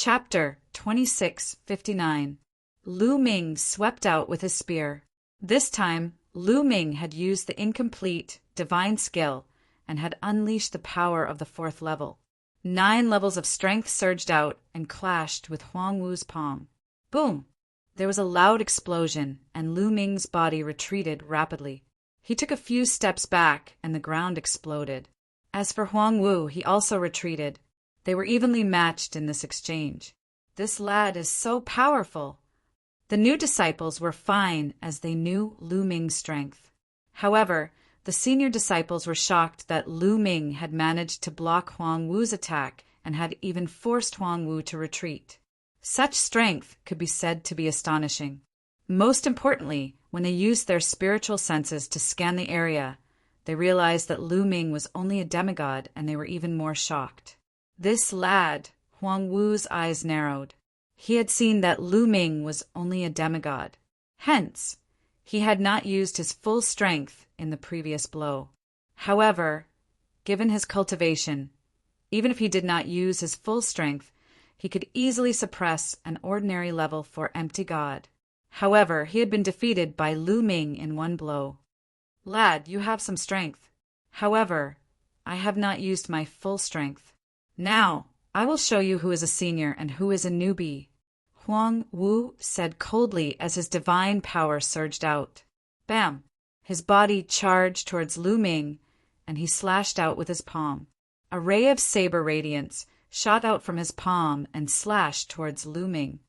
Chapter 2659. Lu Ming swept out with his spear. This time, Lu Ming had used the incomplete, divine skill and had unleashed the power of the fourth level. 9 levels of strength surged out and clashed with Huang Wu's palm. Boom! There was a loud explosion, and Lu Ming's body retreated rapidly. He took a few steps back, and the ground exploded. As for Huang Wu, he also retreated. They were evenly matched in this exchange. This lad is so powerful. The new disciples were fine as they knew Lu Ming's strength. However, the senior disciples were shocked that Lu Ming had managed to block Huang Wu's attack and had even forced Huang Wu to retreat. Such strength could be said to be astonishing. Most importantly, when they used their spiritual senses to scan the area, they realized that Lu Ming was only a demigod, and they were even more shocked. This lad, Huang Wu's eyes narrowed. He had seen that Lu Ming was only a demigod. Hence, he had not used his full strength in the previous blow. However, given his cultivation, even if he did not use his full strength, he could easily suppress an ordinary level 4 empty god. However, he had been defeated by Lu Ming in one blow. Lad, you have some strength. However, I have not used my full strength. Now, I will show you who is a senior and who is a newbie, Huang Wu said coldly as his divine power surged out. Bam! His body charged towards Lu Ming, and he slashed out with his palm. A ray of saber radiance shot out from his palm and slashed towards Lu Ming.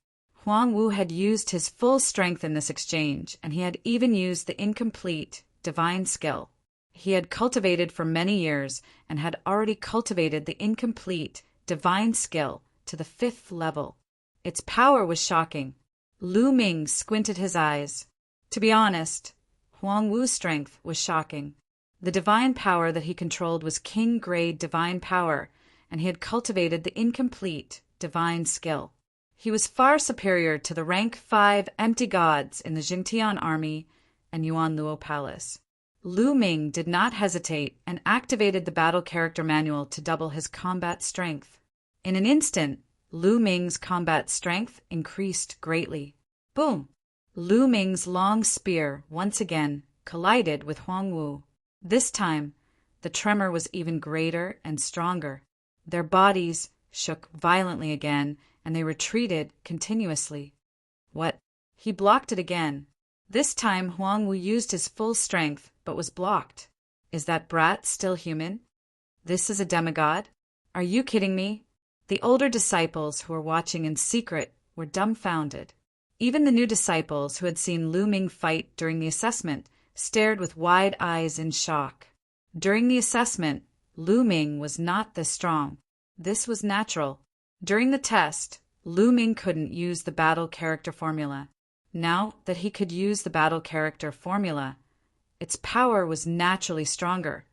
Huang Wu had used his full strength in this exchange, and he had even used the incomplete, divine skill. He had cultivated for many years and had already cultivated the incomplete, divine skill to the 5th level. Its power was shocking. Lu Ming squinted his eyes. To be honest, Huang Wu's strength was shocking. The divine power that he controlled was king-grade divine power, and he had cultivated the incomplete, divine skill. He was far superior to the rank 5 empty gods in the Jingtian army and Yuan Luo Palace. Lu Ming did not hesitate and activated the battle character manual to double his combat strength. In an instant, Lu Ming's combat strength increased greatly. Boom! Lu Ming's long spear once again collided with Huang Wu. This time, the tremor was even greater and stronger. Their bodies shook violently again, and they retreated continuously. What? He blocked it again. This time Huang Wu used his full strength, but was blocked. Is that brat still human? This is a demigod? Are you kidding me? The older disciples who were watching in secret were dumbfounded. Even the new disciples who had seen Lu Ming fight during the assessment stared with wide eyes in shock. During the assessment, Lu Ming was not this strong. This was natural. During the test, Lu Ming couldn't use the battle character formula. Now that he could use the battle character formula, its power was naturally stronger.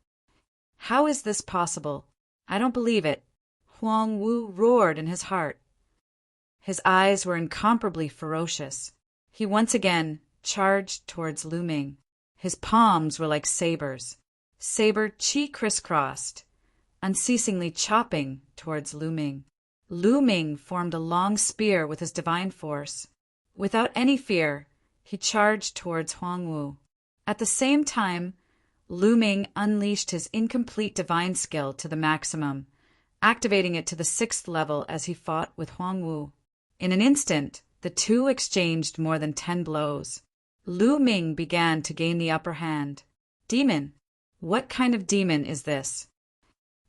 How is this possible? I don't believe it. Huang Wu roared in his heart. His eyes were incomparably ferocious. He once again charged towards Lu Ming. His palms were like sabers. Saber chi crisscrossed, unceasingly chopping towards Lu Ming. Lu Ming formed a long spear with his divine force. Without any fear, he charged towards Huang Wu. At the same time, Lu Ming unleashed his incomplete divine skill to the maximum, activating it to the 6th level as he fought with Huang Wu. In an instant, the two exchanged more than 10 blows. Lu Ming began to gain the upper hand. Demon! What kind of demon is this?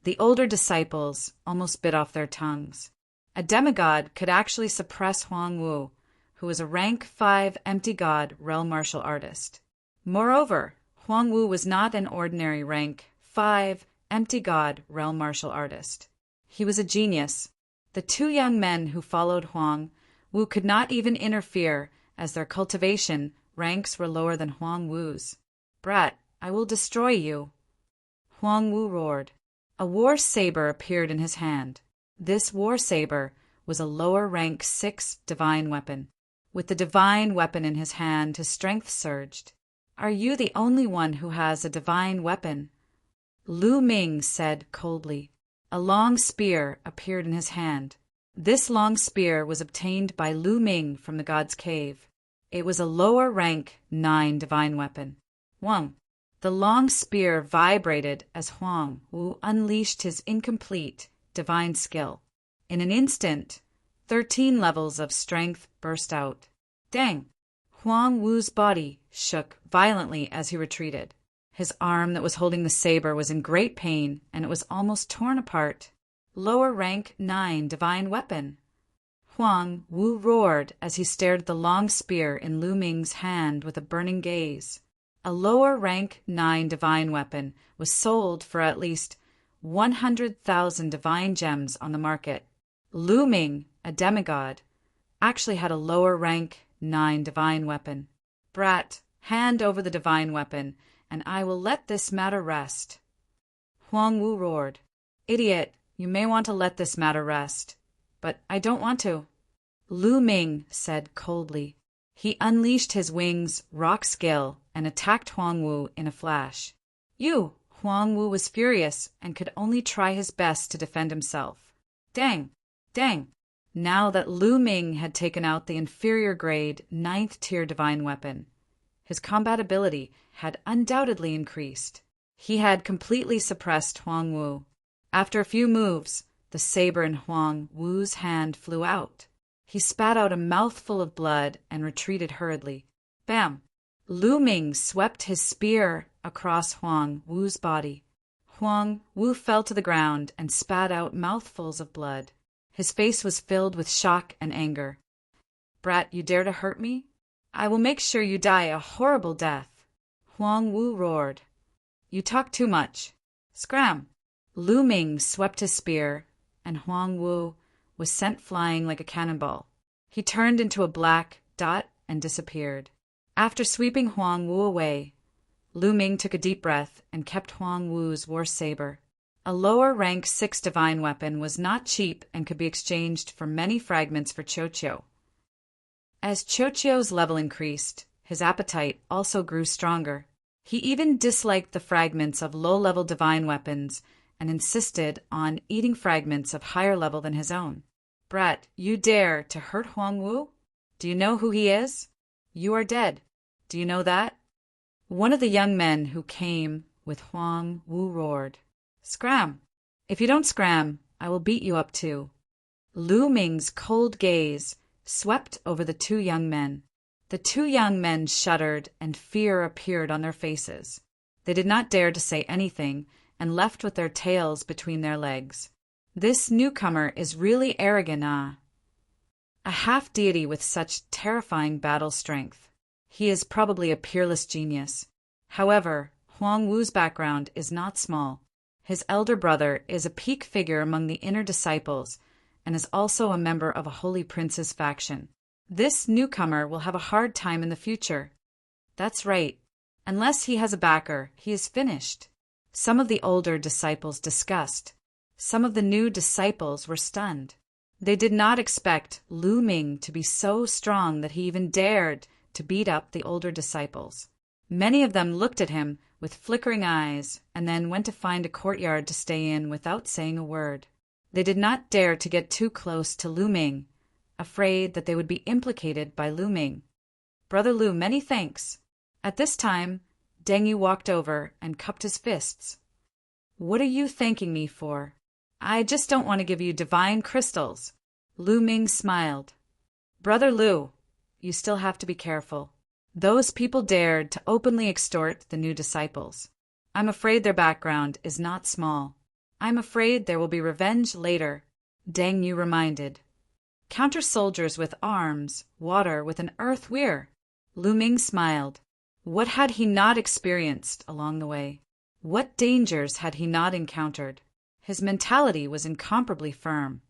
The older disciples almost bit off their tongues. A demigod could actually suppress Huang Wu, who was a rank 5 empty god realm martial artist. Moreover, Huang Wu was not an ordinary rank 5 empty god realm martial artist. He was a genius. The 2 young men who followed Huang Wu could not even interfere, as their cultivation ranks were lower than Huang Wu's. Brat, I will destroy you. Huang Wu roared. A war saber appeared in his hand. This war saber was a lower rank 6 divine weapon. With the divine weapon in his hand, his strength surged. Are you the only one who has a divine weapon? Lu Ming said coldly. A long spear appeared in his hand. This long spear was obtained by Lu Ming from the god's cave. It was a lower rank 9 divine weapon. Huang. The long spear vibrated as Huang Wu unleashed his incomplete divine skill. In an instant, 13 levels of strength burst out. Dang! Huang Wu's body shook violently as he retreated. His arm that was holding the saber was in great pain, and it was almost torn apart. Lower rank 9 divine weapon. Huang Wu roared as he stared at the long spear in Lu Ming's hand with a burning gaze. A lower rank 9 divine weapon was sold for at least 100,000 divine gems on the market. Lu Ming, a demigod, actually had a lower rank 9 divine weapon. Brat, hand over the divine weapon, and I will let this matter rest. Huang Wu roared. Idiot, you may want to let this matter rest, but I don't want to. Lu Ming said coldly. He unleashed his wings' rock skill and attacked Huang Wu in a flash. Huang Wu was furious and could only try his best to defend himself. Dang! Dang! Now that Lu Ming had taken out the inferior grade 9th tier divine weapon, his combat ability had undoubtedly increased. He had completely suppressed Huang Wu. After a few moves, the saber in Huang Wu's hand flew out. He spat out a mouthful of blood and retreated hurriedly. Bam! Lu Ming swept his spear across Huang Wu's body. Huang Wu fell to the ground and spat out mouthfuls of blood. His face was filled with shock and anger. Brat, you dare to hurt me? I will make sure you die a horrible death. Huang Wu roared. You talk too much. Scram! Lu Ming swept his spear, and Huang Wu was sent flying like a cannonball. He turned into a black dot and disappeared. After sweeping Huang Wu away, Lu Ming took a deep breath and kept Huang Wu's war saber. A lower rank 6 divine weapon was not cheap and could be exchanged for many fragments for Qiuqiu. As Qiuqiu's level increased, his appetite also grew stronger. He even disliked the fragments of low-level divine weapons and insisted on eating fragments of higher level than his own. Brat, you dare to hurt Huang Wu? Do you know who he is? You are dead. Do you know that? One of the young men who came with Huang Wu roared. Scram! If you don't scram, I will beat you up too. Lu Ming's cold gaze swept over the 2 young men. The 2 young men shuddered and fear appeared on their faces. They did not dare to say anything and left with their tails between their legs. This newcomer is really arrogant, ah. A half-deity with such terrifying battle strength. He is probably a peerless genius. However, Huang Wu's background is not small. His elder brother is a peak figure among the inner disciples and is also a member of a holy prince's faction. This newcomer will have a hard time in the future. That's right. Unless he has a backer, he is finished. Some of the older disciples discussed. Some of the new disciples were stunned. They did not expect Lu Ming to be so strong that he even dared to beat up the older disciples. Many of them looked at him with flickering eyes and then went to find a courtyard to stay in without saying a word. They did not dare to get too close to Lu Ming, afraid that they would be implicated by Lu Ming. Brother Lu, many thanks. At this time, Deng Yu walked over and cupped his fists. What are you thanking me for? I just don't want to give you divine crystals. Lu Ming smiled. Brother Lu, you still have to be careful. Those people dared to openly extort the new disciples. I'm afraid their background is not small. I'm afraid there will be revenge later, Deng Yu reminded. Counter soldiers with arms, water with an earth weir. Lu Ming smiled. What had he not experienced along the way? What dangers had he not encountered? His mentality was incomparably firm.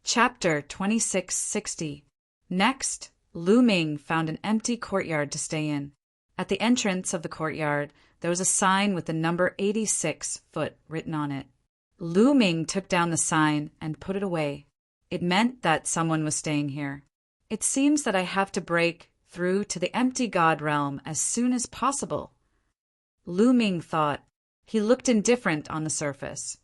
Chapter 2660. Next, Lu Ming found an empty courtyard to stay in. At the entrance of the courtyard, there was a sign with the number 86 foot written on it. Lu Ming took down the sign and put it away. It meant that someone was staying here. It seems that I have to break through to the empty god realm as soon as possible. Lu Ming thought. He looked indifferent on the surface.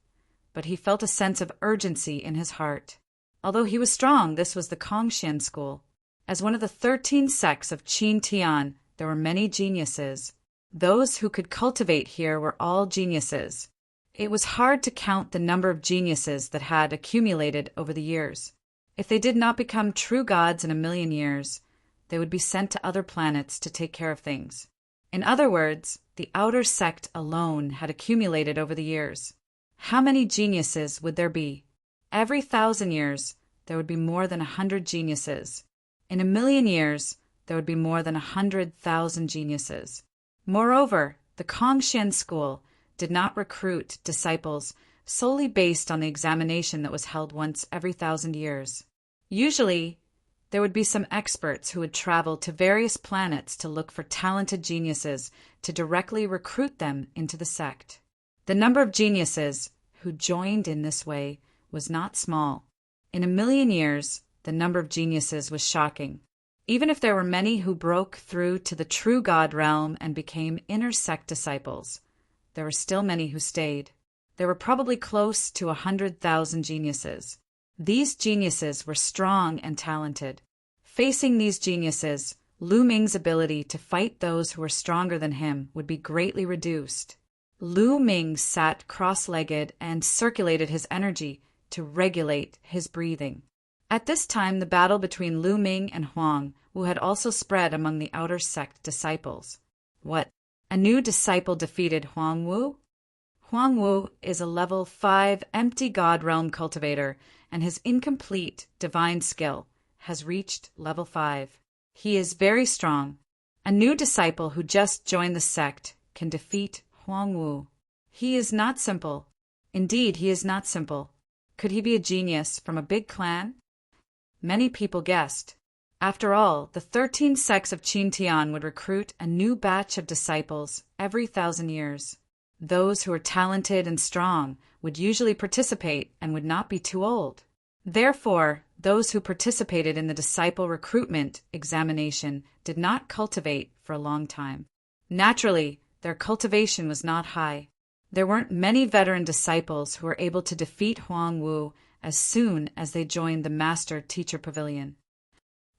but he felt a sense of urgency in his heart. Although he was strong, this was the Kongshan school. As one of the 13 sects of Qin Tian, there were many geniuses. Those who could cultivate here were all geniuses. It was hard to count the number of geniuses that had accumulated over the years. If they did not become true gods in a million years, they would be sent to other planets to take care of things. In other words, the outer sect alone had accumulated over the years. How many geniuses would there be? Every 1,000 years, there would be more than 100 geniuses. In a million years, there would be more than 100,000 geniuses. Moreover, the Kongshan school did not recruit disciples solely based on the examination that was held once every 1,000 years. Usually, there would be some experts who would travel to various planets to look for talented geniuses to directly recruit them into the sect. The number of geniuses who joined in this way was not small. In a million years, the number of geniuses was shocking. Even if there were many who broke through to the true God realm and became inner sect disciples, there were still many who stayed. There were probably close to 100,000 geniuses. These geniuses were strong and talented. Facing these geniuses, Lu Ming's ability to fight those who were stronger than him would be greatly reduced. Lu Ming sat cross-legged and circulated his energy to regulate his breathing. At this time, the battle between Lu Ming and Huang Wu had also spread among the outer sect disciples. What? A new disciple defeated Huang Wu? Huang Wu is a level 5 empty god realm cultivator, and his incomplete divine skill has reached level 5. He is very strong. A new disciple who just joined the sect can defeat Huang Wu. He is not simple. Indeed, he is not simple. Could he be a genius from a big clan? Many people guessed. After all, the 13 sects of Qin Tian would recruit a new batch of disciples every 1,000 years. Those who were talented and strong would usually participate and would not be too old. Therefore, those who participated in the disciple recruitment examination did not cultivate for a long time. Naturally, their cultivation was not high. There weren't many veteran disciples who were able to defeat Huang Wu as soon as they joined the Master-Teacher Pavilion.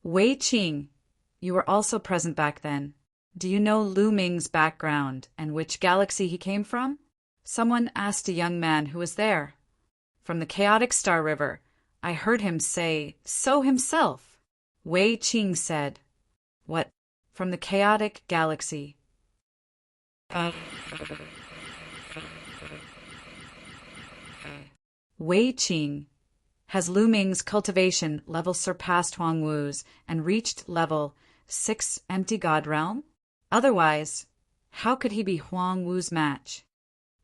Wei Qing, you were also present back then. Do you know Lu Ming's background and which galaxy he came from? Someone asked a young man who was there. From the chaotic Star River. I heard him say so himself. Wei Qing said, What? From the chaotic galaxy. Wei Qing. Has Lu Ming's cultivation level surpassed Huang Wu's and reached level 6 empty god realm? Otherwise, how could he be Huang Wu's match?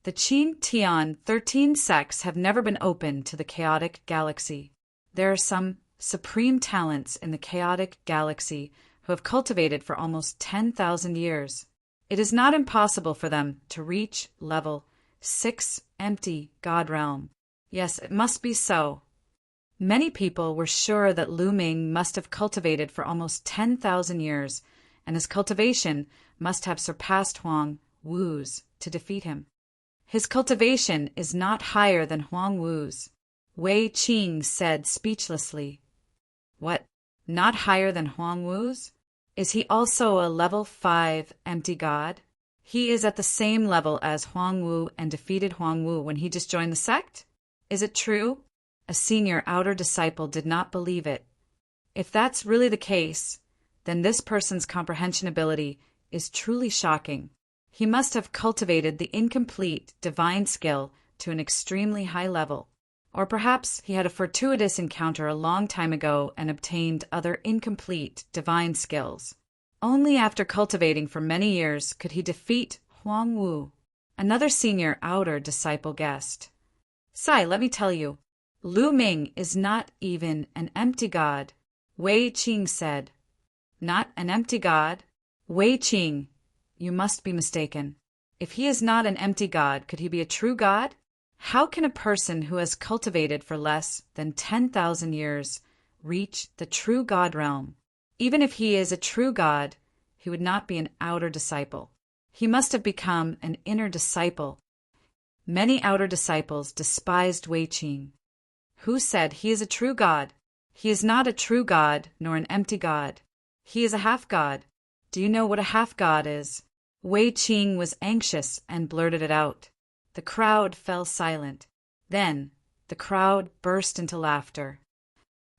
The Qin Tian 13 sects have never been open to the chaotic galaxy. There are some supreme talents in the chaotic galaxy who have cultivated for almost 10,000 years. It is not impossible for them to reach level 6 empty god realm. Yes, it must be so. Many people were sure that Lu Ming must have cultivated for almost 10,000 years, and his cultivation must have surpassed Huang Wu's to defeat him. His cultivation is not higher than Huang Wu's. Wei Qing said speechlessly. What? Not higher than Huang Wu's? Is he also a level 5 empty god? He is at the same level as Huang Wu and defeated Huang Wu when he just joined the sect? Is it true? A senior outer disciple did not believe it. If that's really the case, then this person's comprehension ability is truly shocking. He must have cultivated the incomplete divine skill to an extremely high level. Or perhaps he had a fortuitous encounter a long time ago and obtained other incomplete divine skills. Only after cultivating for many years could he defeat Huang Wu. Another senior outer disciple guessed. Sai, let me tell you, Lu Ming is not even an empty god. Wei Qing said. Not an empty god? Wei Qing, you must be mistaken. If he is not an empty god, could he be a true god? How can a person who has cultivated for less than 10,000 years reach the true god realm? Even if he is a true god, he would not be an outer disciple. He must have become an inner disciple. Many outer disciples despised Wei Qing, who said, "He is a true God." "He is not a true God, nor an empty God. He is a half-god. Do you know what a half-god is?" Wei Qing was anxious and blurted it out. The crowd fell silent. Then the crowd burst into laughter.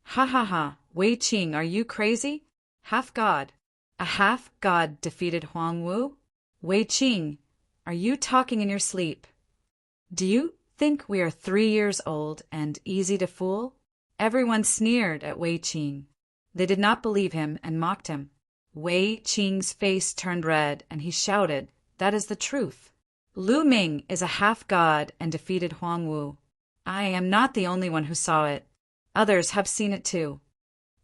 "Ha ha ha, Wei Qing, are you crazy? Half-god. A half-god defeated Huang Wu? Wei Qing, are you talking in your sleep? Do you think we are 3 years old and easy to fool?" Everyone sneered at Wei Qing. They did not believe him and mocked him. Wei Qing's face turned red and he shouted, "That is the truth. Lu Ming is a half-god and defeated Huang Wu. I am not the only one who saw it. Others have seen it too.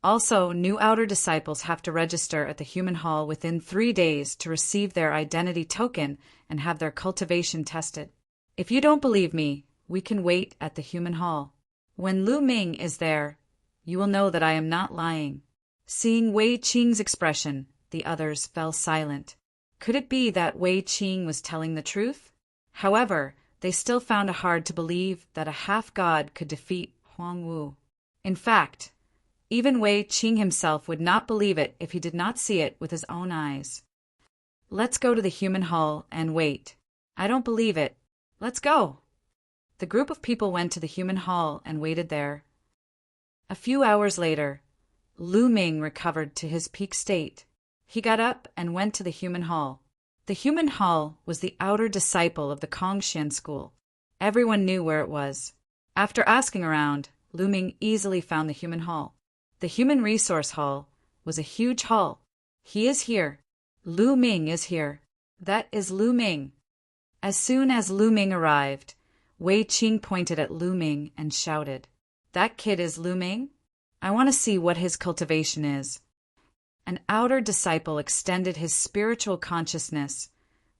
Also, new outer disciples have to register at the human hall within 3 days to receive their identity token and have their cultivation tested. If you don't believe me, we can wait at the human hall. When Lu Ming is there, you will know that I am not lying." Seeing Wei Qing's expression, the others fell silent. Could it be that Wei Qing was telling the truth? However, they still found it hard to believe that a half-god could defeat Huang Wu. In fact, even Wei Qing himself would not believe it if he did not see it with his own eyes. "Let's go to the human hall and wait. I don't believe it. Let's go." The group of people went to the human hall and waited there. A few hours later, Lu Ming recovered to his peak state. He got up and went to the human hall. The human hall was the outer disciple of the Kongxian school. Everyone knew where it was. After asking around, Lu Ming easily found the human hall. The human resource hall was a huge hall. "He is here. Lu Ming is here. That is Lu Ming." As soon as Lu Ming arrived, Wei Qing pointed at Lu Ming and shouted, "That kid is Lu Ming? I want to see what his cultivation is." An outer disciple extended his spiritual consciousness,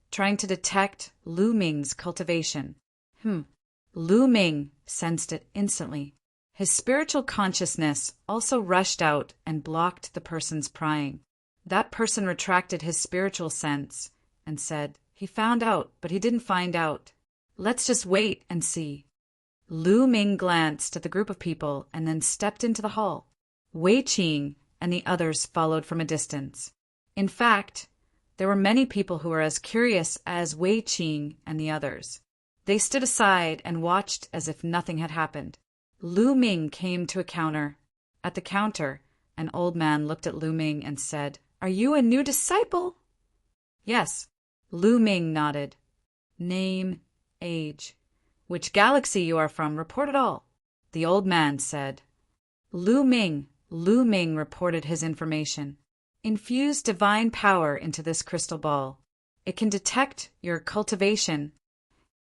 trying to detect Lu Ming's cultivation. Lu Ming sensed it instantly. His spiritual consciousness also rushed out and blocked the person's prying. That person retracted his spiritual sense and said, "He found out, but he didn't find out. Let's just wait and see." Lu Ming glanced at the group of people and then stepped into the hall. Wei Qing and the others followed from a distance. In fact, there were many people who were as curious as Wei Qing and the others. They stood aside and watched as if nothing had happened. Lu Ming came to a counter. At the counter, an old man looked at Lu Ming and said, "Are you a new disciple?" "Yes." Lu Ming nodded. "Name, age, which galaxy you are from, report it all." The old man said. Lu Ming reported his information. "Infuse divine power into this crystal ball. It can detect your cultivation."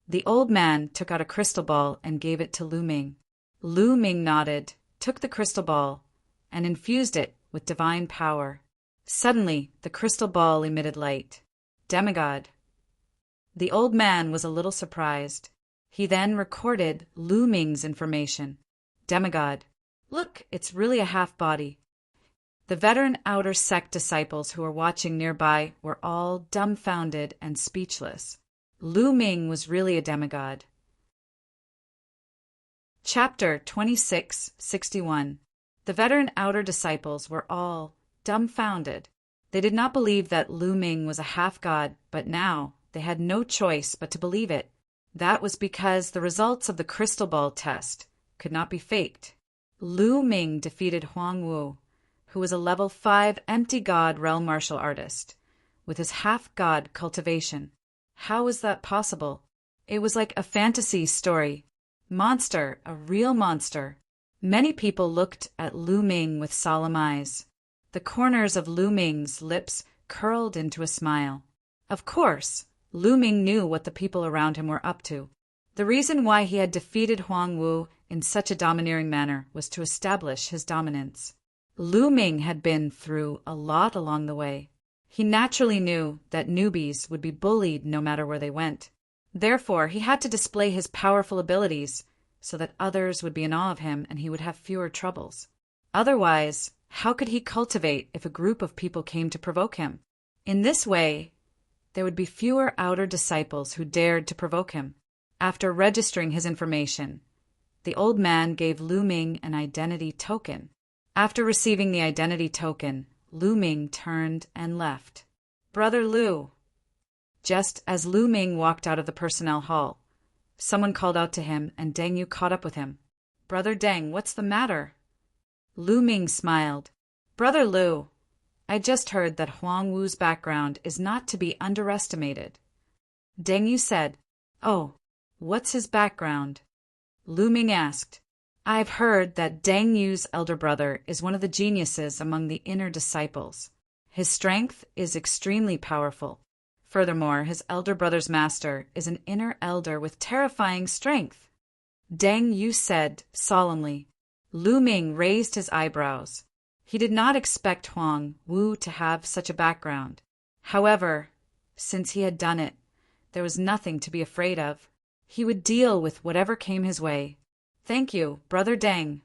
The old man took out a crystal ball and gave it to Lu Ming. Lu Ming nodded, took the crystal ball, and infused it with divine power. Suddenly, the crystal ball emitted light. "Demigod." The old man was a little surprised. He then recorded Lu Ming's information. "Demigod. Look, it's really a half-body." The veteran outer sect disciples who were watching nearby were all dumbfounded and speechless. Lu Ming was really a demigod. Chapter 2661. The veteran outer disciples were all dumbfounded. They did not believe that Lu Ming was a half-god, but now they had no choice but to believe it. That was because the results of the crystal ball test could not be faked. Lu Ming defeated Huang Wu, who was a level 5 empty god realm martial artist, with his half-god cultivation. How was that possible? It was like a fantasy story. Monster, a real monster. Many people looked at Lu Ming with solemn eyes. The corners of Lu Ming's lips curled into a smile. Of course, Lu Ming knew what the people around him were up to. The reason why he had defeated Huang Wu in such a domineering manner was to establish his dominance. Lu Ming had been through a lot along the way. He naturally knew that newbies would be bullied no matter where they went. Therefore, he had to display his powerful abilities so that others would be in awe of him and he would have fewer troubles. Otherwise, how could he cultivate if a group of people came to provoke him? In this way, there would be fewer outer disciples who dared to provoke him. After registering his information, the old man gave Lu Ming an identity token. After receiving the identity token, Lu Ming turned and left. Brother Lu. Just as Lu Ming walked out of the personnel hall, someone called out to him and Deng Yu caught up with him. Brother Deng, what's the matter? Lu Ming smiled. Brother Lu, I just heard that Huang Wu's background is not to be underestimated. Deng Yu said, Oh, what's his background? Lu Ming asked. I've heard that Deng Yu's elder brother is one of the geniuses among the inner disciples. His strength is extremely powerful. Furthermore, his elder brother's master is an inner elder with terrifying strength. Deng Yu said solemnly. Lu Ming raised his eyebrows. He did not expect Huang Wu to have such a background. However, since he had done it, there was nothing to be afraid of. He would deal with whatever came his way. Thank you, Brother Deng.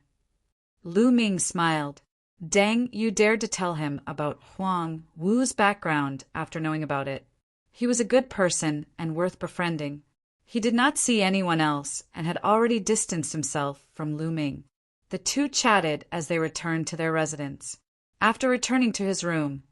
Lu Ming smiled. Deng Yu dared to tell him about Huang Wu's background after knowing about it. He was a good person and worth befriending. He did not see anyone else and had already distanced himself from Lu Ming. The two chatted as they returned to their residence. After returning to his room,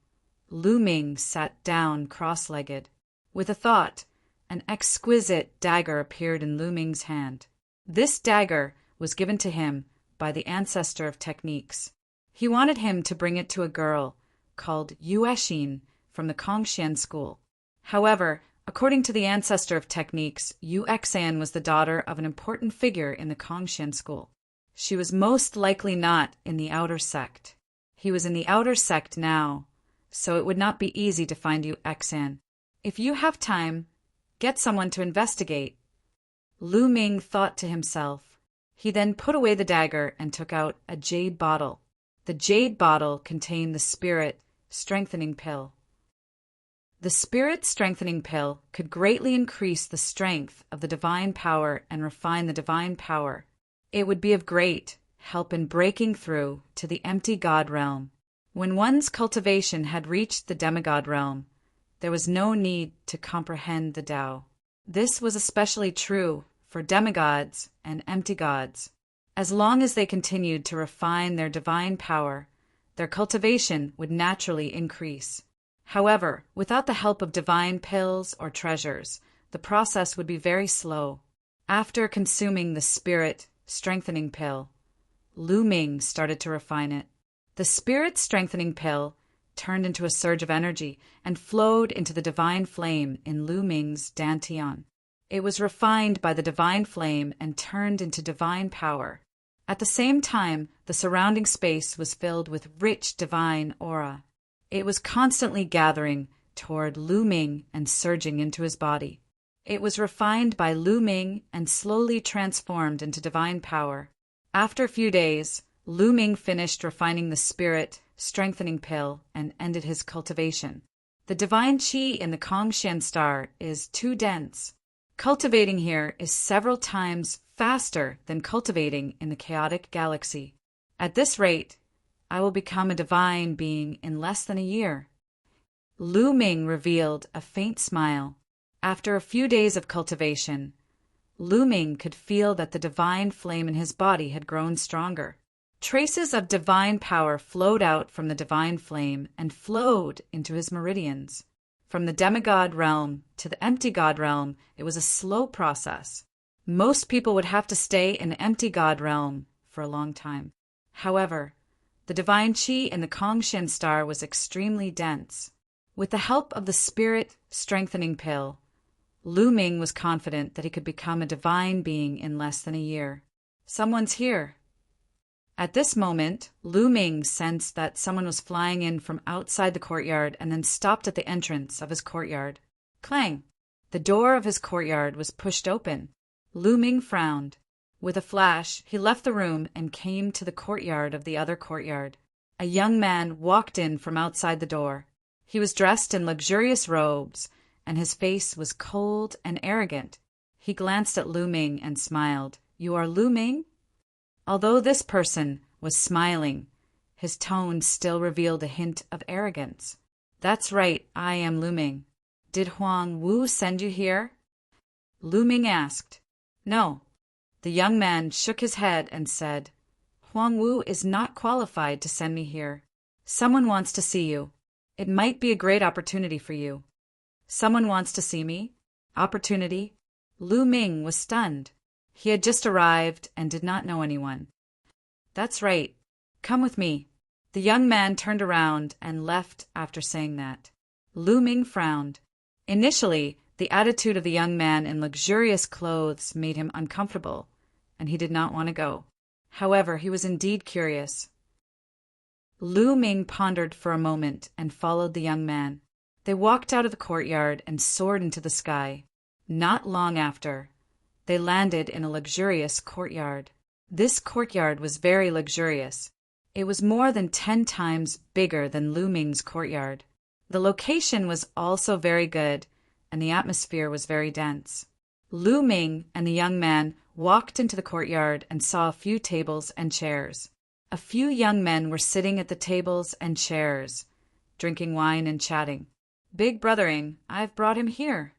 Lu Ming sat down cross-legged. With a thought, an exquisite dagger appeared in Lu Ming's hand. This dagger was given to him by the ancestor of techniques. He wanted him to bring it to a girl called Yuexin from the Kongxian school. However, according to the ancestor of techniques, Yuexin was the daughter of an important figure in the Kongxian school. She was most likely not in the outer sect. He was in the outer sect now, so it would not be easy to find Yuexin. If you have time, get someone to investigate. Lu Ming thought to himself. He then put away the dagger and took out a jade bottle. The jade bottle contained the spirit strengthening pill. The spirit strengthening pill could greatly increase the strength of the divine power and refine the divine power. It would be of great help in breaking through to the empty god realm. When one's cultivation had reached the demigod realm, there was no need to comprehend the Tao. This was especially true for demigods and empty gods. As long as they continued to refine their divine power, their cultivation would naturally increase. However, without the help of divine pills or treasures, the process would be very slow. After consuming the spirit strengthening pill, Lu Ming started to refine it. The spirit strengthening pill turned into a surge of energy and flowed into the divine flame in Lu Ming's dantian. It was refined by the divine flame and turned into divine power. At the same time, the surrounding space was filled with rich divine aura. It was constantly gathering toward Lu Ming and surging into his body. It was refined by Lu Ming and slowly transformed into divine power. After a few days, Lu Ming finished refining the spirit strengthening pill and ended his cultivation. The divine qi in the Kongxian star is too dense. Cultivating here is several times faster than cultivating in the chaotic galaxy. At this rate, I will become a divine being in less than a year. Lu Ming revealed a faint smile. After a few days of cultivation, Lu Ming could feel that the divine flame in his body had grown stronger. Traces of divine power flowed out from the divine flame and flowed into his meridians. From the demigod realm to the empty god realm, it was a slow process. Most people would have to stay in the empty god realm for a long time. However, the divine qi in the Kongxian star was extremely dense. With the help of the spirit strengthening pill, Lu Ming was confident that he could become a divine being in less than a year. Someone's here. At this moment, Lu Ming sensed that someone was flying in from outside the courtyard and then stopped at the entrance of his courtyard. Clang! The door of his courtyard was pushed open. Lu Ming frowned. With a flash, he left the room and came to the courtyard of the other courtyard. A young man walked in from outside the door. He was dressed in luxurious robes, and his face was cold and arrogant. He glanced at Lu Ming and smiled. "You are Lu Ming?" Although this person was smiling, his tone still revealed a hint of arrogance. "That's right, I am Lu Ming. Did Huang Wu send you here?" Lu Ming asked. No. The young man shook his head and said, Huang Wu is not qualified to send me here. Someone wants to see you. It might be a great opportunity for you. Someone wants to see me? Opportunity? Lu Ming was stunned. He had just arrived and did not know anyone. That's right. Come with me. The young man turned around and left after saying that. Lu Ming frowned. Initially, the attitude of the young man in luxurious clothes made him uncomfortable, and he did not want to go. However, he was indeed curious. Lu Ming pondered for a moment and followed the young man. They walked out of the courtyard and soared into the sky. Not long after, they landed in a luxurious courtyard. This courtyard was very luxurious. It was more than 10 times bigger than Lu Ming's courtyard. The location was also very good, and the atmosphere was very dense. Lu Ming and the young man walked into the courtyard and saw a few tables and chairs. A few young men were sitting at the tables and chairs, drinking wine and chatting. Big brothering, I've brought him here.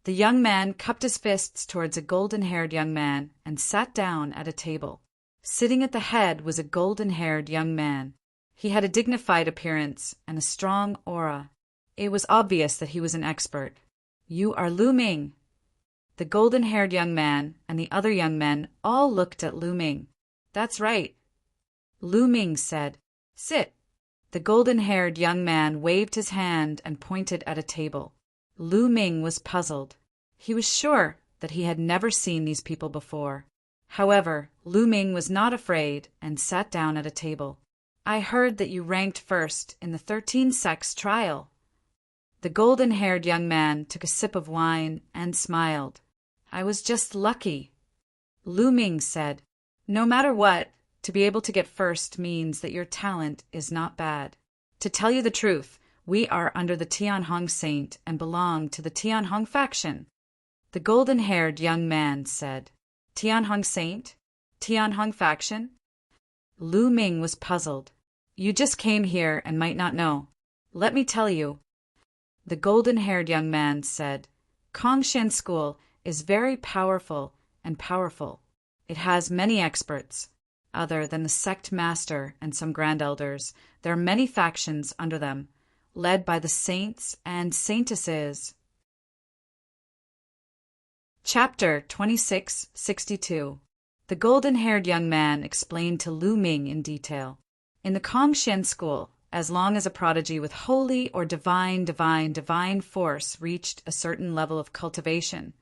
The young man cupped his fists towards a golden-haired young man and sat down at a table. Sitting at the head was a golden-haired young man. He had a dignified appearance and a strong aura. It was obvious that he was an expert. You are Lu Ming. The golden-haired young man and the other young men all looked at Lu Ming. That's right. Lu Ming said, Sit. The golden-haired young man waved his hand and pointed at a table. Lu Ming was puzzled. He was sure that he had never seen these people before. However, Lu Ming was not afraid and sat down at a table. I heard that you ranked first in the 13 sex trial. The golden-haired young man took a sip of wine and smiled. I was just lucky. Lu Ming said, No matter what, to be able to get first means that your talent is not bad. To tell you the truth, we are under the Tianhong Saint and belong to the Tianhong faction. The golden-haired young man said, Tianhong Saint? Tianhong faction? Lu Ming was puzzled. You just came here and might not know. Let me tell you. The golden-haired young man said, Kongshan School is very powerful and powerful. It has many experts. Other than the sect master and some grand elders, there are many factions under them, led by the saints and saintesses. Chapter 2662. The golden-haired young man explained to Lu Ming in detail. In the Kongshan School, as long as a prodigy with holy or divine force reached a certain level of cultivation,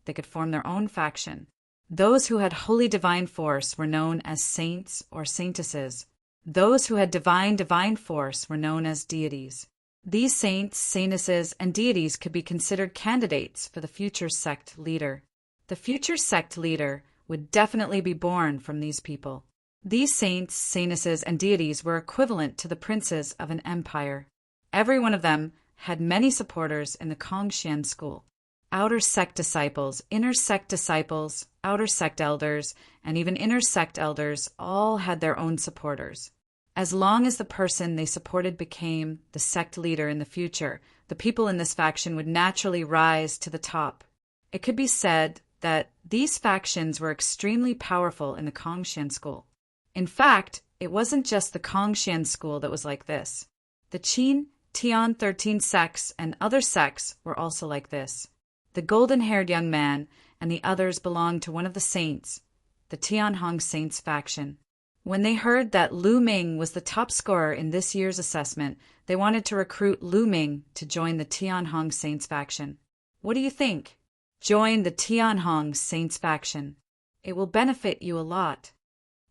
they could form their own faction. Those who had holy divine force were known as saints or saintesses. Those who had divine force were known as deities. These saints, saintesses, and deities could be considered candidates for the future sect leader. The future sect leader would definitely be born from these people. These saints, saintesses, and deities were equivalent to the princes of an empire. Every one of them had many supporters in the Kongshan School. Outer sect disciples, inner sect disciples, outer sect elders, and even inner sect elders all had their own supporters. As long as the person they supported became the sect leader in the future, the people in this faction would naturally rise to the top. It could be said that these factions were extremely powerful in the Kongshan School. In fact, it wasn't just the Kongshan School that was like this. The Qin, Tian 13 sects and other sects were also like this. The golden-haired young man and the others belonged to one of the saints, the Tianhong Saints faction. When they heard that Lu Ming was the top scorer in this year's assessment, they wanted to recruit Lu Ming to join the Tianhong Saints faction. What do you think? Join the Tianhong Saints faction. It will benefit you a lot.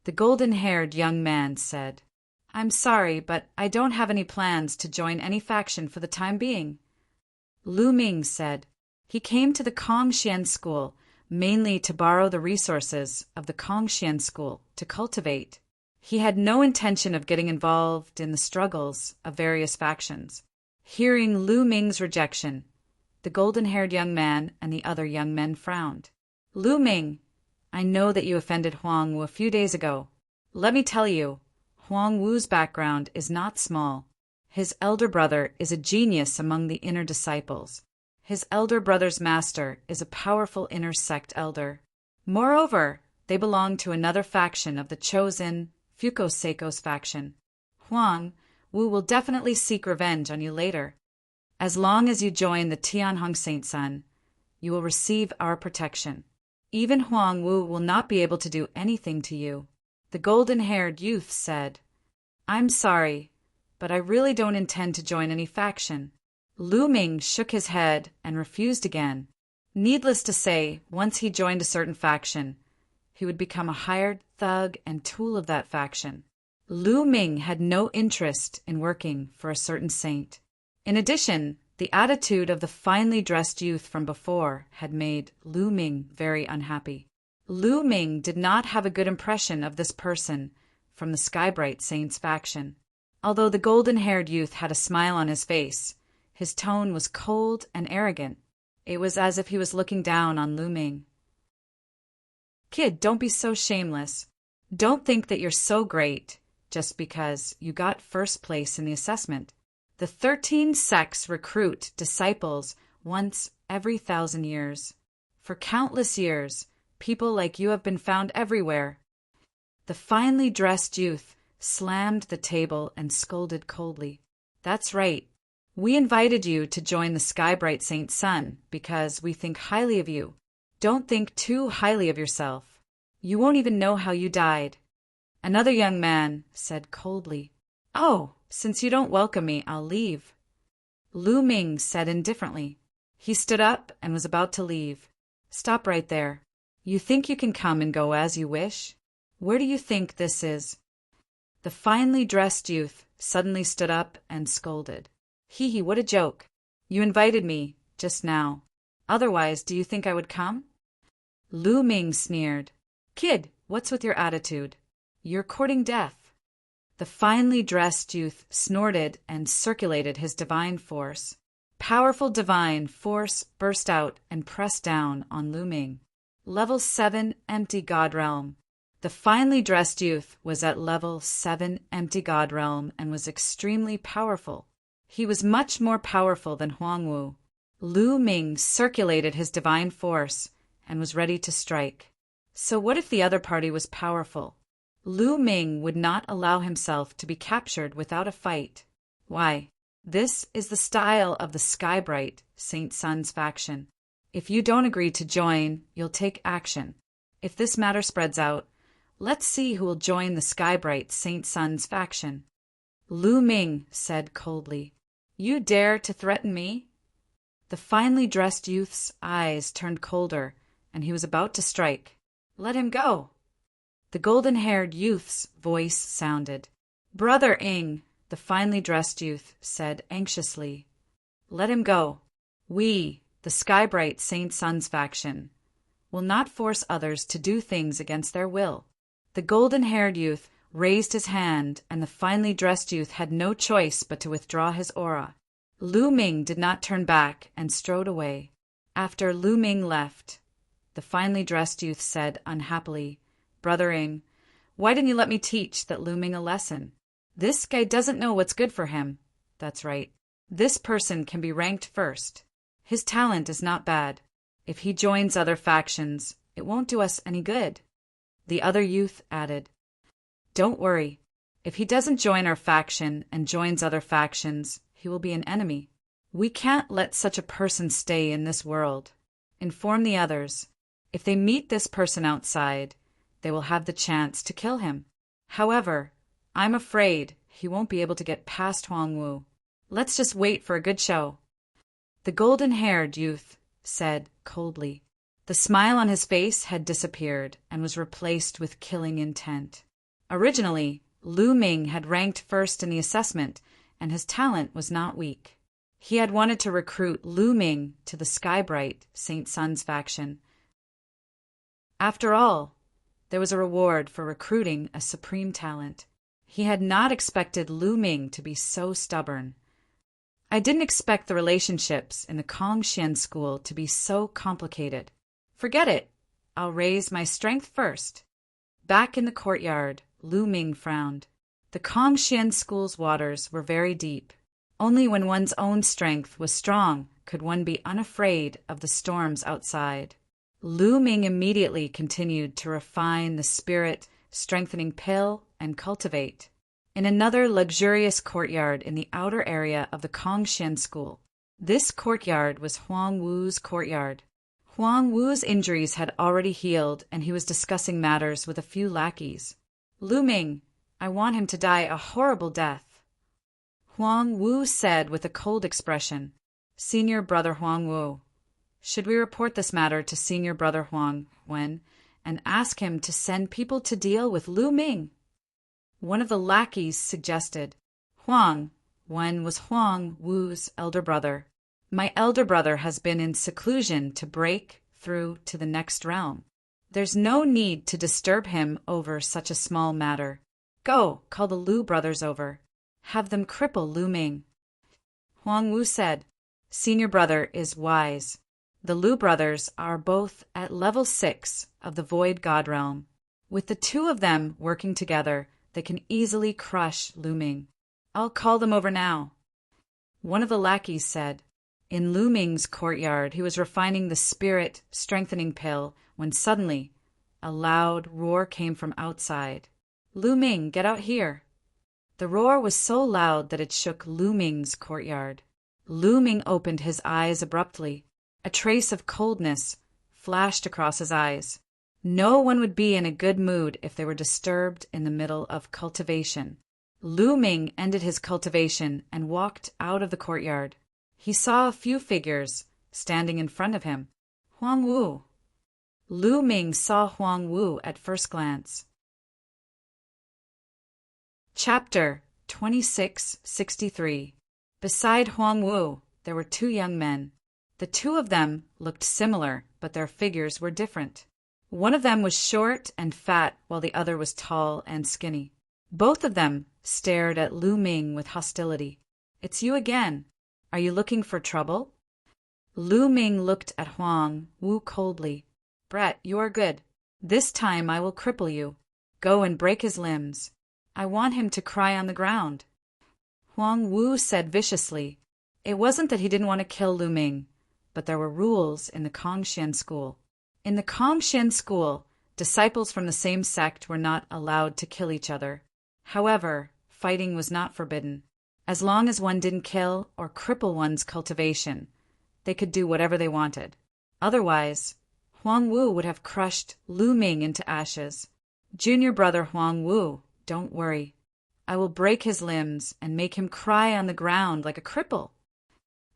The golden-haired young man said, I'm sorry, but I don't have any plans to join any faction for the time being. Lu Ming said, he came to the Kongshan School mainly to borrow the resources of the Kongshan School to cultivate. He had no intention of getting involved in the struggles of various factions. Hearing Lu Ming's rejection, the golden-haired young man and the other young men frowned. Lu Ming, I know that you offended Huang Wu a few days ago. Let me tell you, Huang Wu's background is not small. His elder brother is a genius among the inner disciples. His elder brother's master is a powerful inner sect elder. Moreover, they belong to another faction of the chosen Fukoseiko's faction. Huang Wu will definitely seek revenge on you later. As long as you join the Tianhong Saint Sun, you will receive our protection. Even Huang Wu will not be able to do anything to you. The golden-haired youth said, I'm sorry, but I really don't intend to join any faction. Lu Ming shook his head and refused again. Needless to say, once he joined a certain faction, he would become a hired thug and tool of that faction. Lu Ming had no interest in working for a certain saint. In addition, the attitude of the finely dressed youth from before had made Lu Ming very unhappy. Lu Ming did not have a good impression of this person from the Skybright Saints faction. Although the golden-haired youth had a smile on his face, his tone was cold and arrogant. It was as if he was looking down on Lu Ming. Kid, don't be so shameless. Don't think that you're so great just because you got first place in the assessment. The 13 sects recruit disciples once every 1,000 years. For countless years, people like you have been found everywhere. The finely dressed youth slammed the table and scolded coldly. That's right. We invited you to join the Skybright Saint Sun because we think highly of you. Don't think too highly of yourself. You won't even know how you died. Another young man said coldly, Oh, since you don't welcome me, I'll leave. Lu Ming said indifferently. He stood up and was about to leave. Stop right there. You think you can come and go as you wish? Where do you think this is? The finely dressed youth suddenly stood up and scolded. Hee hee, what a joke. You invited me just now. Otherwise, do you think I would come? Lu Ming sneered. Kid, what's with your attitude? You're courting death. The finely dressed youth snorted and circulated his divine force. Powerful divine force burst out and pressed down on Lu Ming. Level 7 Empty God Realm. The finely dressed youth was at level 7 Empty God Realm and was extremely powerful. He was much more powerful than Huang Wu. Lu Ming circulated his divine force and was ready to strike. So what if the other party was powerful? Lu Ming would not allow himself to be captured without a fight. Why? This is the style of the Skybright Saint Sun's faction. If you don't agree to join, you'll take action. If this matter spreads out, let's see who will join the Skybright Saint Sun's faction. Lu Ming said coldly, You dare to threaten me? The finely dressed youth's eyes turned colder, and he was about to strike. Let him go. The golden-haired youth's voice sounded. Brother Ing, the finely dressed youth said anxiously. Let him go. We, the Skybright Saint Sun's faction, will not force others to do things against their will. The golden-haired youth raised his hand, and the finely dressed youth had no choice but to withdraw his aura. Lu Ming did not turn back and strode away. After Lu Ming left, the finely dressed youth said unhappily, Brother Ing, why didn't you let me teach that Lu Ming a lesson? This guy doesn't know what's good for him. That's right. This person can be ranked first. His talent is not bad. If he joins other factions, it won't do us any good. The other youth added, Don't worry. If he doesn't join our faction and joins other factions, he will be an enemy. We can't let such a person stay in this world. Inform the others. If they meet this person outside, they will have the chance to kill him. However, I'm afraid he won't be able to get past Huang Wu. Let's just wait for a good show. The golden-haired youth said coldly. The smile on his face had disappeared and was replaced with killing intent. Originally, Lu Ming had ranked first in the assessment, and his talent was not weak. He had wanted to recruit Lu Ming to the Skybright Saint Sun's faction. After all, there was a reward for recruiting a supreme talent. He had not expected Lu Ming to be so stubborn. I didn't expect the relationships in the Kongxian school to be so complicated. Forget it. I'll raise my strength first. Back in the courtyard, Lu Ming frowned. The Kongxian school's waters were very deep. Only when one's own strength was strong could one be unafraid of the storms outside. Lu Ming immediately continued to refine the spirit-strengthening pill and cultivate. In another luxurious courtyard in the outer area of the Kongshan school. This courtyard was Huang Wu's courtyard. Huang Wu's injuries had already healed, and he was discussing matters with a few lackeys. Lu Ming, I want him to die a horrible death. Huang Wu said with a cold expression. Senior Brother Huang Wu, should we report this matter to Senior Brother Huang Wen and ask him to send people to deal with Lu Ming? One of the lackeys suggested. Huang Wen was Huang Wu's elder brother. My elder brother has been in seclusion to break through to the next realm. There's no need to disturb him over such a small matter. Go, call the Lu brothers over. Have them cripple Lu Ming. Huang Wu said, Senior brother is wise. The Lu brothers are both at level 6 of the Void God realm. With the two of them working together, they can easily crush Lu Ming. I'll call them over now. One of the lackeys said. In Lu Ming's courtyard, he was refining the spirit-strengthening pill when suddenly a loud roar came from outside. Lu Ming, get out here. The roar was so loud that it shook Lu Ming's courtyard. Lu Ming opened his eyes abruptly. A trace of coldness flashed across his eyes. No one would be in a good mood if they were disturbed in the middle of cultivation. Lu Ming ended his cultivation and walked out of the courtyard. He saw a few figures standing in front of him. Huang Wu. Lu Ming saw Huang Wu at first glance. Chapter 2663. Beside Huang Wu, there were two young men. The two of them looked similar, but their figures were different. One of them was short and fat, while the other was tall and skinny. Both of them stared at Lu Ming with hostility. It's you again. Are you looking for trouble? Lu Ming looked at Huang Wu coldly. Brat, you are good. This time I will cripple you. Go and break his limbs. I want him to cry on the ground. Huang Wu said viciously. It wasn't that he didn't want to kill Lu Ming, but there were rules in the Kongshan school. In the Kongshan school, disciples from the same sect were not allowed to kill each other. However, fighting was not forbidden. As long as one didn't kill or cripple one's cultivation, they could do whatever they wanted. Otherwise, Huang Wu would have crushed Lu Ming into ashes. Junior brother Huang Wu, don't worry. I will break his limbs and make him cry on the ground like a cripple.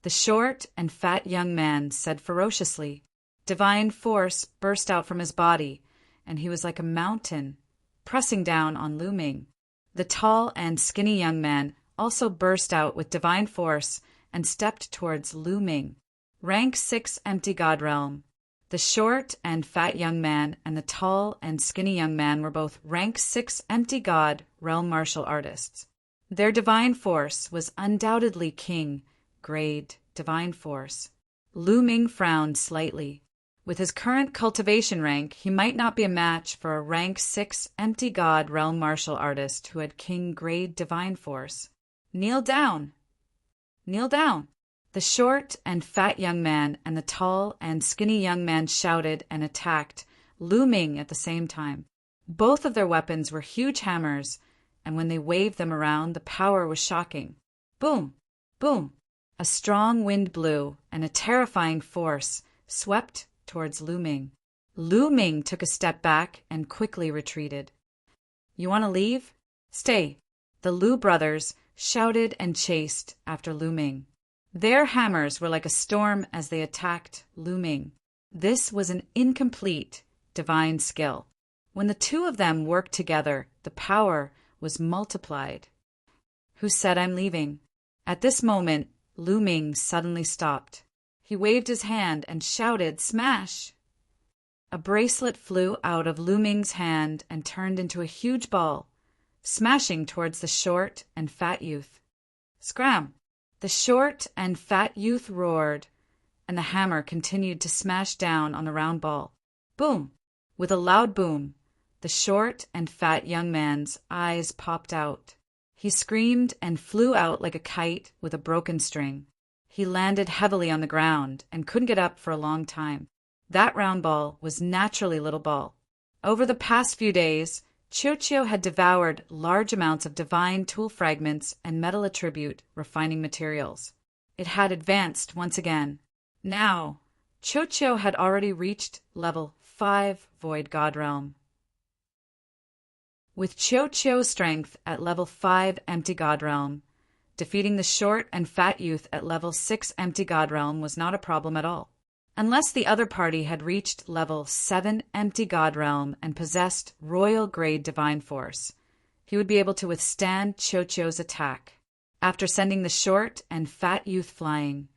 The short and fat young man said ferociously. Divine force burst out from his body, and he was like a mountain, pressing down on Lu Ming. The tall and skinny young man also burst out with divine force and stepped towards Lu Ming. Rank 6 Empty God Realm. The short and fat young man and the tall and skinny young man were both rank 6 Empty God Realm martial artists. Their divine force was undoubtedly king grade divine force. Lu Ming frowned slightly. With his current cultivation rank, he might not be a match for a rank 6 Empty God Realm martial artist who had king grade divine force. Kneel down! Kneel down! The short and fat young man and the tall and skinny young man shouted and attacked Lu Ming at the same time. Both of their weapons were huge hammers, and when they waved them around, the power was shocking. Boom! Boom! A strong wind blew, and a terrifying force swept towards Lu Ming. Lu Ming took a step back and quickly retreated. You want to leave? Stay! The Lu brothers shouted and chased after Lu Ming. Their hammers were like a storm as they attacked Lu Ming. This was an incomplete divine skill. When the two of them worked together, the power was multiplied. Who said I'm leaving? At this moment, Lu Ming suddenly stopped. He waved his hand and shouted, Smash! A bracelet flew out of Lu Ming's hand and turned into a huge ball, smashing towards the short and fat youth. Scram! The short and fat youth roared, and the hammer continued to smash down on the round ball. Boom! With a loud boom, the short and fat young man's eyes popped out. He screamed and flew out like a kite with a broken string. He landed heavily on the ground and couldn't get up for a long time. That round ball was naturally Little Ball. Over the past few days, Chiu-Chiu had devoured large amounts of divine tool fragments and metal attribute refining materials. It had advanced once again. Now, Chiu-Chiu had already reached level 5 Void God Realm. With Chiu-Chiu's strength at level 5 Empty God Realm, defeating the short and fat youth at level 6 Empty God Realm was not a problem at all. Unless the other party had reached level 7 Empty God Realm and possessed Royal Grade Divine Force, he would be able to withstand Chiu-Chiu's attack. After sending the short and fat youth flying,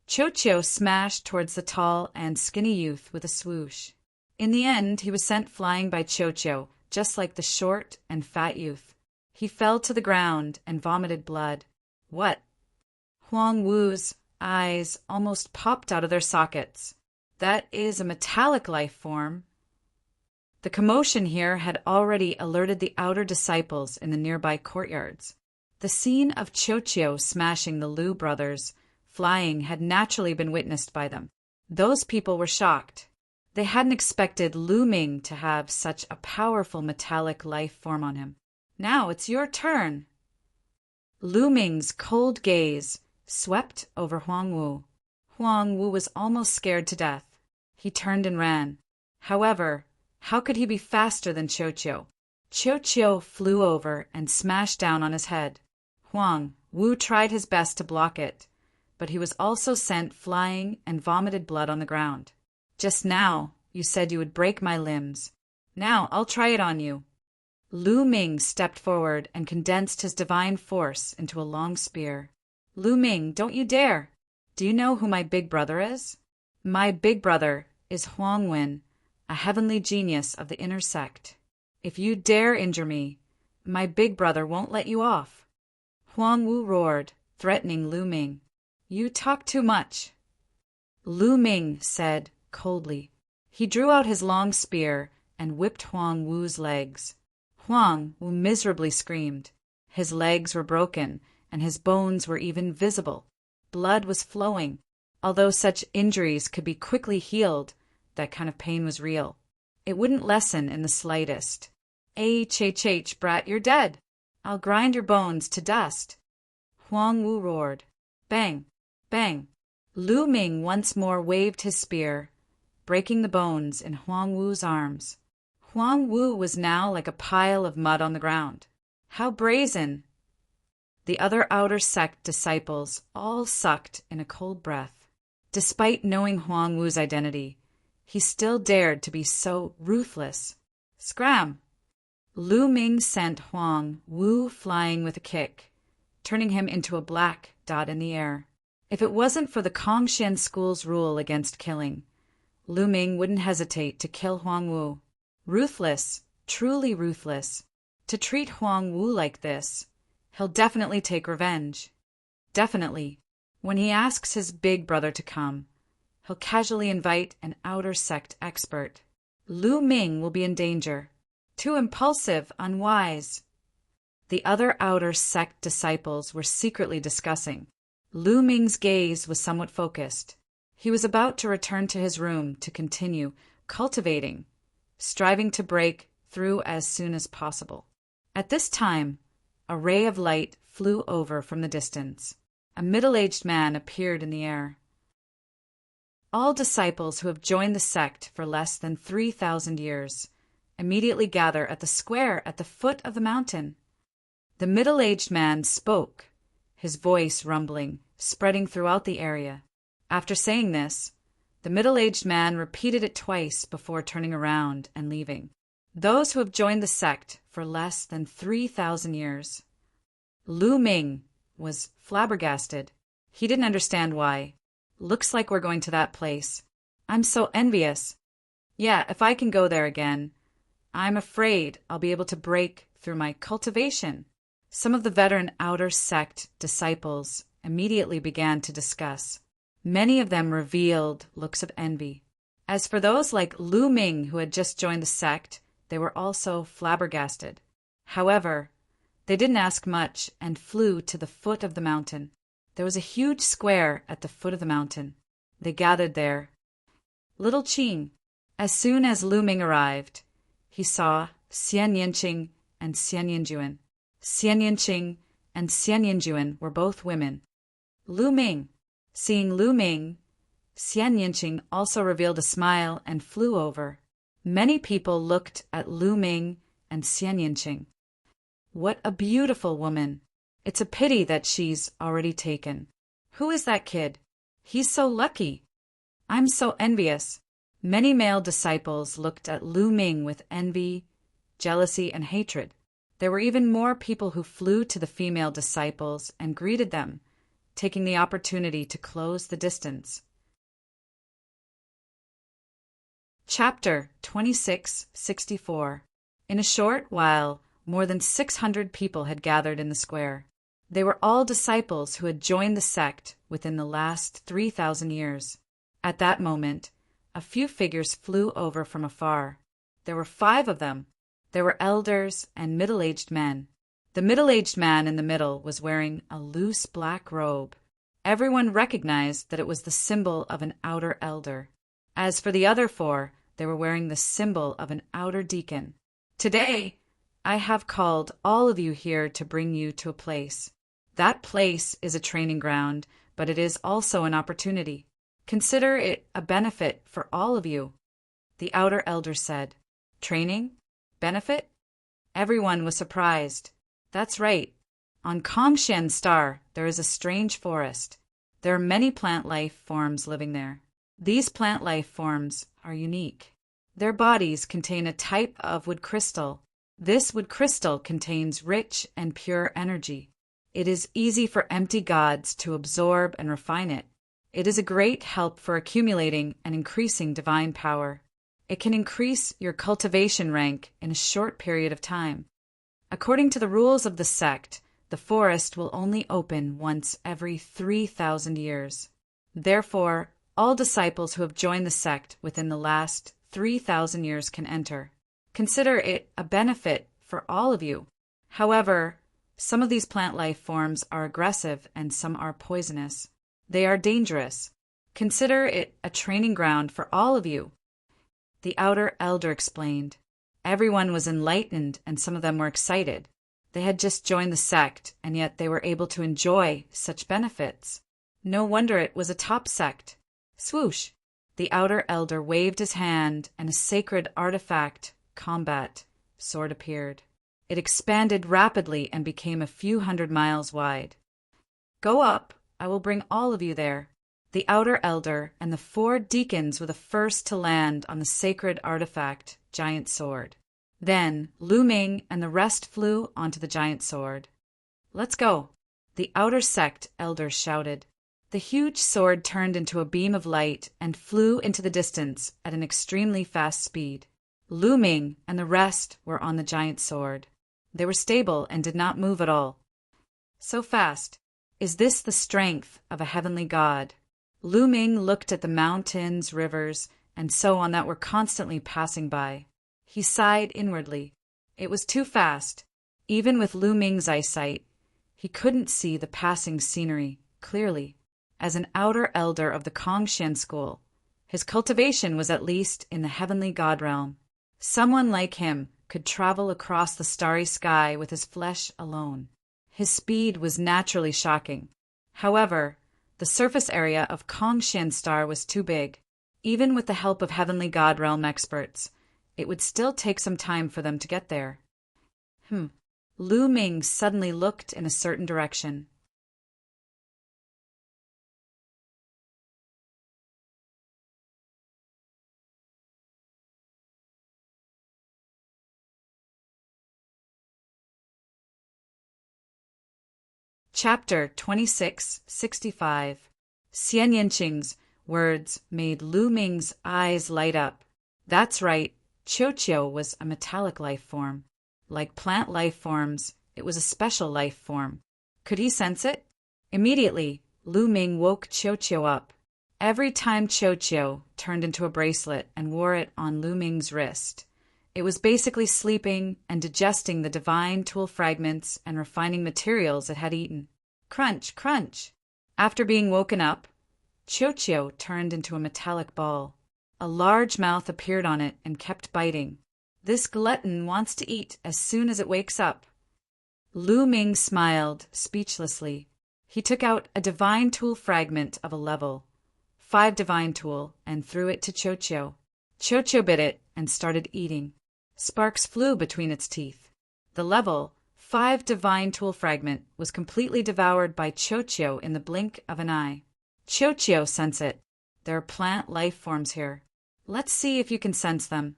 Chiu-Chiu smashed towards the tall and skinny youth with a swoosh. In the end, he was sent flying by Chiu-Chiu, just like the short and fat youth. He fell to the ground and vomited blood. What? Huang Wu's eyes almost popped out of their sockets. That is a metallic life form. The commotion here had already alerted the outer disciples in the nearby courtyards. The scene of Chiu-Chiu smashing the Lu brothers flying had naturally been witnessed by them. Those people were shocked. They hadn't expected Lu Ming to have such a powerful metallic life form on him. Now it's your turn. Lu Ming's cold gaze swept over Huang Wu. Huang Wu was almost scared to death. He turned and ran. However, how could he be faster than Chiu-Chiu? Chiu-Chiu flew over and smashed down on his head. Huang Wu tried his best to block it, but he was also sent flying and vomited blood on the ground. Just now, you said you would break my limbs. Now I'll try it on you. Lu Ming stepped forward and condensed his divine force into a long spear. Lu Ming, don't you dare! Do you know who my big brother is? My big brother is Huang Wen, a heavenly genius of the inner sect. If you dare injure me, my big brother won't let you off. Huang Wu roared, threatening Lu Ming. You talk too much. Lu Ming said coldly. He drew out his long spear and whipped Huang Wu's legs. Huang Wu miserably screamed. His legs were broken, and his bones were even visible. Blood was flowing. Although such injuries could be quickly healed, that kind of pain was real. It wouldn't lessen in the slightest. H, brat, you're dead. I'll grind your bones to dust. Huang Wu roared. Bang, bang. Lu Ming once more waved his spear, breaking the bones in Huang Wu's arms. Huang Wu was now like a pile of mud on the ground. How brazen! The other outer sect disciples all sucked in a cold breath. Despite knowing Huang Wu's identity, he still dared to be so ruthless. Scram! Lu Ming sent Huang Wu flying with a kick, turning him into a black dot in the air. If it wasn't for the Kongshan school's rule against killing, Lu Ming wouldn't hesitate to kill Huang Wu. Ruthless, truly ruthless. To treat Huang Wu like this, he'll definitely take revenge. Definitely. When he asks his big brother to come, he'll casually invite an outer sect expert. Lu Ming will be in danger. Too impulsive, unwise. The other outer sect disciples were secretly discussing. Lu Ming's gaze was somewhat focused. He was about to return to his room to continue cultivating, striving to break through as soon as possible. At this time, a ray of light flew over from the distance. A middle-aged man appeared in the air. All disciples who have joined the sect for less than 3,000 years immediately gather at the square at the foot of the mountain. The middle-aged man spoke, his voice rumbling, spreading throughout the area. After saying this, the middle-aged man repeated it twice before turning around and leaving. Those who have joined the sect for less than 3,000 years. Lu Ming was flabbergasted. He didn't understand why. Looks like we're going to that place. I'm so envious. Yeah, if I can go there again, I'm afraid I'll be able to break through my cultivation. Some of the veteran outer sect disciples immediately began to discuss. Many of them revealed looks of envy. As for those like Lu Ming who had just joined the sect, they were also flabbergasted. However, They didn't ask much and flew to the foot of the mountain. There was a huge square at the foot of the mountain. They gathered there. Little Qing. As soon as Lu Ming arrived, he saw Xian Yanqing and Xian Yanjuan. Xian Yanqing and Xian Yanjuan were both women. Lu Ming. Seeing Lu Ming, Xian Yanqing also revealed a smile and flew over. Many people looked at Lu Ming and Xian Yanqing. What a beautiful woman! It's a pity that she's already taken. Who is that kid? He's so lucky. I'm so envious. Many male disciples looked at Lu Ming with envy, jealousy, and hatred. There were even more people who flew to the female disciples and greeted them, taking the opportunity to close the distance. Chapter 2664. In a short while, more than 600 people had gathered in the square. They were all disciples who had joined the sect within the last 3,000 years. At that moment, a few figures flew over from afar. There were 5 of them. There were elders and middle-aged men. The middle-aged man in the middle was wearing a loose black robe. Everyone recognized that it was the symbol of an outer elder. As for the other 4, they were wearing the symbol of an outer deacon. Today, I have called all of you here to bring you to a place. That place is a training ground, but it is also an opportunity. Consider it a benefit for all of you. The outer elder said, Training? Benefit? Everyone was surprised. That's right. On Kongshan Star, there is a strange forest. There are many plant life forms living there. These plant life forms are unique. Their bodies contain a type of wood crystal. This wood crystal contains rich and pure energy. It is easy for empty gods to absorb and refine it. It is a great help for accumulating and increasing divine power. It can increase your cultivation rank in a short period of time. According to the rules of the sect, the forest will only open once every 3,000 years. Therefore, all disciples who have joined the sect within the last 3,000 years can enter. Consider it a benefit for all of you. However, some of these plant life forms are aggressive and some are poisonous. They are dangerous. Consider it a training ground for all of you. The outer elder explained. Everyone was enlightened and some of them were excited. They had just joined the sect, and yet they were able to enjoy such benefits. No wonder it was a top sect. Swoosh! The outer elder waved his hand, and a sacred artifact, combat, sword appeared. It expanded rapidly and became a few hundred miles wide. Go up, I will bring all of you there. The outer elder and the 4 deacons were the first to land on the sacred artifact, giant sword. Then Lu Ming and the rest flew onto the giant sword. Let's go, the outer sect elders shouted. The huge sword turned into a beam of light and flew into the distance at an extremely fast speed. Lu Ming and the rest were on the giant sword. They were stable and did not move at all. So fast. Is this the strength of a heavenly god? Lu Ming looked at the mountains, rivers, and so on that were constantly passing by. He sighed inwardly. It was too fast. Even with Lu Ming's eyesight, he couldn't see the passing scenery clearly. As an outer elder of the Kongshan school, his cultivation was at least in the heavenly god realm. Someone like him could travel across the starry sky with his flesh alone. His speed was naturally shocking. However, the surface area of Kongshan Star was too big. Even with the help of heavenly god realm experts, it would still take some time for them to get there. Lu Ming suddenly looked in a certain direction. Chapter 2665. Xian Yanqing's words made Lu Ming's eyes light up. That's right, Qiu was a metallic life form. Like plant life forms, it was a special life form. Could he sense it? Immediately, Lu Ming woke Qiu up. Every time Qiu turned into a bracelet and wore it on Lu Ming's wrist, It was basically sleeping and digesting the divine tool fragments and refining materials it had eaten. Crunch, crunch. After being woken up, Chiu turned into a metallic ball. A large mouth appeared on it and kept biting. This glutton wants to eat as soon as it wakes up. Lu Ming smiled speechlessly. He took out a divine tool fragment of a level 5 divine tool and threw it to Chiu. Chiu bit it and started eating. Sparks flew between its teeth. The level 5 divine tool fragment was completely devoured by Chiu in the blink of an eye. Chiu sense it. There are plant life forms here. Let's see if you can sense them.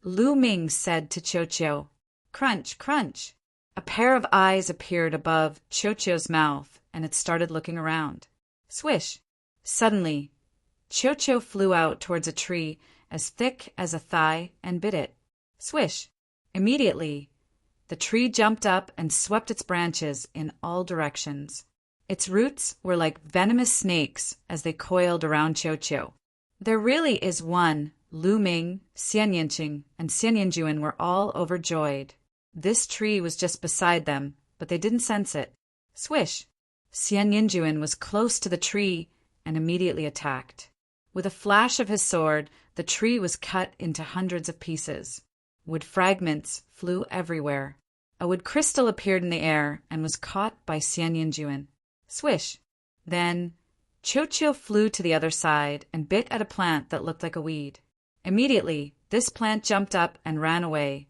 Lu Ming said to Chiu, "Crunch, crunch." A pair of eyes appeared above Chiu's mouth, and it started looking around. Swish! Suddenly, Chiu flew out towards a tree as thick as a thigh and bit it. Swish! Immediately, the tree jumped up and swept its branches in all directions. Its roots were like venomous snakes as they coiled around Chiu. There really is one. Lu Ming, Xian Yinqing, and Xian Yinjuan were all overjoyed. This tree was just beside them, but they didn't sense it. Swish! Xian Yinjuan was close to the tree and immediately attacked. With a flash of his sword, the tree was cut into hundreds of pieces. Wood fragments flew everywhere. A wood crystal appeared in the air and was caught by Xian Yinjuan. Swish! Then Chiu flew to the other side and bit at a plant that looked like a weed. Immediately, this plant jumped up and ran away,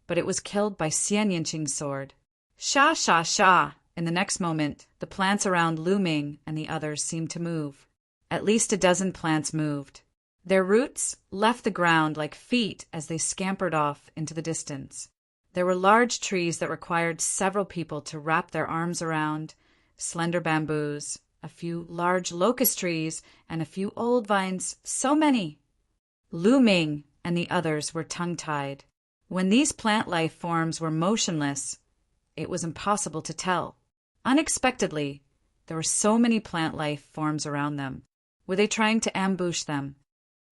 but it was killed by Xian Yinqing's sword. Sha, sha, sha! In the next moment, the plants around Lu Ming and the others seemed to move. At least a dozen plants moved. Their roots left the ground like feet as they scampered off into the distance. There were large trees that required several people to wrap their arms around, slender bamboos, a few large locust trees, and a few old vines, so many. Lu Ming and the others were tongue-tied. When these plant life forms were motionless, it was impossible to tell. Unexpectedly, there were so many plant life forms around them. Were they trying to ambush them?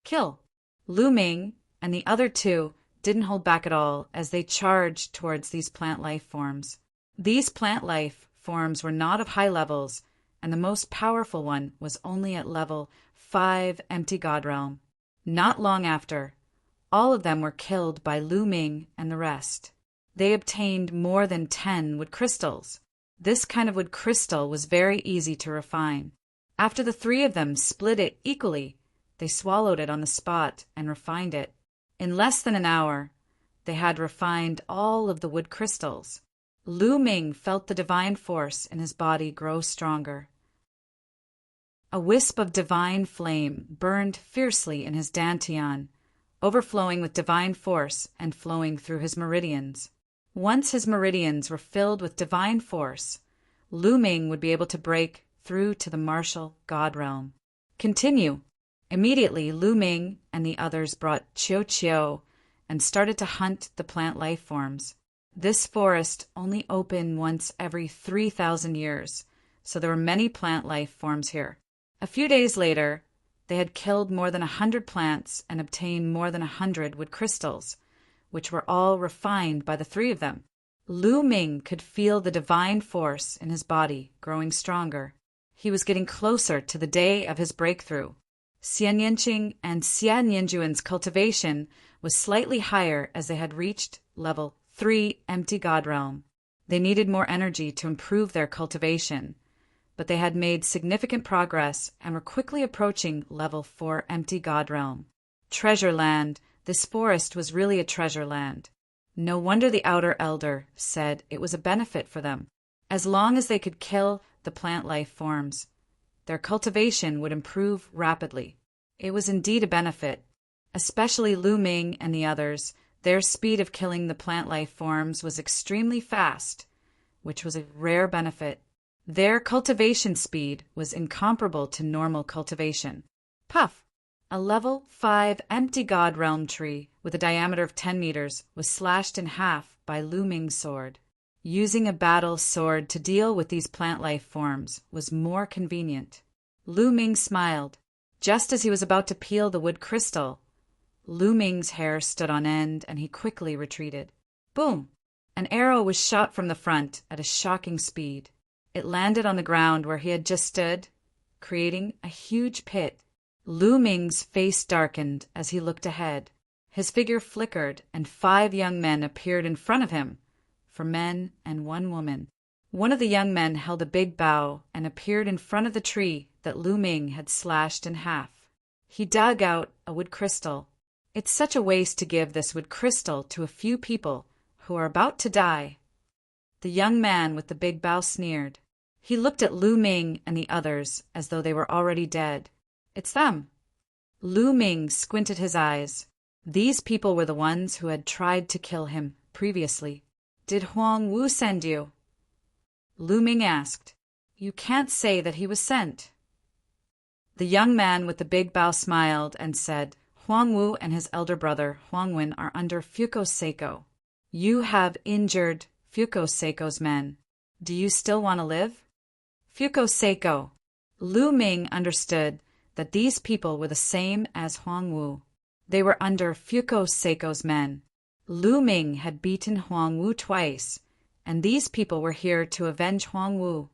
Kill! Lu Ming and the other 2 didn't hold back at all as they charged towards these plant life forms. These plant life forms were not of high levels, and the most powerful one was only at level 5 empty God realm. Not long after, all of them were killed by Lu Ming and the rest. They obtained more than 10 wood crystals. This kind of wood crystal was very easy to refine. After the 3 of them split it equally, they swallowed it on the spot and refined it. In less than an hour, they had refined all of the wood crystals. Lu Ming felt the divine force in his body grow stronger. A wisp of divine flame burned fiercely in his dantian, overflowing with divine force and flowing through his meridians. Once his meridians were filled with divine force, Lu Ming would be able to break through to the martial God realm. Continue. Immediately, Lu Ming and the others brought Chiu and started to hunt the plant life forms. This forest only opened once every 3,000 years, so there were many plant life forms here. A few days later, they had killed more than 100 plants and obtained more than 100 wood crystals, which were all refined by the 3 of them. Lu Ming could feel the divine force in his body growing stronger. He was getting closer to the day of his breakthrough. Xian Yinqing and Xian Yinjuan's cultivation was slightly higher as they had reached level 3 empty God realm. They needed more energy to improve their cultivation, but they had made significant progress and were quickly approaching level 4 empty God realm. Treasure land. This forest was really a treasure land. No wonder the Outer Elder said it was a benefit for them. As long as they could kill the plant life forms, their cultivation would improve rapidly. It was indeed a benefit. Especially Lu Ming and the others, their speed of killing the plant life forms was extremely fast, which was a rare benefit. Their cultivation speed was incomparable to normal cultivation. Puff! A level 5 empty God realm tree with a diameter of 10 meters was slashed in half by Lu Ming's sword. Using a battle sword to deal with these plant life forms was more convenient. Lu Ming smiled. Just as he was about to peel the wood crystal, Lu Ming's hair stood on end, and he quickly retreated. Boom! An arrow was shot from the front at a shocking speed. It landed on the ground where he had just stood, creating a huge pit. Lu Ming's face darkened as he looked ahead. His figure flickered, and 5 young men appeared in front of him, 4 men and 1 woman. One of the young men held a big bough and appeared in front of the tree that Lu Ming had slashed in half. He dug out a wood crystal. It's such a waste to give this wood crystal to a few people who are about to die. The young man with the big bough sneered. He looked at Lu Ming and the others as though they were already dead. It's them. Lu Ming squinted his eyes. These people were the ones who had tried to kill him previously. Did Huang Wu send you? Lu Ming asked. You can't say that he was sent. The young man with the big bough smiled and said, Huang Wu and his elder brother Huang Wen are under Fuko Seiko. You have injured Fuko Seiko's men. Do you still want to live? Fuko Seiko. Lu Ming understood that these people were the same as Huang Wu. They were under Fuko Seiko's men. Lu Ming had beaten Huang Wu twice, and these people were here to avenge Huang Wu.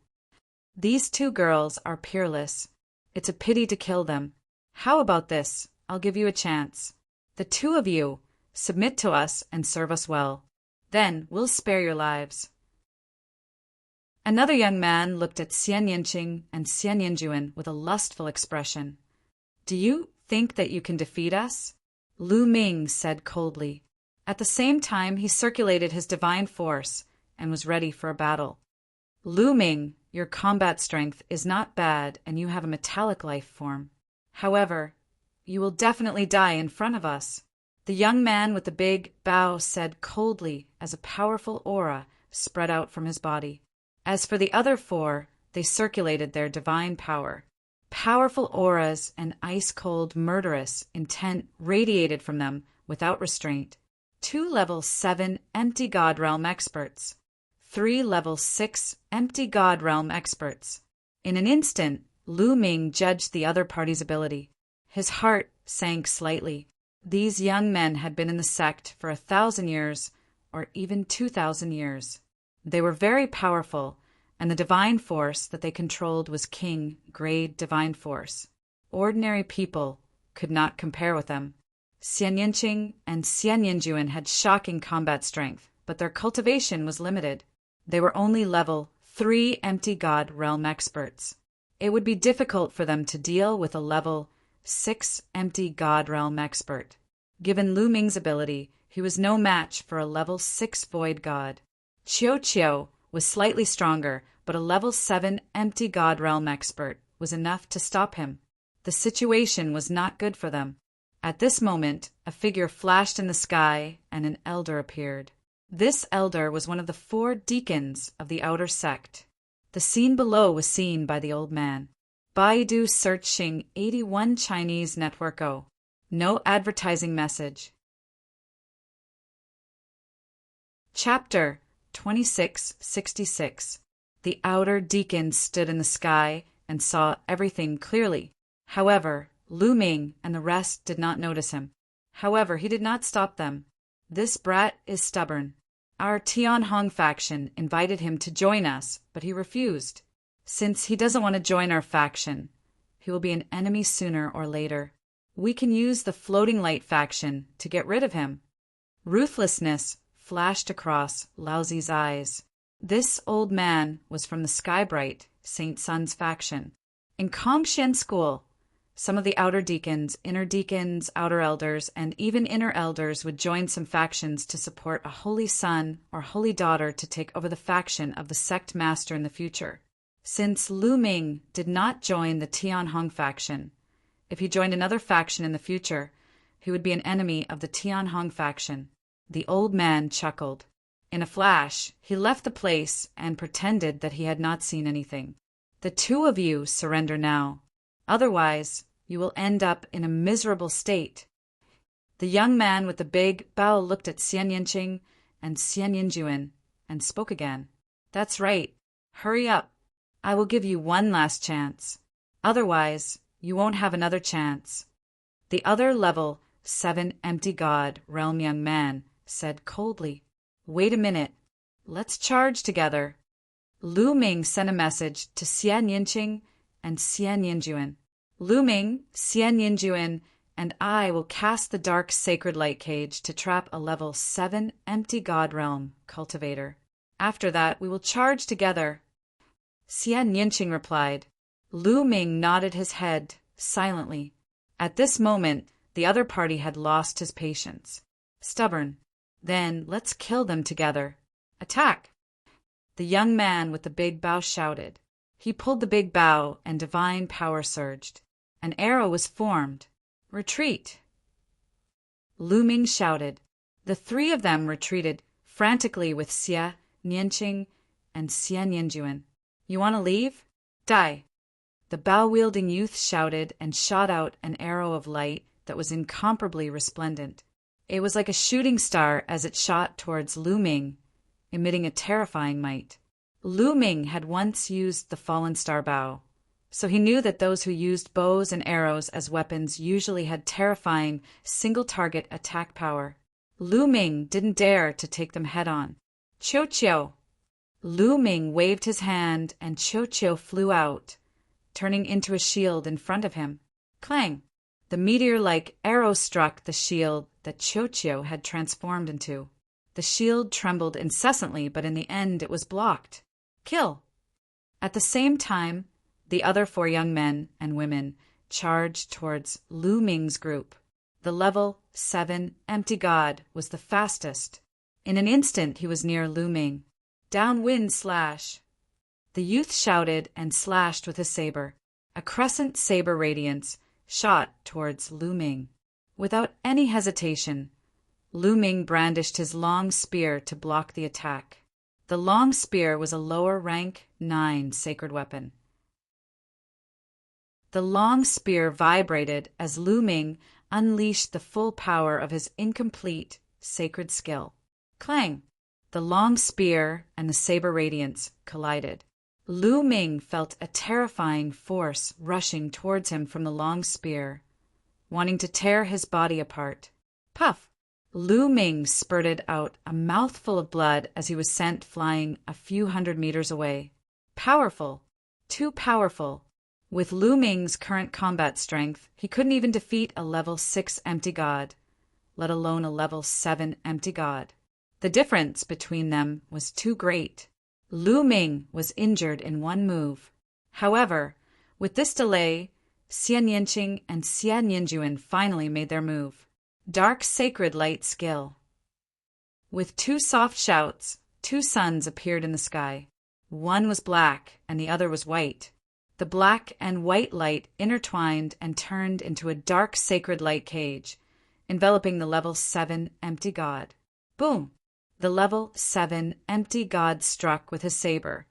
These 2 girls are peerless. It's a pity to kill them. How about this? I'll give you a chance. The 2 of you submit to us and serve us well. Then we'll spare your lives. Another young man looked at Xian Yinqing and Xian Yinjuan with a lustful expression. Do you think that you can defeat us? Lu Ming said coldly. At the same time, he circulated his divine force and was ready for a battle. Lu Ming, your combat strength is not bad and you have a metallic life form. However, you will definitely die in front of us. The young man with the big bough said coldly as a powerful aura spread out from his body. As for the other 4, they circulated their divine power. Powerful auras and ice-cold, murderous intent radiated from them without restraint. 2 level 7 empty God Realm experts. 3 level 6 empty God Realm experts. In an instant, Lu Ming judged the other party's ability. His heart sank slightly. These young men had been in the sect for 1,000 years, or even 2,000 years. They were very powerful, and the divine force that they controlled was king grade divine force. Ordinary people could not compare with them. Xian Yinqing and Xian Yinjuan had shocking combat strength, but their cultivation was limited. They were only level 3 empty God Realm experts. It would be difficult for them to deal with a level 6 empty God Realm expert. Given Lu Ming's ability, he was no match for a level 6 Void God. Qiu was slightly stronger, but a level 7 empty God Realm expert was enough to stop him. The situation was not good for them. At this moment, a figure flashed in the sky and an elder appeared. This elder was one of the 4 deacons of the outer sect. The scene below was seen by the old man. Baidu searching 81 Chinese network O. No advertising message. Chapter 2666. The outer deacon stood in the sky and saw everything clearly. However, Lu Ming and the rest did not notice him. However, he did not stop them. This brat is stubborn. Our Tianhong faction invited him to join us, but he refused. Since he doesn't want to join our faction, he will be an enemy sooner or later. We can use the Floating Light faction to get rid of him. Ruthlessness flashed across Laozi's eyes. This old man was from the Skybright, Saint Sun's faction. In Kongshen School, some of the outer deacons, inner deacons, outer elders, and even inner elders would join some factions to support a holy son or holy daughter to take over the faction of the sect master in the future. Since Lu Ming did not join the Tianhong faction, if he joined another faction in the future, he would be an enemy of the Tianhong faction. The old man chuckled. In a flash, he left the place and pretended that he had not seen anything. The 2 of you surrender now. Otherwise, you will end up in a miserable state. The young man with the big bow looked at Xian Yinqing and Xian Yinjuan and spoke again. That's right. Hurry up. I will give you one last chance. Otherwise, you won't have another chance. The other level seven empty god realm young man said coldly, "Wait a minute. Let's charge together." Lu Ming sent a message to Xian Yinqing and Xian Yinjuan. "Lu Ming, Xian Yinjuan, and I will cast the dark sacred light cage to trap a level 7 empty god realm cultivator. After that, we will charge together." Xian Yinqing replied. Lu Ming nodded his head silently. At this moment, the other party had lost his patience. Stubborn. Then let's kill them together. Attack! The young man with the big bow shouted. He pulled the big bow, and divine power surged. An arrow was formed. Retreat! Lu Ming shouted. The three of them retreated frantically with Xia, Nianqing, and Xian Yinjuan. "You want to leave? Die!" The bow-wielding youth shouted and shot out an arrow of light that was incomparably resplendent. It was like a shooting star as it shot towards Lu Ming, emitting a terrifying might. Lu Ming had once used the fallen star bow, so he knew that those who used bows and arrows as weapons usually had terrifying single-target attack power. Lu Ming didn't dare to take them head-on. "Qiu Qiu!" Lu Ming waved his hand, and Qiu Qiu flew out, turning into a shield in front of him. Clang! The meteor-like arrow struck the shield that Qiu Qiu had transformed into. The shield trembled incessantly, but in the end it was blocked. Kill! At the same time, the other 4 young men and women charged towards Lu Ming's group. The level 7 empty god was the fastest. In an instant he was near Lu Ming. Downwind slash! The youth shouted and slashed with his saber. A crescent saber radiance shot towards Lu Ming. Without any hesitation, Lu Ming brandished his long spear to block the attack. The long spear was a lower rank 9 sacred weapon. The long spear vibrated as Lu Ming unleashed the full power of his incomplete sacred skill. Clang! The long spear and the saber radiance collided. Lu Ming felt a terrifying force rushing towards him from the long spear, wanting to tear his body apart. Puff! Lu Ming spurted out a mouthful of blood as he was sent flying a few hundred meters away. Powerful! Too powerful! With Lu Ming's current combat strength, he couldn't even defeat a level 6 empty god, let alone a level 7 empty god. The difference between them was too great. Lu Ming was injured in one move. However, with this delay, Xian Yinqing and Xian Yinjuan finally made their move. Dark sacred light skill. With 2 soft shouts, 2 suns appeared in the sky. One was black and the other was white. The black and white light intertwined and turned into a dark sacred light cage, enveloping the level 7 empty god. Boom! The level 7 empty god struck with his saber,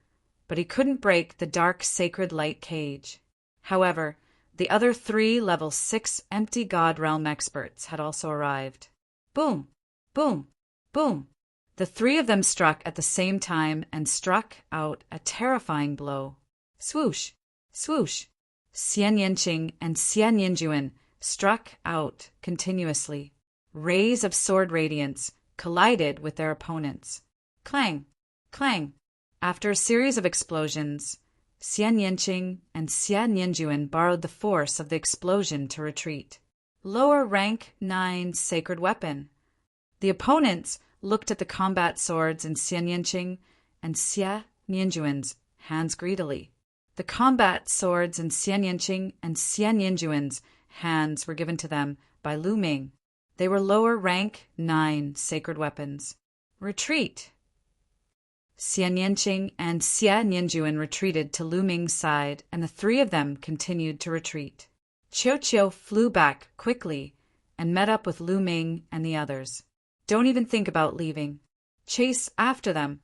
but he couldn't break the dark sacred light cage. However, the other 3 level 6 empty god realm experts had also arrived. Boom! Boom! Boom! The 3 of them struck at the same time and struck out a terrifying blow. Swoosh! Swoosh! Xian Yinqing and Xian Yinjuan struck out continuously. Rays of sword radiance collided with their opponents. Clang! Clang! After a series of explosions, Xian Yinqing and Xian Yinjuan borrowed the force of the explosion to retreat. Lower rank 9 sacred weapon. The opponents looked at the combat swords in Xian Yinqing and Xian Yinjuan's hands greedily. The combat swords in Xian Yinqing and Xian Yinjuan's hands were given to them by Lu Ming. They were lower rank 9 sacred weapons. Retreat! Xian Yinqing and Xian Yinjuan retreated to Lu Ming's side, and the 3 of them continued to retreat. Qiu Qiu flew back quickly and met up with Lu Ming and the others. Don't even think about leaving. Chase after them.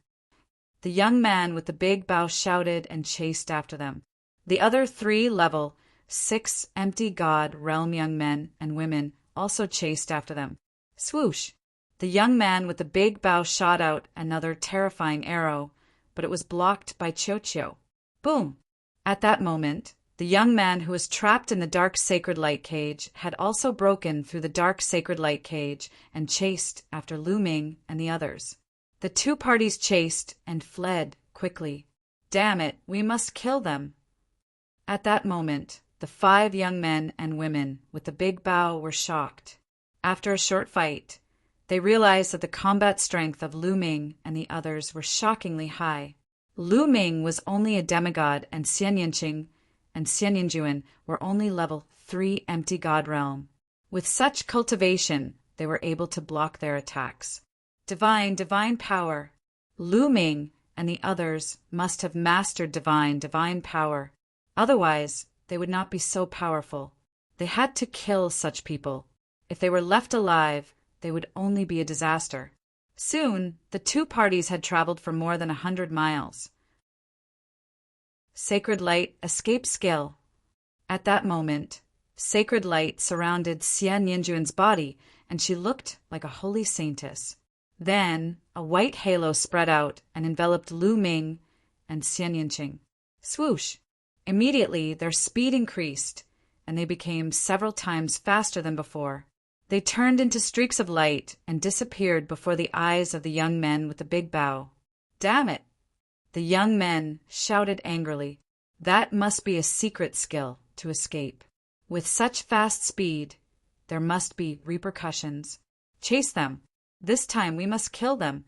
The young man with the big bow shouted and chased after them. The other 3 level 6 empty god realm young men and women also chased after them. Swoosh! The young man with the big bow shot out another terrifying arrow, but it was blocked by Qiu Qiu. Boom! At that moment, The young man who was trapped in the dark sacred light cage had also broken through the dark sacred light cage and chased after Lu Ming and the others. The two parties chased and fled quickly. Damn it, we must kill them. At that moment, the 5 young men and women with the big bow were shocked. After a short fight, they realized that the combat strength of Lu Ming and the others were shockingly high. Lu Ming was only a demigod, and Xian Yinqing and Xian Yinjuan were only level 3 empty god realm. With such cultivation, they were able to block their attacks. Divine power. Lu Ming and the others must have mastered divine power. Otherwise, they would not be so powerful. They had to kill such people. If they were left alive, they would only be a disaster. Soon, the two parties had traveled for more than 100 miles. Sacred light escape skill. At that moment, sacred light surrounded Xian Yinjuan's body, and she looked like a holy saintess. Then, a white halo spread out and enveloped Lu Ming and Xian Yinqing. Swoosh! Immediately, their speed increased, and they became several times faster than before. They turned into streaks of light and disappeared before the eyes of the young men with the big bow. Damn it! The young men shouted angrily. That must be a secret skill to escape. With such fast speed, there must be repercussions. Chase them. This time we must kill them.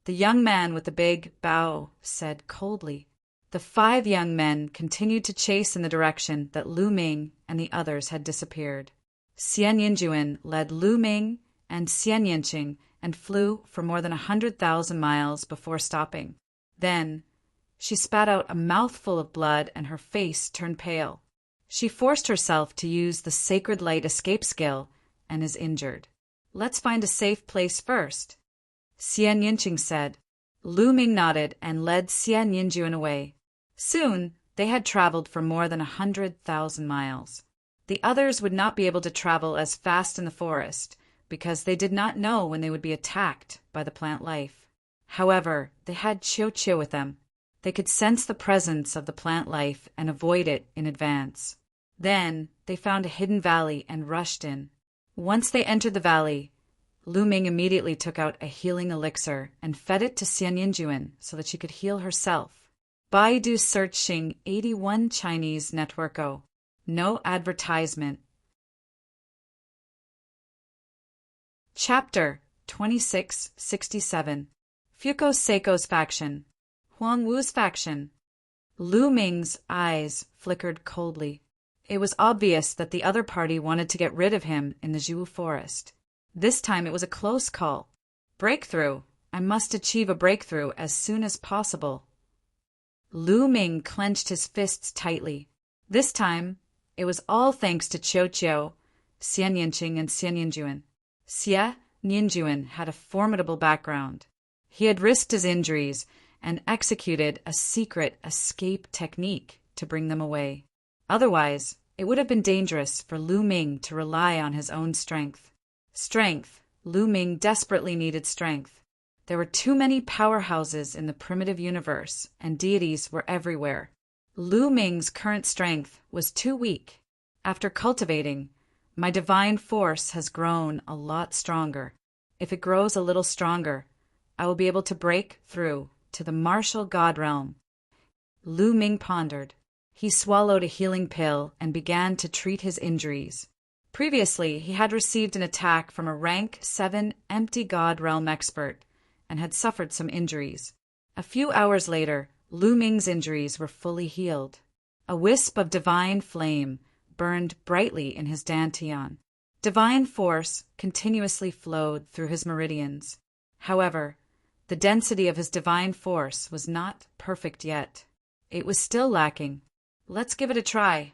The young man with the big bow said coldly. The 5 young men continued to chase in the direction that Lu Ming and the others had disappeared. Xian Yinjuan led Lu Ming and Xian Yinqing and flew for more than 100,000 miles before stopping. Then, she spat out a mouthful of blood and her face turned pale. She forced herself to use the sacred light escape skill and is injured. Let's find a safe place first, Xian Yinqing said. Lu Ming nodded and led Xian Yinjuan away. Soon, they had traveled for more than 100,000 miles. The others would not be able to travel as fast in the forest because they did not know when they would be attacked by the plant life. However, they had Qiu with them. They could sense the presence of the plant life and avoid it in advance. Then, they found a hidden valley and rushed in. Once they entered the valley, Lu Ming immediately took out a healing elixir and fed it to Xian Yinjuan so that she could heal herself. Baidu searching 81 Chinese networko. No advertisement. Chapter 2667. Fuko Seiko's faction. Huang Wu's faction. Lu Ming's eyes flickered coldly. It was obvious that the other party wanted to get rid of him in the Zhu forest. This time it was a close call. Breakthrough. I must achieve a breakthrough as soon as possible. Lu Ming clenched his fists tightly. This time, it was all thanks to Qiu, Xian Yinqing, and Xian Yinjuan. Xian Yinjuan had a formidable background. He had risked his injuries and executed a secret escape technique to bring them away. Otherwise, it would have been dangerous for Lu Ming to rely on his own strength. Strength. Lu Ming desperately needed strength. There were too many powerhouses in the primitive universe, and deities were everywhere. Lu Ming's current strength was too weak. After cultivating, my divine force has grown a lot stronger. If it grows a little stronger, I will be able to break through to the martial god realm. Lu Ming pondered. He swallowed a healing pill and began to treat his injuries. Previously, he had received an attack from a rank 7 empty god realm expert and had suffered some injuries. A few hours later, Lu Ming's injuries were fully healed. A wisp of divine flame burned brightly in his dantian. Divine force continuously flowed through his meridians. However, the density of his divine force was not perfect yet. It was still lacking. Let's give it a try.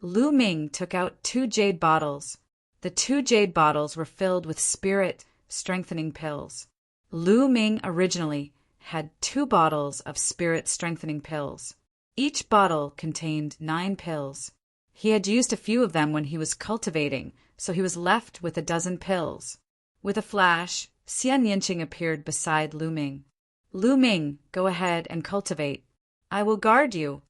Lu Ming took out 2 jade bottles. The 2 jade bottles were filled with spirit strengthening pills. Lu Ming originally had 2 bottles of spirit strengthening pills. Each bottle contained 9 pills. He had used a few of them when he was cultivating, so he was left with a dozen pills. With a flash, Xian Yinqing appeared beside Lu Ming. Lu Ming, go ahead and cultivate. I will guard you.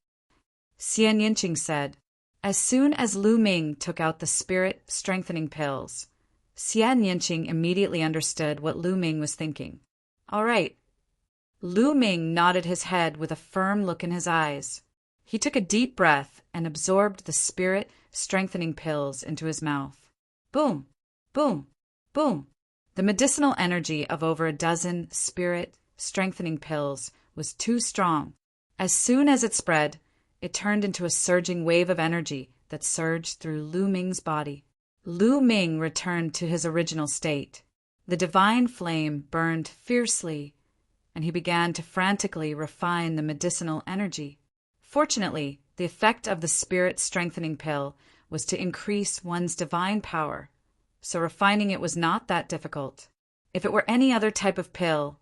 Xian Yinqing said. As soon as Lu Ming took out the spirit-strengthening pills, Xian Yinqing immediately understood what Lu Ming was thinking. All right. Lu Ming nodded his head with a firm look in his eyes. He took a deep breath and absorbed the spirit-strengthening pills into his mouth. Boom, boom, boom. The medicinal energy of over a dozen spirit-strengthening pills was too strong. As soon as it spread, it turned into a surging wave of energy that surged through Lu Ming's body. Lu Ming returned to his original state. The divine flame burned fiercely, and he began to frantically refine the medicinal energy. Fortunately, the effect of the spirit-strengthening pill was to increase one's divine power, so refining it was not that difficult. If it were any other type of pill,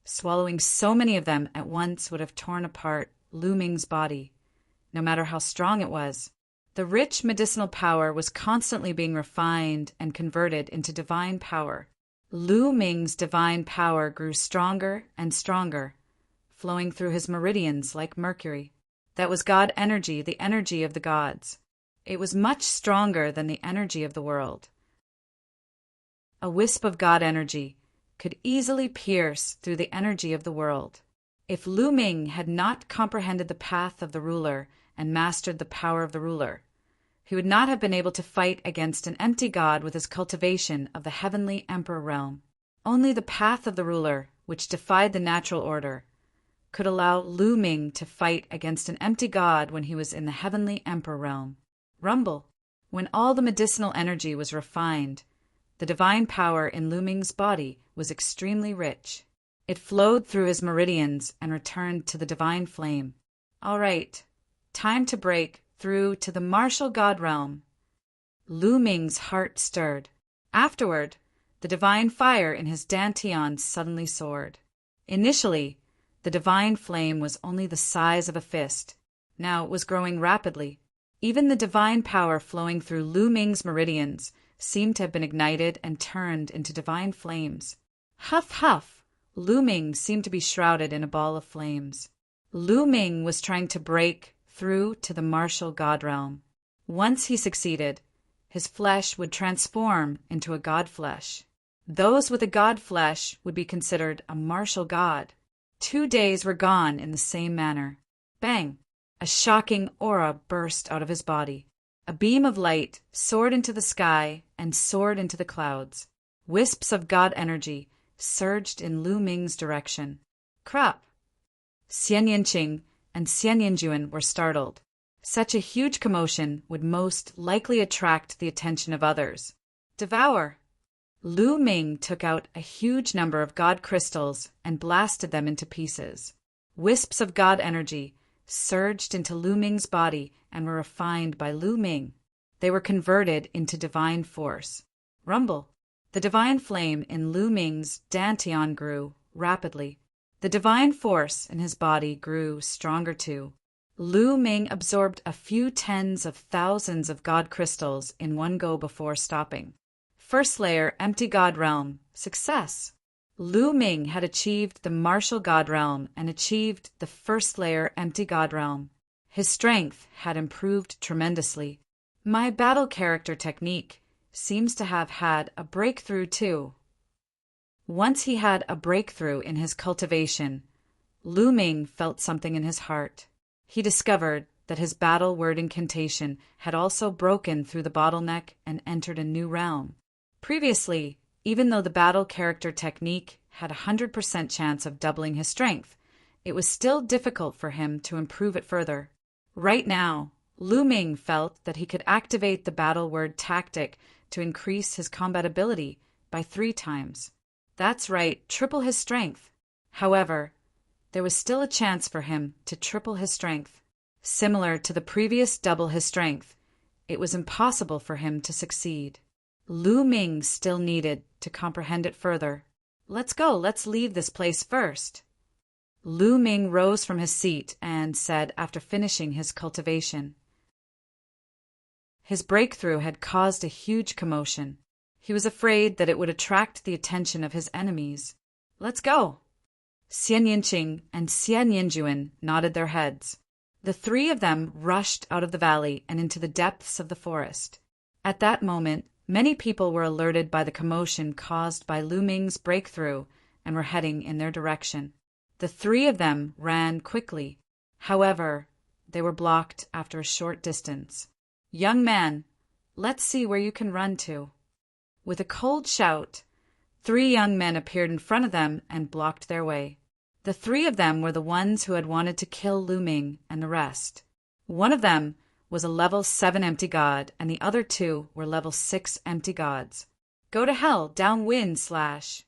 swallowing so many of them at once would have torn apart Lu Ming's body, no matter how strong it was. The rich medicinal power was constantly being refined and converted into divine power. Lu Ming's divine power grew stronger and stronger, flowing through his meridians like mercury. That was God energy, the energy of the gods. It was much stronger than the energy of the world. A wisp of God energy could easily pierce through the energy of the world. If Lu Ming had not comprehended the path of the ruler and mastered the power of the ruler, he would not have been able to fight against an empty god with his cultivation of the heavenly emperor realm. Only the path of the ruler, which defied the natural order, could allow Lu Ming to fight against an empty god when he was in the heavenly emperor realm. Rumble. When all the medicinal energy was refined, the divine power in Lu Ming's body was extremely rich. It flowed through his meridians and returned to the divine flame. All right, time to break through to the martial god realm. Lu Ming's heart stirred. Afterward, the divine fire in his dantian suddenly soared. Initially, the divine flame was only the size of a fist. Now it was growing rapidly. Even the divine power flowing through Lu Ming's meridians seemed to have been ignited and turned into divine flames. Huff, huff! Lu Ming seemed to be shrouded in a ball of flames. Lu Ming was trying to break through to the martial god realm. Once he succeeded, his flesh would transform into a god flesh. Those with a god flesh would be considered a martial god. 2 days were gone in the same manner. Bang! A shocking aura burst out of his body. A beam of light soared into the sky and soared into the clouds. Wisps of god energy surged in Lu Ming's direction. Crap! Xian Yinqing and Xian Yinjuan were startled. Such a huge commotion would most likely attract the attention of others. Devour! Lu Ming took out a huge number of god crystals and blasted them into pieces. Wisps of god energy surged into Lu Ming's body and were refined by Lu Ming. They were converted into divine force. Rumble! The divine flame in Lu Ming's dantian grew rapidly. The divine force in his body grew stronger too. Lu Ming absorbed a few tens of thousands of god crystals in one go before stopping. First layer, empty god realm, success. Lu Ming had achieved the martial god realm and achieved the first layer, empty god realm. His strength had improved tremendously. My battle character technique seems to have had a breakthrough too. Once he had a breakthrough in his cultivation, Lu Ming felt something in his heart. He discovered that his battle word incantation had also broken through the bottleneck and entered a new realm. Previously, even though the battle character technique had a 100% chance of doubling his strength, it was still difficult for him to improve it further. Right now, Lu Ming felt that he could activate the battle word tactic to increase his combat ability by 3 times. That's right, triple his strength. However, there was still a chance for him to triple his strength. Similar to the previous double his strength, it was impossible for him to succeed. Lu Ming still needed to comprehend it further. Let's go, let's leave this place first. Lu Ming rose from his seat and said after finishing his cultivation. His breakthrough had caused a huge commotion. He was afraid that it would attract the attention of his enemies. Let's go. Xian Yinqing and Xian Yinjuan nodded their heads. The three of them rushed out of the valley and into the depths of the forest. At that moment, many people were alerted by the commotion caused by Lu Ming's breakthrough and were heading in their direction. The three of them ran quickly. However, they were blocked after a short distance. "Young man, let's see where you can run to." With a cold shout, three young men appeared in front of them and blocked their way. The three of them were the ones who had wanted to kill Lu Ming and the rest. One of them was a level 7 empty god, and the other two were level 6 empty gods. "Go to hell, downwind, slash!"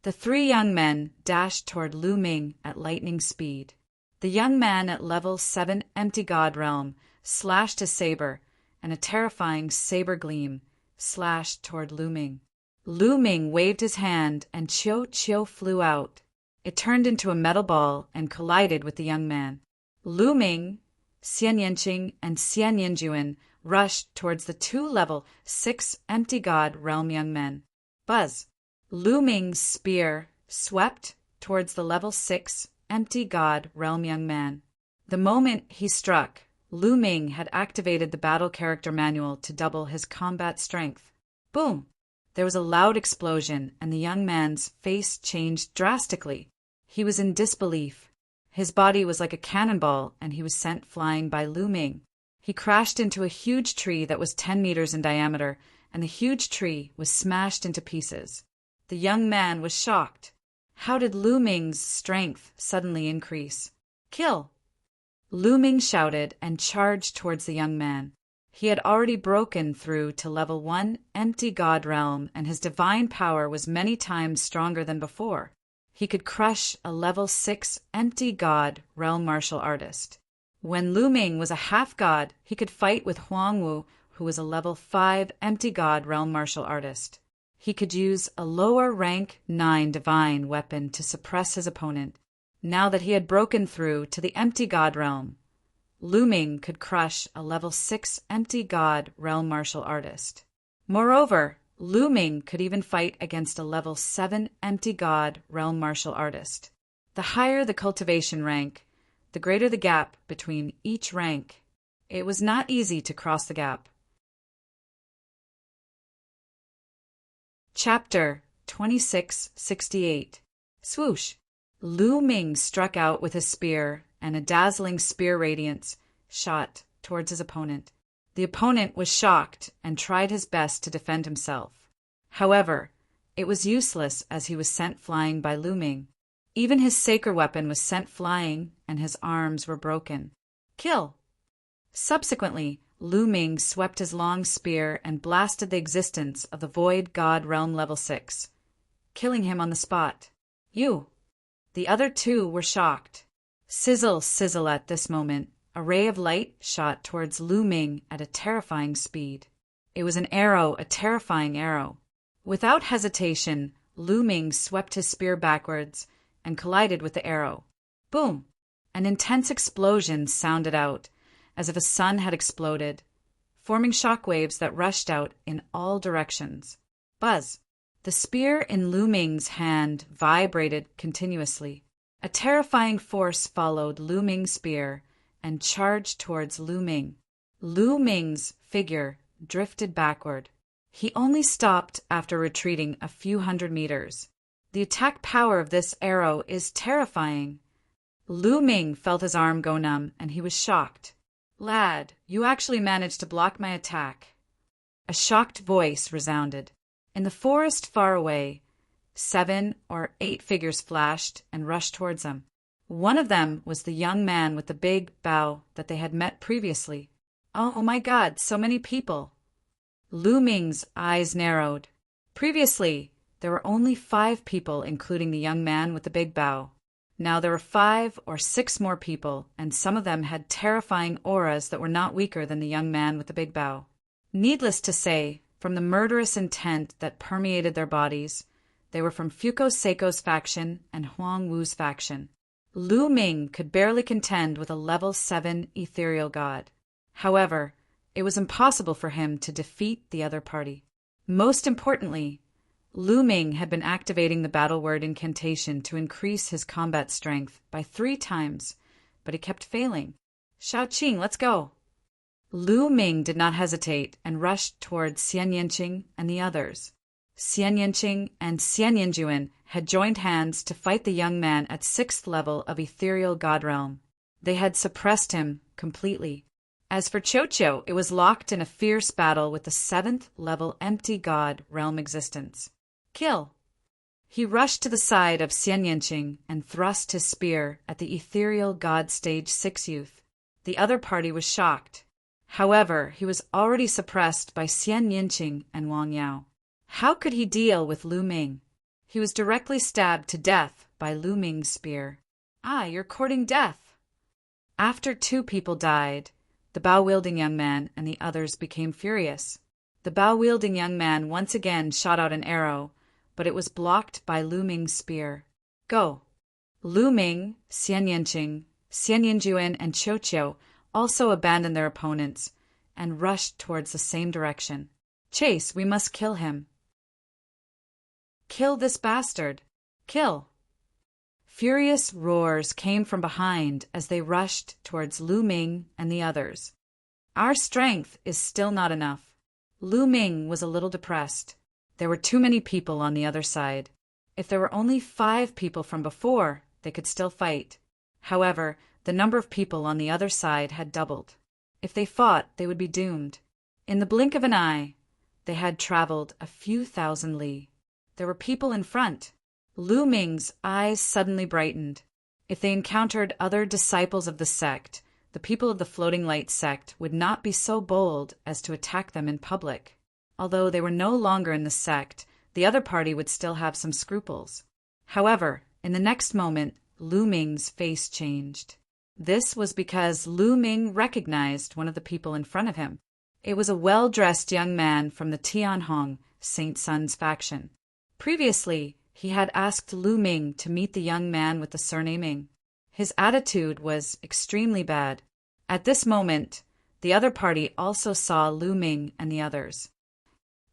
The three young men dashed toward Lu Ming at lightning speed. The young man at level 7 empty god realm slashed his saber, and a terrifying saber gleam slashed toward Lu Ming. Lu Ming waved his hand, and Chiu flew out. It turned into a metal ball and collided with the young man. Lu Ming, Xian Yanqing, and Xian Yanjuan rushed towards the two level 6 empty god realm young men. Buzz! Lu Ming's spear swept towards the level 6 empty god realm young man. The moment he struck, Lu Ming had activated the battle character manual to double his combat strength. Boom! There was a loud explosion, and the young man's face changed drastically. He was in disbelief. His body was like a cannonball, and he was sent flying by Lu Ming. He crashed into a huge tree that was 10 meters in diameter, and the huge tree was smashed into pieces. The young man was shocked. How did Lu Ming's strength suddenly increase? "Kill!" Lu Ming shouted and charged towards the young man. He had already broken through to level 1 empty god realm, and his divine power was many times stronger than before. He could crush a level 6 empty god realm martial artist. When Lu Ming was a half god, he could fight with Huang Wu, who was a level 5 empty god realm martial artist. He could use a lower rank 9 divine weapon to suppress his opponent. Now that he had broken through to the empty god realm, Lu Ming could crush a level 6 empty god realm martial artist. Moreover, Lu Ming could even fight against a level 7 empty god realm martial artist. The higher the cultivation rank, the greater the gap between each rank. It was not easy to cross the gap. Chapter 2668. Swoosh! Lu Ming struck out with his spear, and a dazzling spear radiance shot towards his opponent. The opponent was shocked and tried his best to defend himself. However, it was useless as he was sent flying by Lu Ming. Even his sacred weapon was sent flying, and his arms were broken. "Kill!" Subsequently, Lu Ming swept his long spear and blasted the existence of the Void God Realm level 6, killing him on the spot. "You!" The other two were shocked. Sizzle, sizzle at this moment, a ray of light shot towards Lu Ming at a terrifying speed. It was an arrow, a terrifying arrow. Without hesitation, Lu Ming swept his spear backwards and collided with the arrow. Boom! An intense explosion sounded out, as if a sun had exploded, forming shockwaves that rushed out in all directions. Buzz! The spear in Lu Ming's hand vibrated continuously. A terrifying force followed Lu Ming's spear and charged towards Lu Ming. Lu Ming's figure drifted backward. He only stopped after retreating a few hundred meters. The attack power of this arrow is terrifying. Lu Ming felt his arm go numb, and he was shocked. "Lad, you actually managed to block my attack." A shocked voice resounded. In the forest far away, 7 or 8 figures flashed and rushed towards them. One of them was the young man with the big bow that they had met previously. Oh my God, so many people! Lu Ming's eyes narrowed. Previously, there were only 5 people, including the young man with the big bow. Now there were 5 or 6 more people, and some of them had terrifying auras that were not weaker than the young man with the big bow. Needless to say, from the murderous intent that permeated their bodies, they were from Fuko Seiko's faction and Huang Wu's faction. Lu Ming could barely contend with a level 7 ethereal god. However, it was impossible for him to defeat the other party. Most importantly, Lu Ming had been activating the battle word incantation to increase his combat strength by 3 times, but he kept failing. Shaoqing, let's go. Lu Ming did not hesitate and rushed towards Xian Yinqing and the others. Xian Yinqing and Xian Yinjuan had joined hands to fight the young man at 6th level of ethereal god realm. They had suppressed him completely. As for Qiu, it was locked in a fierce battle with the 7th level empty god realm existence. Kill! He rushed to the side of Xian Yinqing and thrust his spear at the ethereal god stage 6 youth. The other party was shocked. However, he was already suppressed by Xian Yinqing and Wang Yao. How could he deal with Lu Ming? He was directly stabbed to death by Lu Ming's spear. Ah, you're courting death. After 2 people died, the bow-wielding young man and the others became furious. The bow-wielding young man once again shot out an arrow, but it was blocked by Lu Ming's spear. Go! Lu Ming, Xian Yinqing, Xian Yinjuan, and Qiu also abandoned their opponents and rushed towards the same direction. Chase, we must kill him. Kill this bastard! Kill! Furious roars came from behind as they rushed towards Lu Ming and the others. Our strength is still not enough. Lu Ming was a little depressed. There were too many people on the other side. If there were only 5 people from before, they could still fight. However, the number of people on the other side had doubled. If they fought, they would be doomed. In the blink of an eye, they had traveled a few thousand li. There were people in front. Lu Ming's eyes suddenly brightened. If they encountered other disciples of the sect, the people of the Floating Light sect would not be so bold as to attack them in public. Although they were no longer in the sect, the other party would still have some scruples. However, in the next moment, Lu Ming's face changed. This was because Lu Ming recognized one of the people in front of him. It was a well-dressed young man from the Tianhong Saint Sun's faction. Previously, he had asked Lu Ming to meet the young man with the surname Ming. His attitude was extremely bad. At this moment, the other party also saw Lu Ming and the others.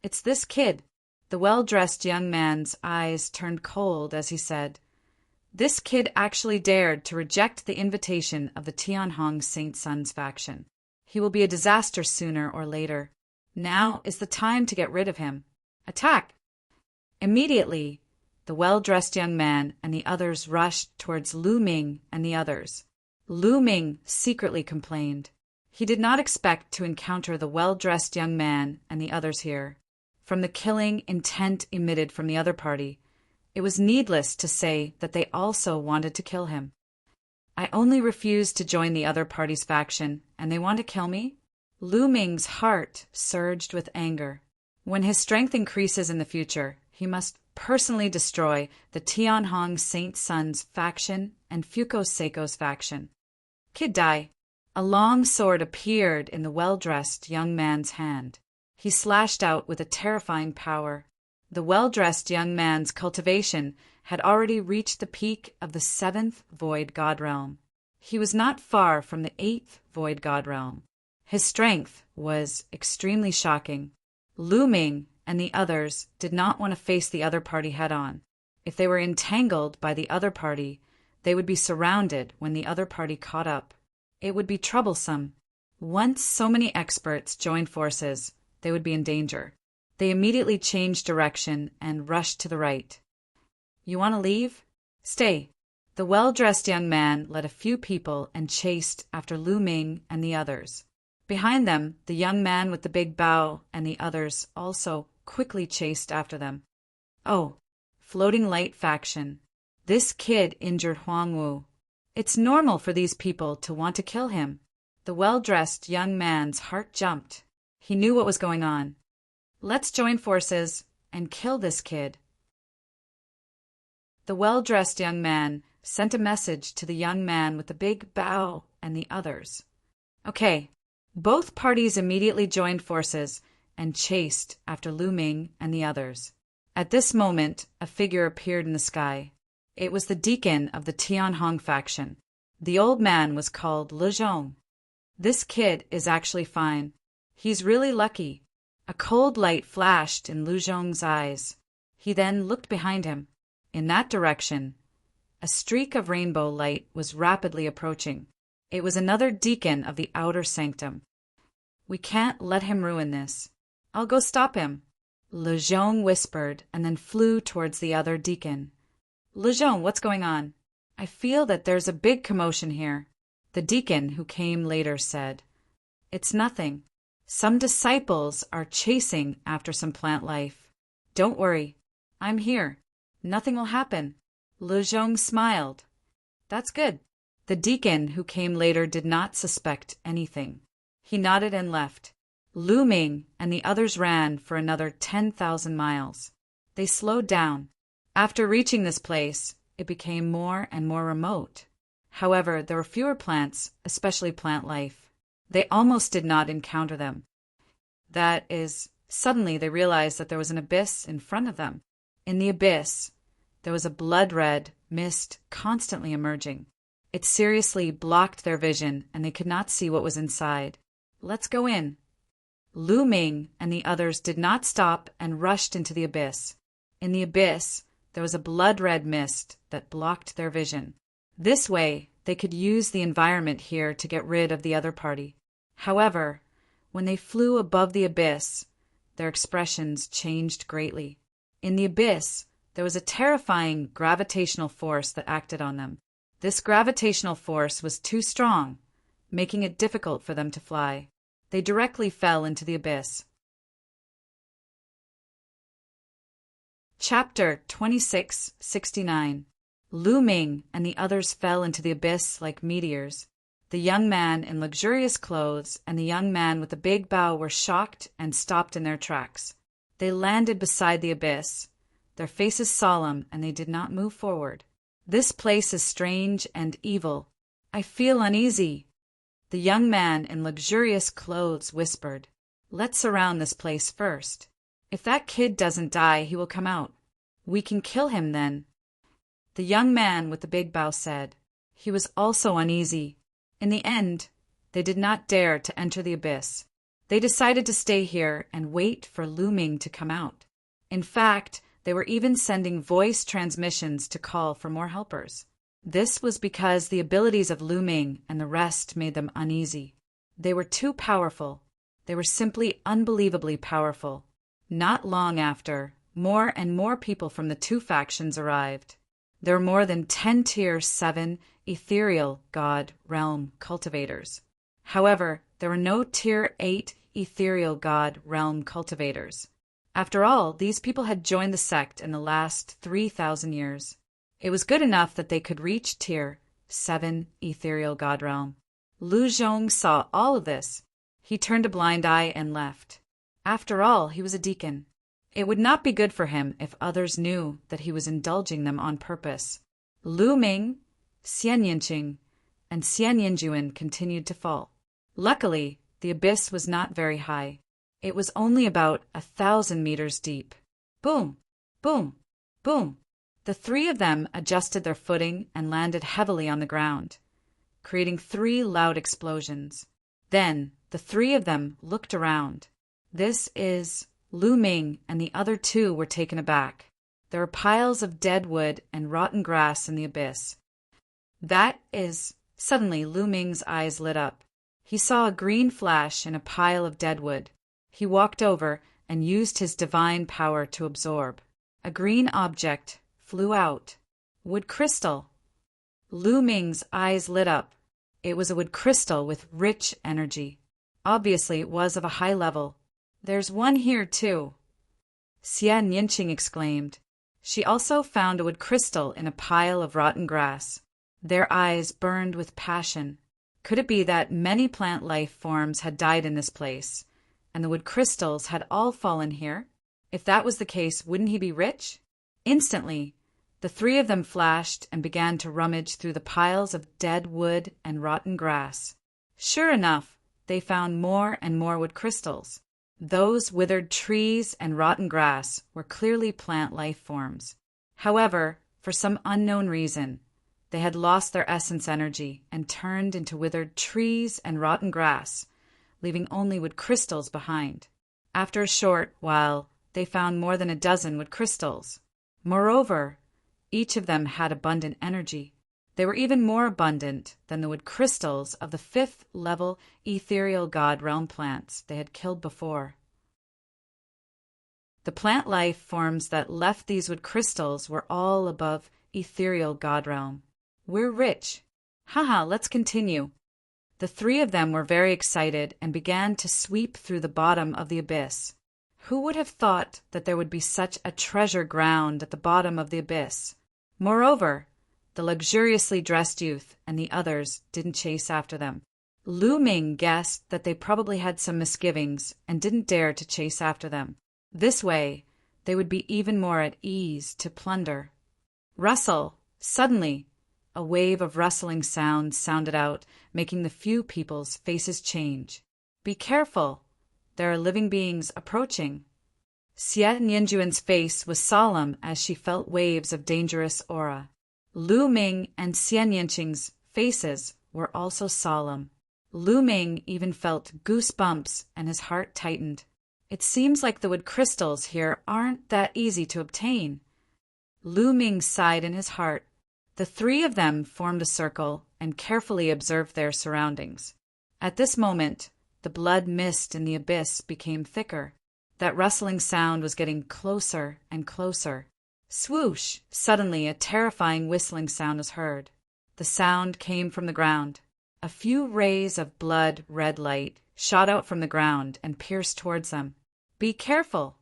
It's this kid. The well-dressed young man's eyes turned cold as he said, "This kid actually dared to reject the invitation of the Tianhong Saint Sun's faction. He will be a disaster sooner or later. Now is the time to get rid of him. Attack!" Immediately, the well-dressed young man and the others rushed towards Lu Ming and the others. Lu Ming secretly complained. He did not expect to encounter the well-dressed young man and the others here. From the killing intent emitted from the other party, it was needless to say that they also wanted to kill him. I only refused to join the other party's faction, and they want to kill me? Lu Ming's heart surged with anger. When his strength increases in the future, he must personally destroy the Tianhong Saint Sun's faction and Fuko Seiko's faction. Kid Dai. A long sword appeared in the well-dressed young man's hand. He slashed out with a terrifying power. The well-dressed young man's cultivation had already reached the peak of the 7th Void God Realm. He was not far from the 8th Void God Realm. His strength was extremely shocking. Lu Ming and the others did not want to face the other party head-on. If they were entangled by the other party, they would be surrounded when the other party caught up. It would be troublesome. Once so many experts joined forces, they would be in danger. They immediately changed direction and rushed to the right. You want to leave? Stay. The well-dressed young man led a few people and chased after Lu Ming and the others. Behind them, the young man with the big bow and the others also quickly chased after them. Oh, Floating Light faction. This kid injured Huang Wu. It's normal for these people to want to kill him. The well-dressed young man's heart jumped. He knew what was going on. Let's join forces and kill this kid. The well-dressed young man sent a message to the young man with the big bow and the others. Okay, both parties immediately joined forces and chased after Lu Ming and the others. At this moment, a figure appeared in the sky. It was the deacon of the Tianhong faction. The old man was called Le Zhong. This kid is actually fine. He's really lucky. A cold light flashed in Lu Zhong's eyes. He then looked behind him. In that direction, a streak of rainbow light was rapidly approaching. It was another deacon of the outer sanctum. "We can't let him ruin this. I'll go stop him," Lejeune whispered and then flew towards the other deacon. "Lejeune, what's going on?" "I feel that there's a big commotion here," the deacon who came later said. "It's nothing. Some disciples are chasing after some plant life. Don't worry. I'm here. Nothing will happen." Lejeune smiled. "That's good." The deacon who came later did not suspect anything. He nodded and left. Lu Ming and the others ran for another 10,000 miles. They slowed down. After reaching this place, it became more and more remote. However, there were fewer plants, especially plant life. They almost did not encounter them. That is, suddenly they realized that there was an abyss in front of them. In the abyss, there was a blood-red mist constantly emerging. It seriously blocked their vision, and they could not see what was inside. "Let's go in." Lu Ming and the others did not stop and rushed into the abyss. In the abyss, there was a blood-red mist that blocked their vision. This way, they could use the environment here to get rid of the other party. However, when they flew above the abyss, their expressions changed greatly. In the abyss, there was a terrifying gravitational force that acted on them. This gravitational force was too strong, making it difficult for them to fly. They directly fell into the abyss. Chapter 2669. Lu Ming and the others fell into the abyss like meteors. The young man in luxurious clothes and the young man with the big bow were shocked and stopped in their tracks. They landed beside the abyss, their faces solemn, and they did not move forward. "This place is strange and evil. I feel uneasy," the young man in luxurious clothes whispered. "Let's surround this place first. If that kid doesn't die, he will come out. We can kill him then," the young man with the big bow said. He was also uneasy. In the end, they did not dare to enter the abyss. They decided to stay here and wait for Lu Ming to come out. In fact, they were even sending voice transmissions to call for more helpers. This was because the abilities of Lu Ming and the rest made them uneasy. They were too powerful. They were simply unbelievably powerful. Not long after, more and more people from the two factions arrived. There were more than 10 Tier 7 ethereal god realm cultivators. However, there were no Tier 8 ethereal god realm cultivators. After all, these people had joined the sect in the last 3,000 years. It was good enough that they could reach Tier 7 ethereal god realm. Lu Zhong saw all of this. He turned a blind eye and left. After all, he was a deacon. It would not be good for him if others knew that he was indulging them on purpose. Lu Ming, Xian Yinqing, and Xian Yinjuan continued to fall. Luckily, the abyss was not very high. It was only about 1,000 meters deep. Boom! Boom! Boom! The three of them adjusted their footing and landed heavily on the ground, creating 3 loud explosions. Then, the 3 of them looked around. This is Lu Ming and the other 2 were taken aback. There were piles of dead wood and rotten grass in the abyss. That is... Suddenly, Lu Ming's eyes lit up. He saw a green flash in a pile of dead wood. He walked over and used his divine power to absorb. A green object flew out. Wood crystal. Lu Ming's eyes lit up. It was a wood crystal with rich energy. Obviously, it was of a high level. "There's one here, too," Xian Yinqing exclaimed. She also found a wood crystal in a pile of rotten grass. Their eyes burned with passion. Could it be that many plant life forms had died in this place, and the wood crystals had all fallen here? If that was the case, wouldn't he be rich? Instantly, the 3 of them flashed and began to rummage through the piles of dead wood and rotten grass. Sure enough, they found more and more wood crystals. Those withered trees and rotten grass were clearly plant life forms. However, for some unknown reason, they had lost their essence energy and turned into withered trees and rotten grass, leaving only wood crystals behind. After a short while, they found more than a dozen wood crystals. Moreover, each of them had abundant energy. They were even more abundant than the wood crystals of the fifth-level ethereal god realm plants they had killed before. The plant life forms that left these wood crystals were all above ethereal god realm. We're rich. Haha, let's continue. The three of them were very excited and began to sweep through the bottom of the abyss. Who would have thought that there would be such a treasure ground at the bottom of the abyss? Moreover, the luxuriously dressed youth and the others didn't chase after them. Lu Ming guessed that they probably had some misgivings and didn't dare to chase after them. This way, they would be even more at ease to plunder. Rustle! Suddenly, a wave of rustling sounds sounded out, making the few people's faces change. Be careful! There are living beings approaching. Xie Nianjuan's face was solemn as she felt waves of dangerous aura. Lu Ming and Xie Nianqing's faces were also solemn. Lu Ming even felt goosebumps and his heart tightened. It seems like the wood crystals here aren't that easy to obtain. Lu Ming sighed in his heart. The three of them formed a circle and carefully observed their surroundings. At this moment, the blood mist in the abyss became thicker. That rustling sound was getting closer and closer. Swoosh! Suddenly, a terrifying whistling sound was heard. The sound came from the ground. A few rays of blood-red light shot out from the ground and pierced towards them. Be careful!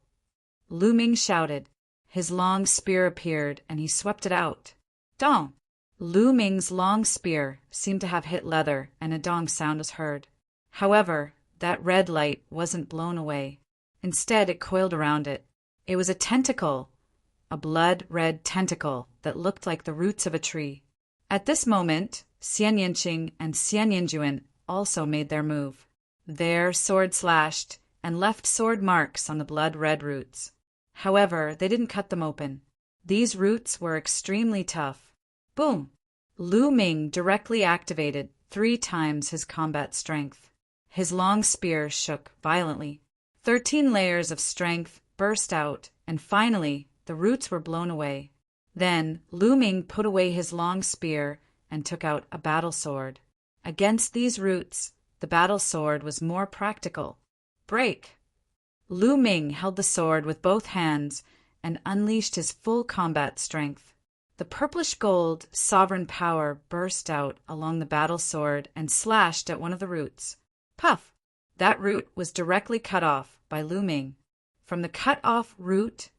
Lu Ming shouted. His long spear appeared, and he swept it out. Dong! Lu Ming's long spear seemed to have hit leather, and a dong sound was heard. However, that red light wasn't blown away. Instead, it coiled around it. It was a tentacle, a blood-red tentacle that looked like the roots of a tree. At this moment, Xian Yanqing and Xian Yanjuan also made their move. Their sword slashed and left sword marks on the blood-red roots. However, they didn't cut them open. These roots were extremely tough. Boom! Lu Ming directly activated 3 times his combat strength. His long spear shook violently. 13 layers of strength burst out, and finally, the roots were blown away. Then, Lu Ming put away his long spear and took out a battle sword. Against these roots, the battle sword was more practical. Break! Lu Ming held the sword with both hands and unleashed his full combat strength. The purplish gold sovereign power burst out along the battle sword and slashed at one of the roots. Puff! That root was directly cut off by Lu Ming. From the cut-off root,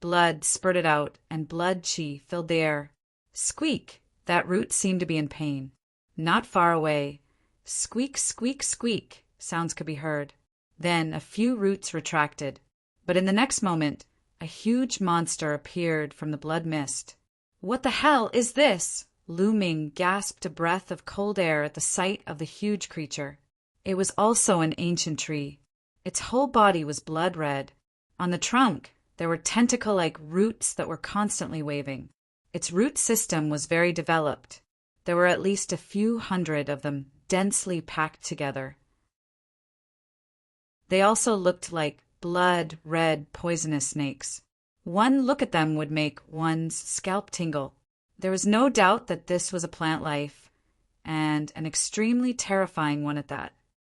blood spurted out and blood qi filled the air. Squeak! That root seemed to be in pain. Not far away, squeak, squeak, squeak, sounds could be heard. Then a few roots retracted, but in the next moment, a huge monster appeared from the blood mist. What the hell is this? Lu Ming gasped a breath of cold air at the sight of the huge creature. It was also an ancient tree. Its whole body was blood red. On the trunk, there were tentacle-like roots that were constantly waving. Its root system was very developed. There were at least a few hundred of them densely packed together. They also looked like blood-red poisonous snakes. One look at them would make one's scalp tingle. There was no doubt that this was a plant life, and an extremely terrifying one at that.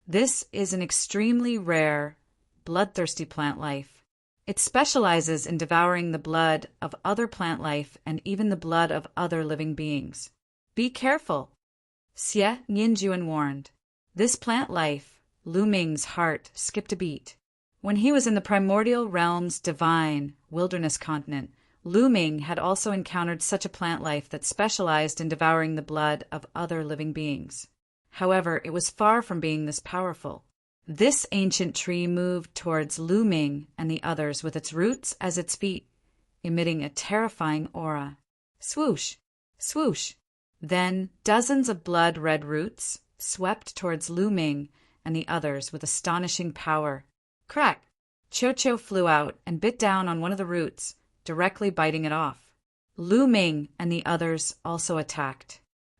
This is an extremely rare, bloodthirsty plant life. It specializes in devouring the blood of other plant life and even the blood of other living beings. Be careful, Xie Nianjuan warned. This plant life, Lu Ming's heart skipped a beat. When he was in the primordial realm's divine wilderness continent, Lu Ming had also encountered such a plant life that specialized in devouring the blood of other living beings. However, it was far from being this powerful. This ancient tree moved towards Lu Ming and the others with its roots as its feet, emitting a terrifying aura. Swoosh! Swoosh! Then dozens of blood-red roots swept towards Lu Ming and the others with astonishing power. Crack! Cho flew out and bit down on one of the roots, directly biting it off. Lu Ming and the others also attacked.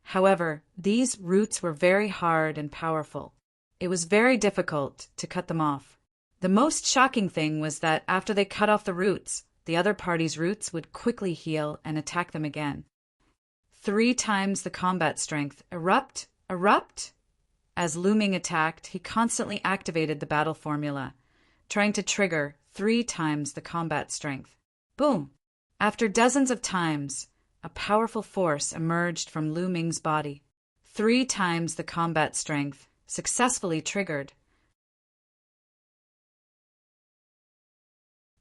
However, these roots were very hard and powerful. It was very difficult to cut them off. The most shocking thing was that after they cut off the roots, the other party's roots would quickly heal and attack them again. 3 times the combat strength. Erupt, erupt! As Lu Ming attacked, he constantly activated the battle formula, trying to trigger 3 times the combat strength. Boom! After dozens of times, a powerful force emerged from Lu Ming's body. 3 times the combat strength, successfully triggered.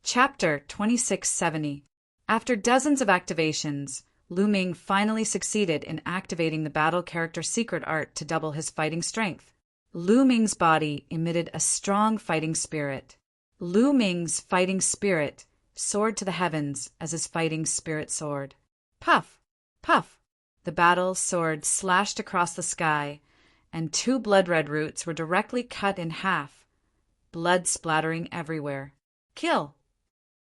Chapter 2670. After dozens of activations, Lu Ming finally succeeded in activating the battle character secret art to double his fighting strength. Lu Ming's body emitted a strong fighting spirit. Lu Ming's fighting spirit soared to the heavens as his fighting spirit soared. Puff! Puff! The battle sword slashed across the sky, and 2 blood-red roots were directly cut in half, blood splattering everywhere. Kill!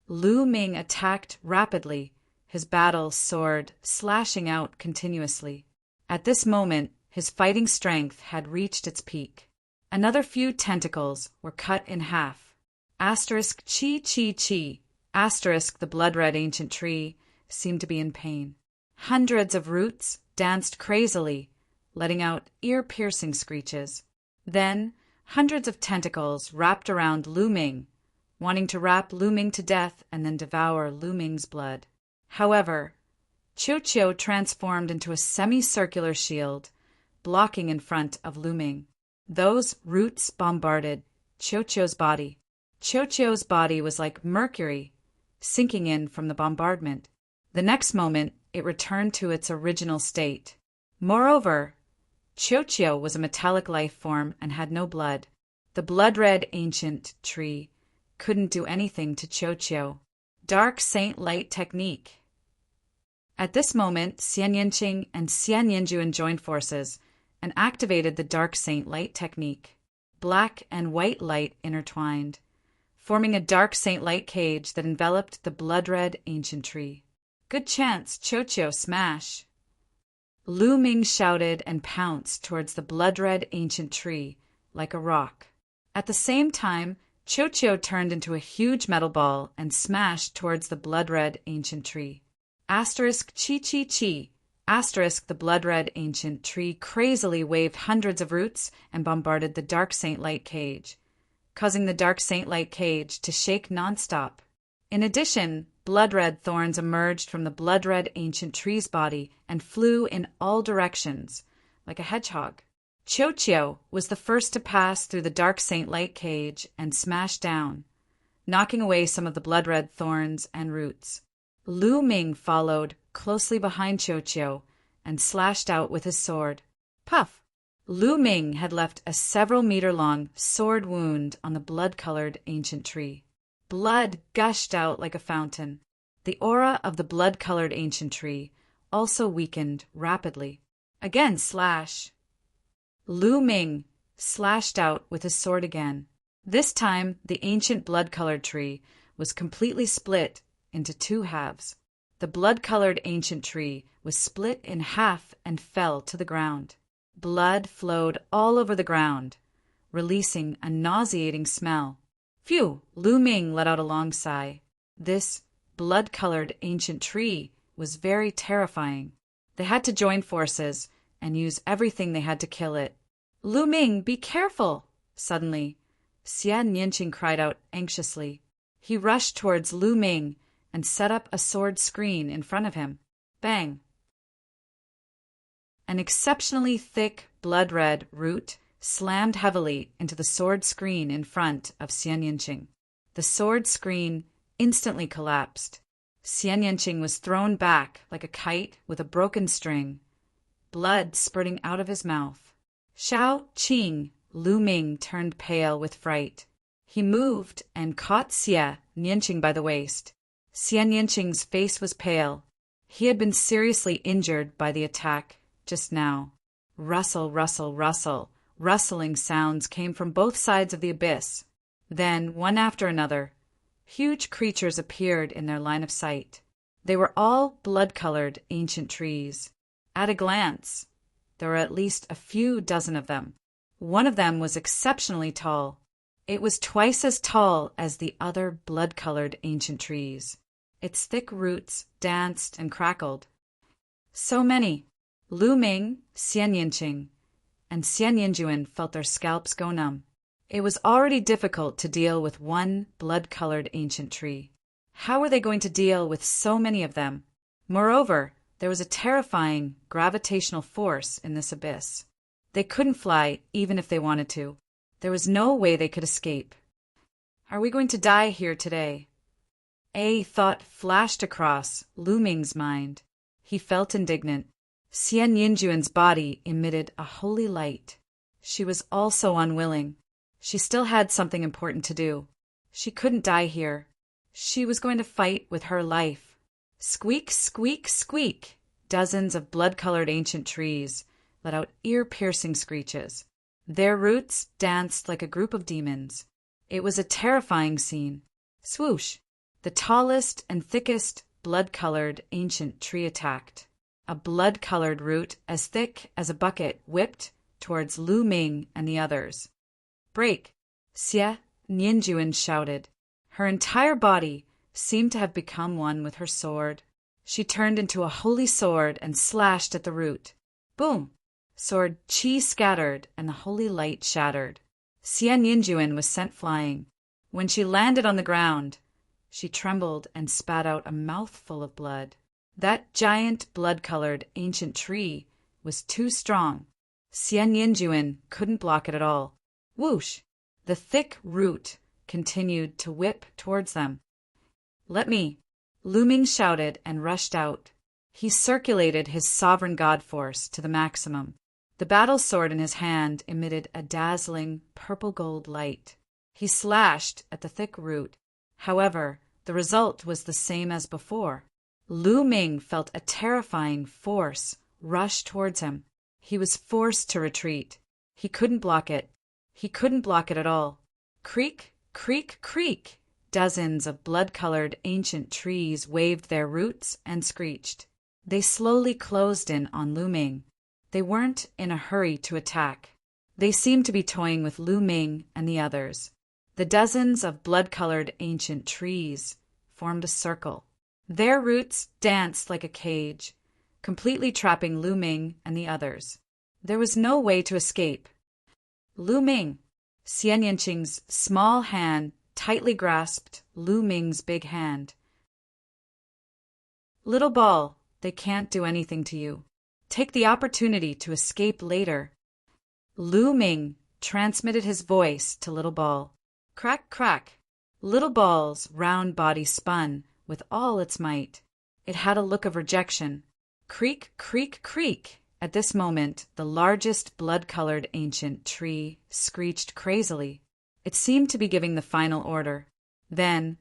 Lu Ming attacked rapidly, his battle sword slashing out continuously. At this moment, his fighting strength had reached its peak. Another few tentacles were cut in half. Asterisk chi chi chi. Asterisk the blood-red ancient tree seemed to be in pain. Hundreds of roots danced crazily, letting out ear-piercing screeches. Then, hundreds of tentacles wrapped around Lu Ming, wanting to wrap Lu Ming to death and then devour Lu Ming's blood. However, Qiu transformed into a semicircular shield, blocking in front of Lu Ming. Those roots bombarded Qiu's body. Qiu's body was like mercury, sinking in from the bombardment. The next moment, it returned to its original state. Moreover, Qiu was a metallic life form and had no blood. The blood-red ancient tree couldn't do anything to Qiu. Dark Saint Light Technique. At this moment, Xian Yinqing and Xian Yinjuan joined forces and activated the Dark Saint Light Technique. Black and white light intertwined, forming a Dark Saint Light cage that enveloped the blood-red ancient tree. Good chance, Qiu, smash! Lu Ming shouted and pounced towards the blood-red ancient tree like a rock. At the same time, Qiu turned into a huge metal ball and smashed towards the blood-red ancient tree. Asterisk chi chi chi. Asterisk the blood-red ancient tree crazily waved hundreds of roots and bombarded the Dark Saint Light cage, causing the Dark Saint Light cage to shake nonstop. In addition, blood-red thorns emerged from the blood-red ancient tree's body and flew in all directions, like a hedgehog. Qiu was the first to pass through the Dark Saint Light cage and smash down, knocking away some of the blood-red thorns and roots. Lu Ming followed closely behind Qiu and slashed out with his sword. Puff! Lu Ming had left a several-meter-long sword wound on the blood-colored ancient tree. Blood gushed out like a fountain. The aura of the blood-colored ancient tree also weakened rapidly. Again slash! Lu Ming slashed out with his sword again. This time, the ancient blood-colored tree was completely split into 2 halves. The blood-colored ancient tree was split in half and fell to the ground. Blood flowed all over the ground, releasing a nauseating smell. Phew! Lu Ming let out a long sigh. This blood-colored ancient tree was very terrifying. They had to join forces and use everything they had to kill it. Lu Ming, be careful! Suddenly, Xian Yinqing cried out anxiously. He rushed towards Lu Ming and set up a sword screen in front of him. Bang! An exceptionally thick blood-red root slammed heavily into the sword screen in front of Xian Yinqing. The sword screen instantly collapsed. Xian Yinqing was thrown back like a kite with a broken string, blood spurting out of his mouth. Shao Qing, Lu Ming turned pale with fright. He moved and caught Xian Yinqing by the waist. Xian Yinqing's face was pale. He had been seriously injured by the attack just now. Rustle, rustle, rustle. Rustling sounds came from both sides of the abyss. Then, one after another, huge creatures appeared in their line of sight. They were all blood-colored ancient trees. At a glance, there were at least a few dozen of them. One of them was exceptionally tall. It was twice as tall as the other blood-colored ancient trees. Its thick roots danced and crackled. So many, Lu Ming, Xian Yinqing, and Xian Yinjuan felt their scalps go numb. It was already difficult to deal with one blood-colored ancient tree. How were they going to deal with so many of them? Moreover, there was a terrifying gravitational force in this abyss. They couldn't fly even if they wanted to. There was no way they could escape. Are we going to die here today? A thought flashed across Lu Ming's mind. He felt indignant. Xian Yinjuan's body emitted a holy light. She was also unwilling. She still had something important to do. She couldn't die here. She was going to fight with her life. Squeak, squeak, squeak! Dozens of blood-colored ancient trees let out ear-piercing screeches. Their roots danced like a group of demons. It was a terrifying scene. Swoosh! The tallest and thickest blood-colored ancient tree attacked. A blood-colored root as thick as a bucket whipped towards Lu Ming and the others. Break! Xie Nianjuan shouted. Her entire body seemed to have become one with her sword. She turned into a holy sword and slashed at the root. Boom! Sword chi scattered and the holy light shattered. Xian Yinjuan was sent flying. When she landed on the ground, she trembled and spat out a mouthful of blood. That giant blood-colored ancient tree was too strong. Xian Yinjuan couldn't block it at all. Whoosh! The thick root continued to whip towards them. Let me! Lu Ming shouted and rushed out. He circulated his sovereign god force to the maximum. The battle sword in his hand emitted a dazzling purple-gold light. He slashed at the thick root. However, the result was the same as before. Lu Ming felt a terrifying force rush towards him. He was forced to retreat. He couldn't block it. He couldn't block it at all. Creak, creak, creak! Dozens of blood-colored ancient trees waved their roots and screeched. They slowly closed in on Lu Ming. They weren't in a hurry to attack. They seemed to be toying with Lu Ming and the others. The dozens of blood-colored ancient trees formed a circle. Their roots danced like a cage, completely trapping Lu Ming and the others. There was no way to escape. Lu Ming! Xian Yinqing's small hand tightly grasped Lu Ming's big hand. Little ball, they can't do anything to you. Take the opportunity to escape later. Lu Ming transmitted his voice to Little Ball. Crack, crack! Little Ball's round body spun with all its might. It had a look of rejection. Creak, creak, creak! At this moment, the largest blood-colored ancient tree screeched crazily. It seemed to be giving the final order. Then,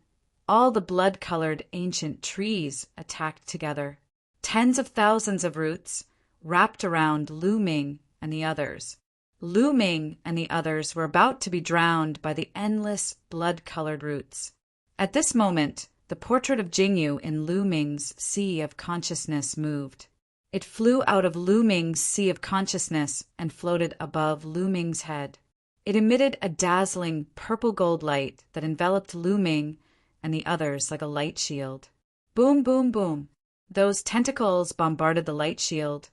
all the blood-colored ancient trees attacked together. Tens of thousands of roots wrapped around Lu Ming and the others. Lu Ming and the others were about to be drowned by the endless blood-colored roots. At this moment, the portrait of Jingyu in Lu Ming's sea of consciousness moved. It flew out of Lu Ming's sea of consciousness and floated above Lu Ming's head. It emitted a dazzling purple-gold light that enveloped Lu Ming and the others like a light shield. Boom, boom, boom. Those tentacles bombarded the light shield,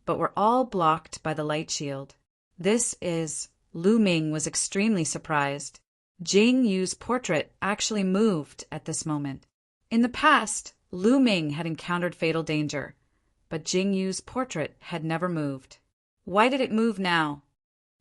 but were all blocked by the light shield. Lu Ming was extremely surprised. Jing Yu's portrait actually moved at this moment. In the past, Lu Ming had encountered fatal danger, but Jing Yu's portrait had never moved. Why did it move now?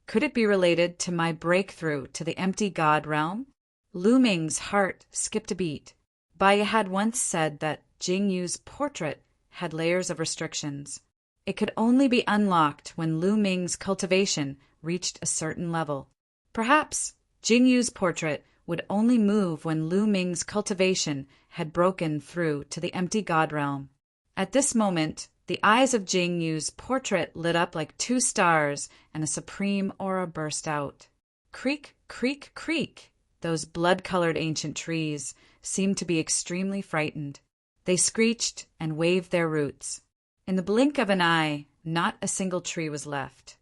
Could it be related to my breakthrough to the empty god realm? Lu Ming's heart skipped a beat. Baya had once said that Jing Yu's portrait had layers of restrictions. It could only be unlocked when Lu Ming's cultivation reached a certain level. Perhaps Jing Yu's portrait would only move when Lu Ming's cultivation had broken through to the empty god realm. At this moment, the eyes of Jing Yu's portrait lit up like two stars and a supreme aura burst out. Creak, creak, creak! Those blood-colored ancient trees seemed to be extremely frightened. They screeched and waved their roots. In the blink of an eye, not a single tree was left.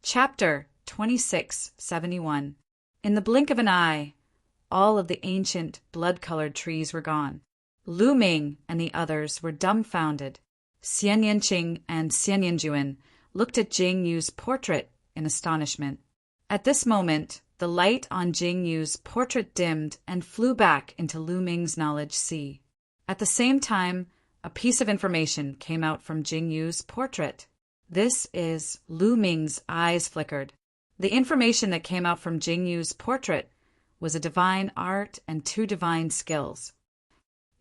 Chapter 2671. In the blink of an eye, all of the ancient blood-colored trees were gone. Lu Ming and the others were dumbfounded. Xian Yanqing and Xian Yanjuan looked at Jing Yu's portrait in astonishment. At this moment, the light on Jing Yu's portrait dimmed and flew back into Lu Ming's knowledge sea. At the same time, a piece of information came out from Jing Yu's portrait. This is Lu Ming's eyes flickered. The information that came out from Jing Yu's portrait was a divine art and 2 divine skills.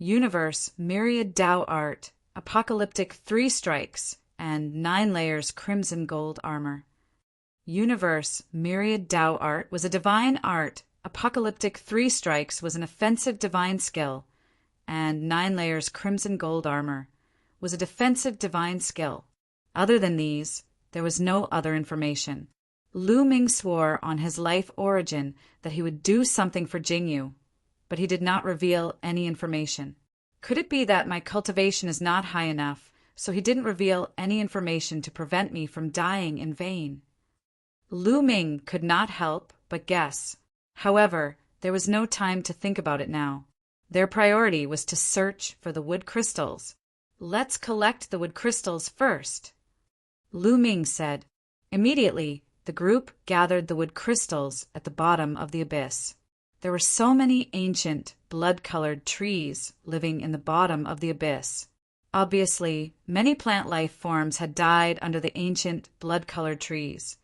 Universe, myriad Tao art, apocalyptic 3 strikes, and 9 layers crimson gold armor. Universe, myriad Tao art was a divine art, apocalyptic 3 strikes was an offensive divine skill, and 9 layers crimson gold armor was a defensive divine skill. Other than these, there was no other information. Lu Ming swore on his life origin that he would do something for Jingyu, but he did not reveal any information. Could it be that my cultivation is not high enough, so he didn't reveal any information to prevent me from dying in vain? Lu Ming could not help but guess. However, there was no time to think about it now. Their priority was to search for the wood crystals. Let's collect the wood crystals first, Lu Ming said. Immediately, the group gathered the wood crystals at the bottom of the abyss. There were so many ancient, blood-colored trees living in the bottom of the abyss. Obviously, many plant life forms had died under the ancient, blood-colored trees,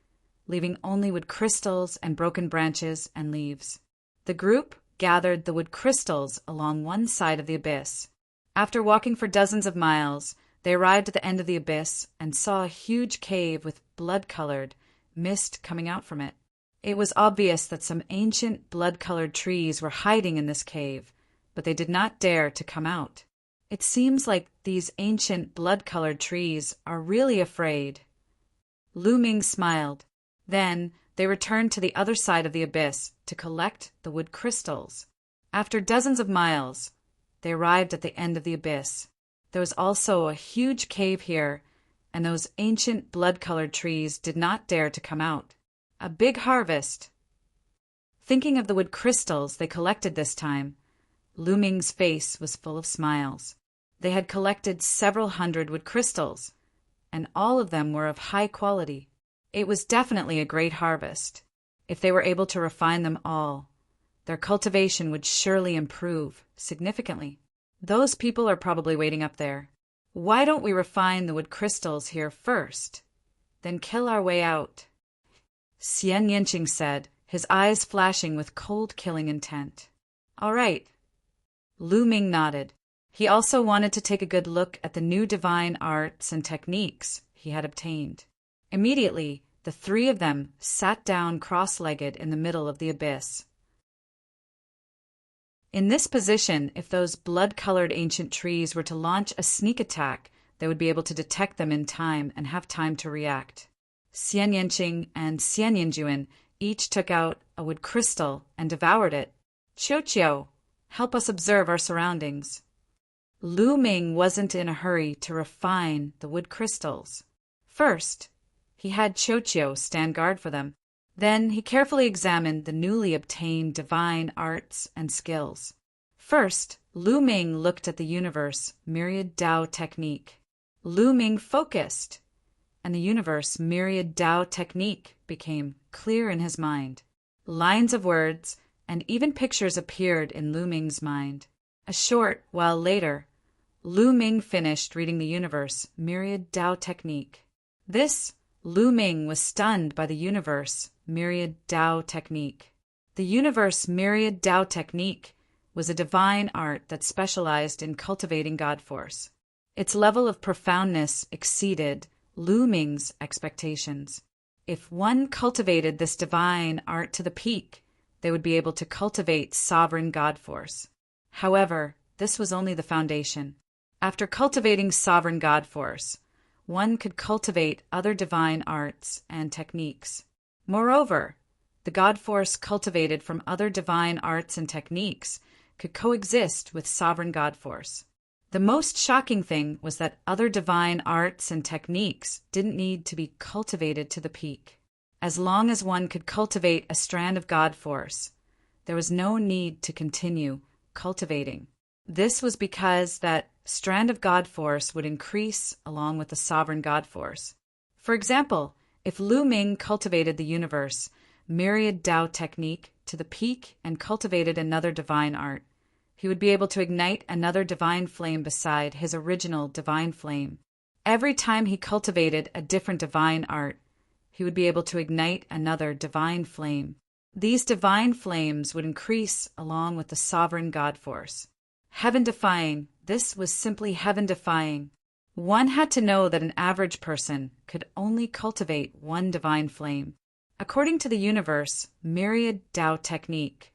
leaving only wood crystals and broken branches and leaves. The group gathered the wood crystals along one side of the abyss. After walking for dozens of miles, they arrived at the end of the abyss and saw a huge cave with blood-colored mist coming out from it. It was obvious that some ancient blood-colored trees were hiding in this cave, but they did not dare to come out. It seems like these ancient blood-colored trees are really afraid. Lu Ming smiled. Then they returned to the other side of the abyss to collect the wood crystals. After dozens of miles, they arrived at the end of the abyss. There was also a huge cave here, and those ancient blood-colored trees did not dare to come out. A big harvest. Thinking of the wood crystals they collected this time, Lu Ming's face was full of smiles. They had collected several hundred wood crystals, and all of them were of high quality. It was definitely a great harvest. If they were able to refine them all, their cultivation would surely improve significantly. Those people are probably waiting up there. Why don't we refine the wood crystals here first, then kill our way out? Xian Yanqing said, his eyes flashing with cold killing intent. All right. Lu Ming nodded. He also wanted to take a good look at the new divine arts and techniques he had obtained. Immediately, the 3 of them sat down cross-legged in the middle of the abyss. In this position, if those blood-colored ancient trees were to launch a sneak attack, they would be able to detect them in time and have time to react. Xian Yanqing and Xian Yanjuan each took out a wood crystal and devoured it. Qiu, help us observe our surroundings. Lu Ming wasn't in a hurry to refine the wood crystals. First, he had Qiu stand guard for them. Then he carefully examined the newly obtained divine arts and skills. First, Lu Ming looked at the universe myriad Tao technique. Lu Ming focused, and the universe myriad Tao technique became clear in his mind. Lines of words and even pictures appeared in Lu Ming's mind. A short while later, Lu Ming finished reading the universe myriad Tao technique. Lu Ming was stunned by the universe myriad Tao technique. The universe myriad Tao technique was a divine art that specialized in cultivating God force. Its level of profoundness exceeded Lu Ming's expectations. If one cultivated this divine art to the peak, they would be able to cultivate sovereign God force. However, this was only the foundation. After cultivating sovereign God force, one could cultivate other divine arts and techniques. Moreover, the God force cultivated from other divine arts and techniques could coexist with sovereign God force. The most shocking thing was that other divine arts and techniques didn't need to be cultivated to the peak. As long as one could cultivate a strand of God force, there was no need to continue cultivating. This was because that strand of God force would increase along with the sovereign God force. For example, if Lu Ming cultivated the universe, myriad Tao technique, to the peak and cultivated another divine art, he would be able to ignite another divine flame beside his original divine flame. Every time he cultivated a different divine art, he would be able to ignite another divine flame. These divine flames would increase along with the sovereign God force. Heaven-defying, this was simply heaven-defying. One had to know that an average person could only cultivate one divine flame. According to the universe myriad Tao technique,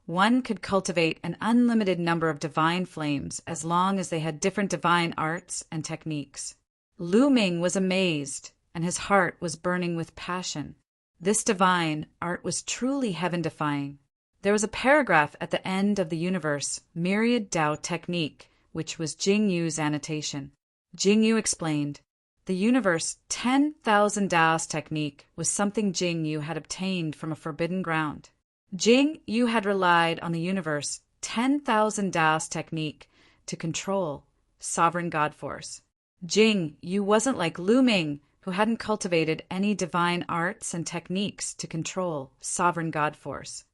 one could cultivate an unlimited number of divine flames as long as they had different divine arts and techniques. Lu Ming was amazed, and his heart was burning with passion. This divine art was truly heaven-defying. There was a paragraph at the end of the universe myriad Tao technique, which was Jing Yu's annotation. Jing Yu explained, the universe 10,000 Tao's technique was something Jing Yu had obtained from a forbidden ground. Jing Yu had relied on the universe 10,000 Tao's technique to control sovereign God force. Jing Yu wasn't like Lu Ming, who hadn't cultivated any divine arts and techniques to control sovereign God force.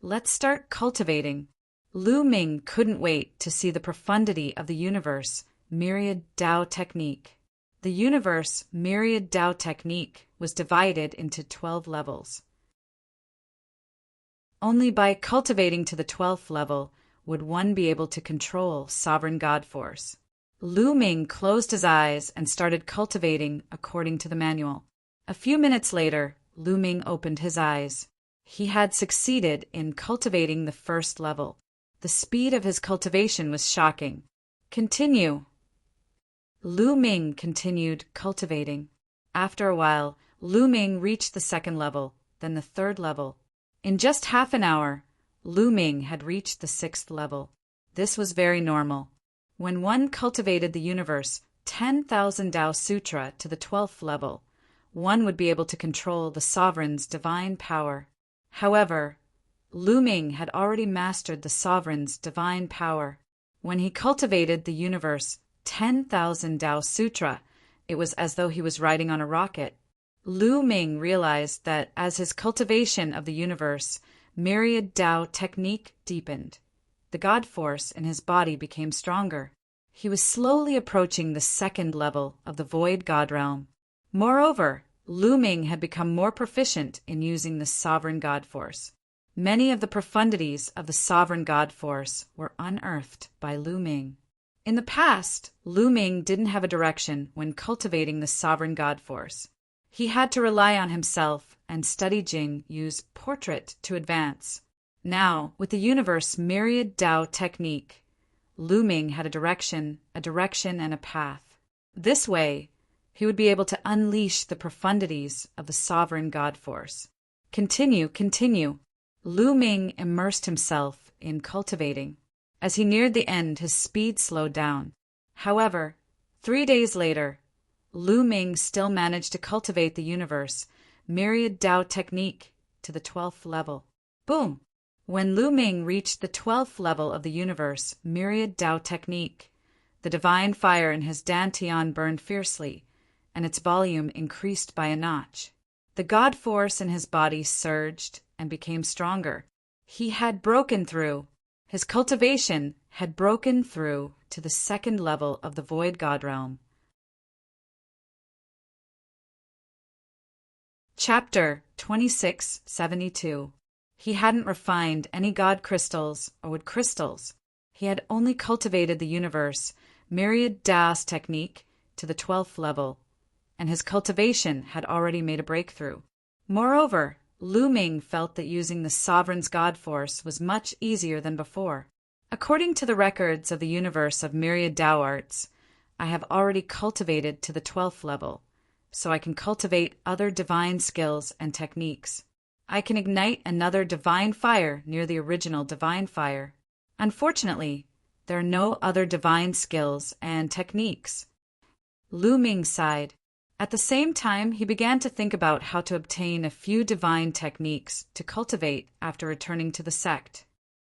Let's start cultivating. Lu Ming couldn't wait to see the profundity of the universe myriad Tao technique. The universe myriad Tao technique was divided into 12 levels. Only by cultivating to the 12th level would one be able to control sovereign God force. Lu Ming closed his eyes and started cultivating according to the manual. A few minutes later, Lu Ming opened his eyes. He had succeeded in cultivating the first level. The speed of his cultivation was shocking. Continue. Lu Ming continued cultivating. After a while, Lu Ming reached the second level, then the third level. In just half an hour, Lu Ming had reached the 6th level. This was very normal. When one cultivated the universe 10,000 Tao Sutra to the 12th level, one would be able to control the sovereign's divine power. However, Lu Ming had already mastered the sovereign's divine power. When he cultivated the universe 10,000 Tao Sutra, it was as though he was riding on a rocket. Lu Ming realized that as his cultivation of the universe myriad Tao technique deepened, the God force in his body became stronger. He was slowly approaching the 2nd level of the void God realm. Moreover, Lu Ming had become more proficient in using the sovereign God force. Many of the profundities of the sovereign God force were unearthed by Lu Ming. In the past, Lu Ming didn't have a direction when cultivating the sovereign God force. He had to rely on himself and study Jing Yu's portrait to advance. Now, with the universe myriad Tao technique, Lu Ming had a direction and a path. This way, he would be able to unleash the profundities of the sovereign God force. Continue. Lu Ming immersed himself in cultivating. As he neared the end, his speed slowed down. However, 3 days later, Lu Ming still managed to cultivate the universe myriad Tao technique to the 12th level. Boom! When Lu Ming reached the 12th level of the universe myriad Tao technique, the divine fire in his dantian burned fiercely, and its volume increased by a notch. The God force in his body surged and became stronger. He had broken through. His cultivation had broken through to the 2nd level of the void God realm. Chapter 2672. He hadn't refined any God crystals or wood crystals. He had only cultivated the universe myriad Tao's technique to the 12th level, and his cultivation had already made a breakthrough. Moreover, Lu Ming felt that using the sovereign's God force was much easier than before. According to the records of the universe of myriad Tao arts, I have already cultivated to the 12th level, so I can cultivate other divine skills and techniques. I can ignite another divine fire near the original divine fire. Unfortunately, there are no other divine skills and techniques. Lu Ming sighed. At the same time, he began to think about how to obtain a few divine techniques to cultivate after returning to the sect.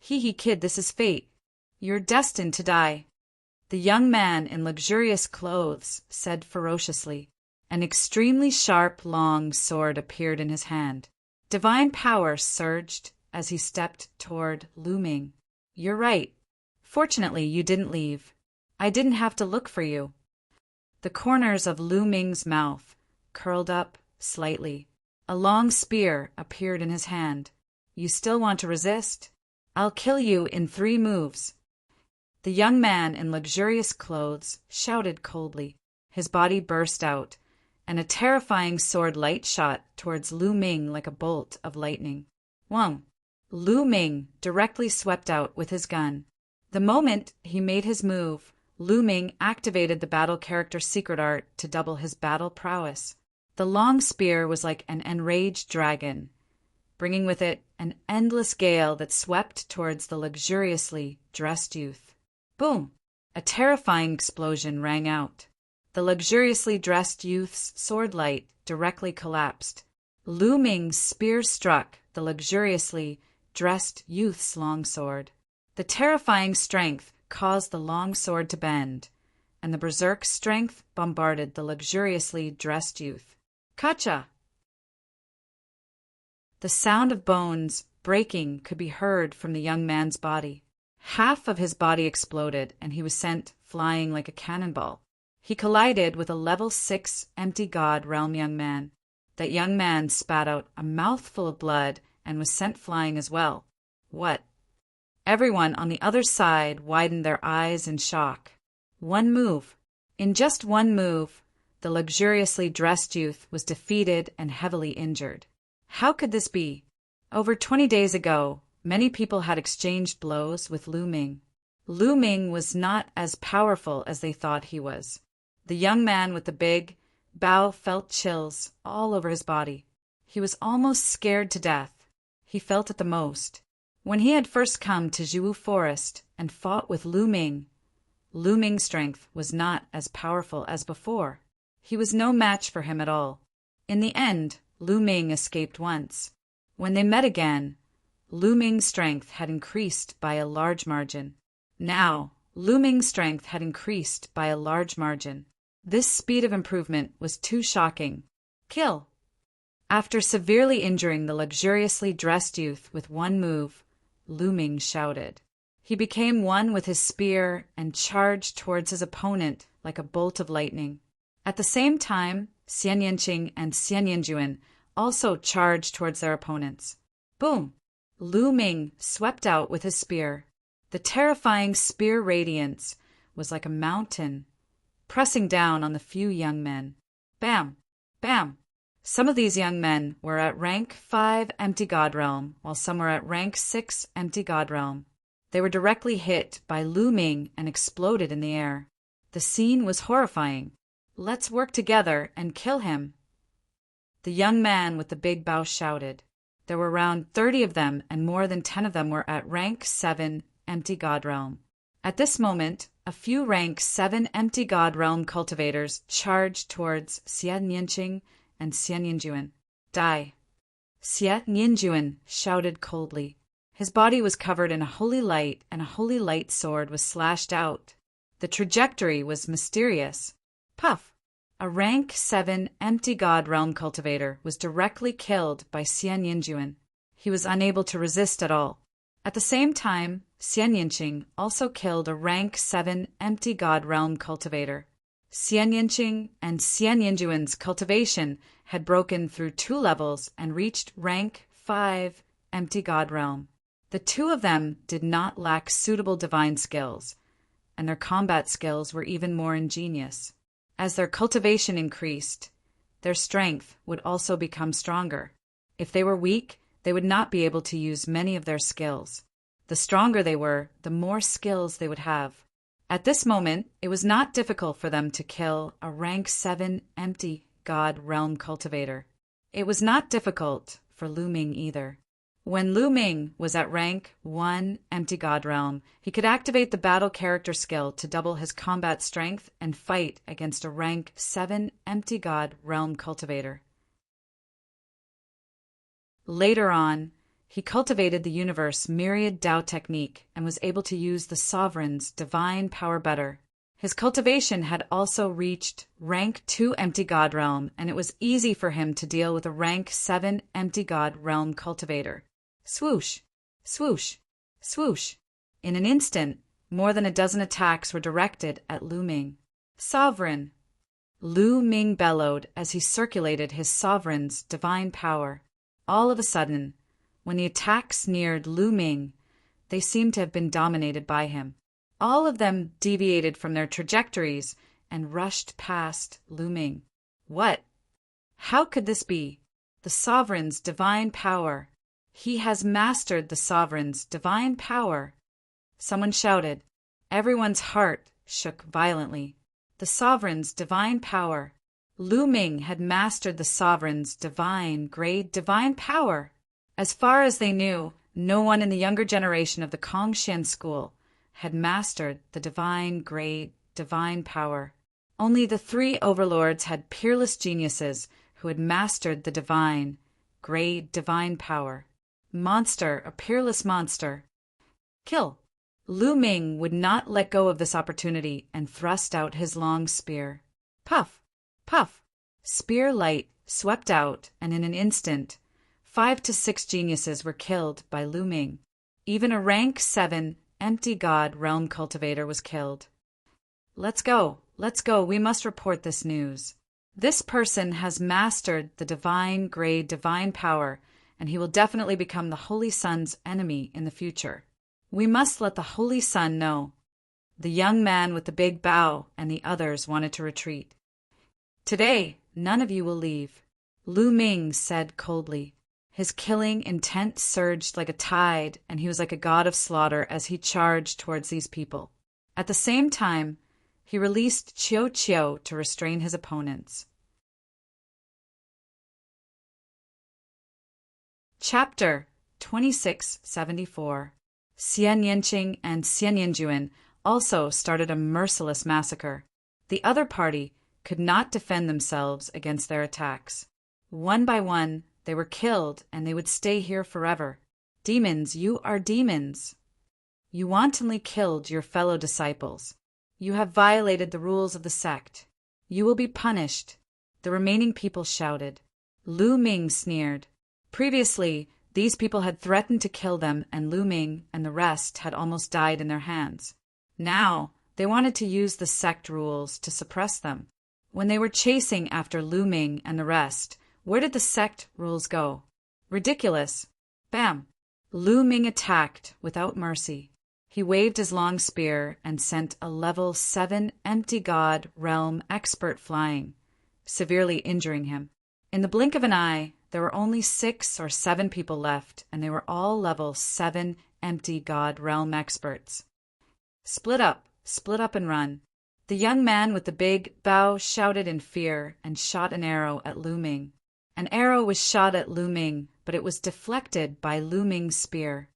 Hee kid, this is fate. You're destined to die. The young man in luxurious clothes said ferociously. An extremely sharp, long sword appeared in his hand. Divine power surged as he stepped toward Lu Ming. You're right. Fortunately, you didn't leave. I didn't have to look for you. The corners of Lu Ming's mouth curled up slightly. A long spear appeared in his hand. You still want to resist? I'll kill you in 3 moves. The young man in luxurious clothes shouted coldly. His body burst out, and a terrifying sword light shot towards Lu Ming like a bolt of lightning. Wong! Lu Ming directly swept out with his gun. The moment he made his move, Lu Ming activated the battle character secret art to double his battle prowess. The long spear was like an enraged dragon, bringing with it an endless gale that swept towards the luxuriously dressed youth. Boom! A terrifying explosion rang out. The luxuriously dressed youth's sword light directly collapsed. Lu Ming's spear struck the luxuriously dressed youth's longsword. The terrifying strength caused the longsword to bend, and the berserk strength bombarded the luxuriously dressed youth. Kacha! The sound of bones breaking could be heard from the young man's body. Half of his body exploded, and he was sent flying like a cannonball. He collided with a level 6 empty god realm young man. That young man spat out a mouthful of blood and was sent flying as well. What? Everyone on the other side widened their eyes in shock. One move. In just one move, the luxuriously dressed youth was defeated and heavily injured. How could this be? Over 20 days ago, many people had exchanged blows with Lu Ming. Lu Ming was not as powerful as they thought he was. The young man with the big bow felt chills all over his body. He was almost scared to death. He felt it the most. When he had first come to Jiwu Forest and fought with Lu Ming's strength was not as powerful as before. He was no match for him at all. In the end, Lu Ming escaped once. When they met again, Lu Ming's strength had increased by a large margin. Now, Lu Ming's strength had increased by a large margin. This speed of improvement was too shocking. Kill! After severely injuring the luxuriously dressed youth with one move, Lu Ming shouted. He became one with his spear and charged towards his opponent like a bolt of lightning. At the same time, Xian Yanqing and Xian Yanjuan also charged towards their opponents. Boom! Lu Ming swept out with his spear. The terrifying spear radiance was like a mountain, pressing down on the few young men. Bam! Bam! Some of these young men were at rank 5 Empty God Realm, while some were at rank 6 Empty God Realm. They were directly hit by Lu Ming and exploded in the air. The scene was horrifying. Let's work together and kill him. The young man with the big bow shouted. There were around 30 of them, and more than 10 of them were at rank 7 Empty God Realm. At this moment, a few rank 7 Empty God Realm cultivators charged towards Xian Yanqing and Xian Yanjuan. Die! Xian Yanjuan shouted coldly. His body was covered in a holy light, and a holy light sword was slashed out. The trajectory was mysterious. Puff! A rank 7 Empty God Realm cultivator was directly killed by Xian Yanjuan. He was unable to resist at all. At the same time, Xian Yanqing also killed a rank 7 Empty God Realm cultivator. Xian Yanqing and Xian Yanjuan's cultivation had broken through 2 levels and reached rank 5 Empty God Realm. The 2 of them did not lack suitable divine skills, and their combat skills were even more ingenious. As their cultivation increased, their strength would also become stronger. If they were weak, they would not be able to use many of their skills. The stronger they were, the more skills they would have. At this moment, it was not difficult for them to kill a rank 7 Empty God Realm cultivator. It was not difficult for Lu Ming either. When Lu Ming was at rank 1 Empty God Realm, he could activate the battle character skill to double his combat strength and fight against a rank 7 Empty God Realm cultivator. Later on, He cultivated the universe's myriad Tao technique and was able to use the sovereign's divine power better. His cultivation had also reached rank 2 empty god realm, and it was easy for him to deal with a rank 7 empty god realm cultivator. Swoosh, swoosh, swoosh. In an instant, more than a dozen attacks were directed at Lu Ming. Sovereign! Lu Ming bellowed as he circulated his sovereign's divine power. All of a sudden, when the attacks neared Lu Ming, they seemed to have been dominated by him. All of them deviated from their trajectories and rushed past Lu Ming. What? How could this be? The sovereign's divine power. He has mastered the sovereign's divine power. Someone shouted. Everyone's heart shook violently. The sovereign's divine power. Lu Ming had mastered the sovereign's great divine power. As far as they knew, no one in the younger generation of the Kongshan school had mastered the great divine power. Only the 3 overlords had peerless geniuses who had mastered the great divine power. Monster, a peerless monster. Kill! Lu Ming would not let go of this opportunity and thrust out his long spear. Puff! Puff! Spear light swept out, and in an instant, 5 to 6 geniuses were killed by Lu Ming. Even a rank 7 empty god realm cultivator was killed. Let's go, we must report this news. This person has mastered the great divine power, and he will definitely become the Holy Sun's enemy in the future. We must let the Holy Sun know. The young man with the big bow and the others wanted to retreat. Today, none of you will leave, Lu Ming said coldly. His killing intent surged like a tide, and he was like a god of slaughter as he charged towards these people. At the same time, he released Chiu Chiu to restrain his opponents. Chapter 2674. Xian Yanqing and Xian Yanjuan also started a merciless massacre. The other party could not defend themselves against their attacks. One by one, they were killed, and they would stay here forever. Demons, you are demons. You wantonly killed your fellow disciples. You have violated the rules of the sect. You will be punished. The remaining people shouted. Lu Ming sneered. Previously, these people had threatened to kill them, and Lu Ming and the rest had almost died in their hands. Now, they wanted to use the sect rules to suppress them. When they were chasing after Lu Ming and the rest, where did the sect rules go? Ridiculous. Bam! Lu Ming attacked without mercy. He waved his long spear and sent a level 7 empty god realm expert flying, severely injuring him. In the blink of an eye, there were only 6 or 7 people left, and they were all level 7 empty god realm experts. Split up and run. The young man with the big bow shouted in fear and shot an arrow at Lu Ming. An arrow was shot at Lu Ming, but it was deflected by Lu Ming's spear.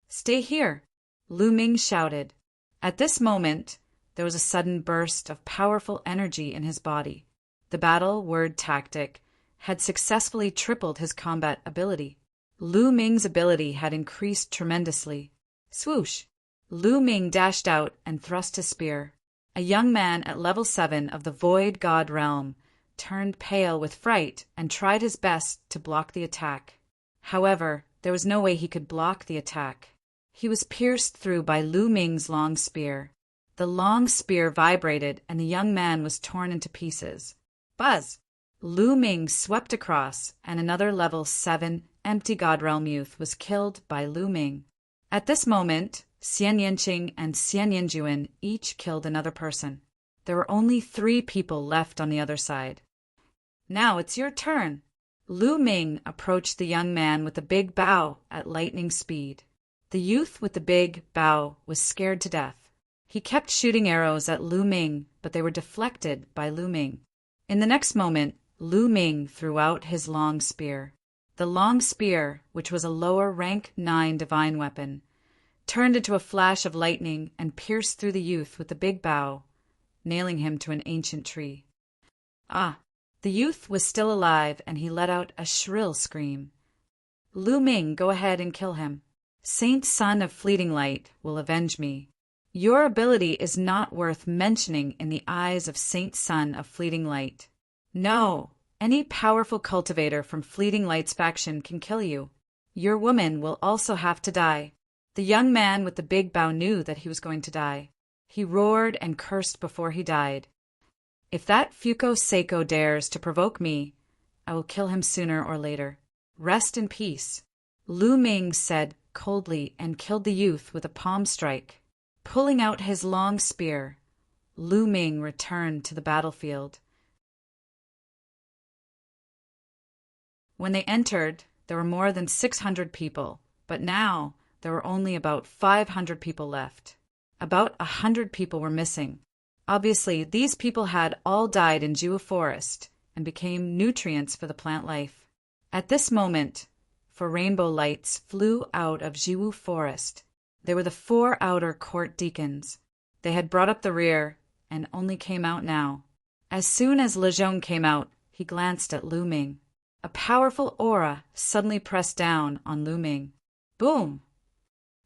Stay here, Lu Ming shouted. At this moment, there was a sudden burst of powerful energy in his body. The battle word tactic had successfully tripled his combat ability. Lu Ming's ability had increased tremendously. Swoosh! Lu Ming dashed out and thrust his spear. A young man at level 7 of the Void God realm turned pale with fright and tried his best to block the attack. However, there was no way he could block the attack. He was pierced through by Lu Ming's long spear. The long spear vibrated, and the young man was torn into pieces. Buzz! Lu Ming swept across, and another level 7 empty God realm youth was killed by Lu Ming. At this moment, Xian Yanqing and Xian Yanjuan each killed another person. There were only 3 people left on the other side. Now it's your turn. Lu Ming approached the young man with the big bow at lightning speed. The youth with the big bow was scared to death. He kept shooting arrows at Lu Ming, but they were deflected by Lu Ming. In the next moment, Lu Ming threw out his long spear. The long spear, which was a lower rank 9 divine weapon, turned into a flash of lightning and pierced through the youth with the big bow, nailing him to an ancient tree. Ah! The youth was still alive, and he let out a shrill scream. Lu Ming, go ahead and kill him. Saint Sun of Fleeting Light will avenge me. Your ability is not worth mentioning in the eyes of Saint Sun of Fleeting Light. No, any powerful cultivator from Fleeting Light's faction can kill you. Your woman will also have to die. The young man with the big bow knew that he was going to die. He roared and cursed before he died. If that Fuko Seiko dares to provoke me, I will kill him sooner or later. Rest in peace. Lu Ming said coldly and killed the youth with a palm strike. Pulling out his long spear, Lu Ming returned to the battlefield. When they entered, there were more than 600 people, but now there were only about 500 people left. About 100 people were missing. Obviously, these people had all died in Jiwu Forest and became nutrients for the plant life. At this moment, 4 rainbow lights flew out of Jiwu Forest. They were the 4 outer court deacons. They had brought up the rear and only came out now. As soon as Lezhong came out, he glanced at Lu Ming. A powerful aura suddenly pressed down on Lu Ming. Boom!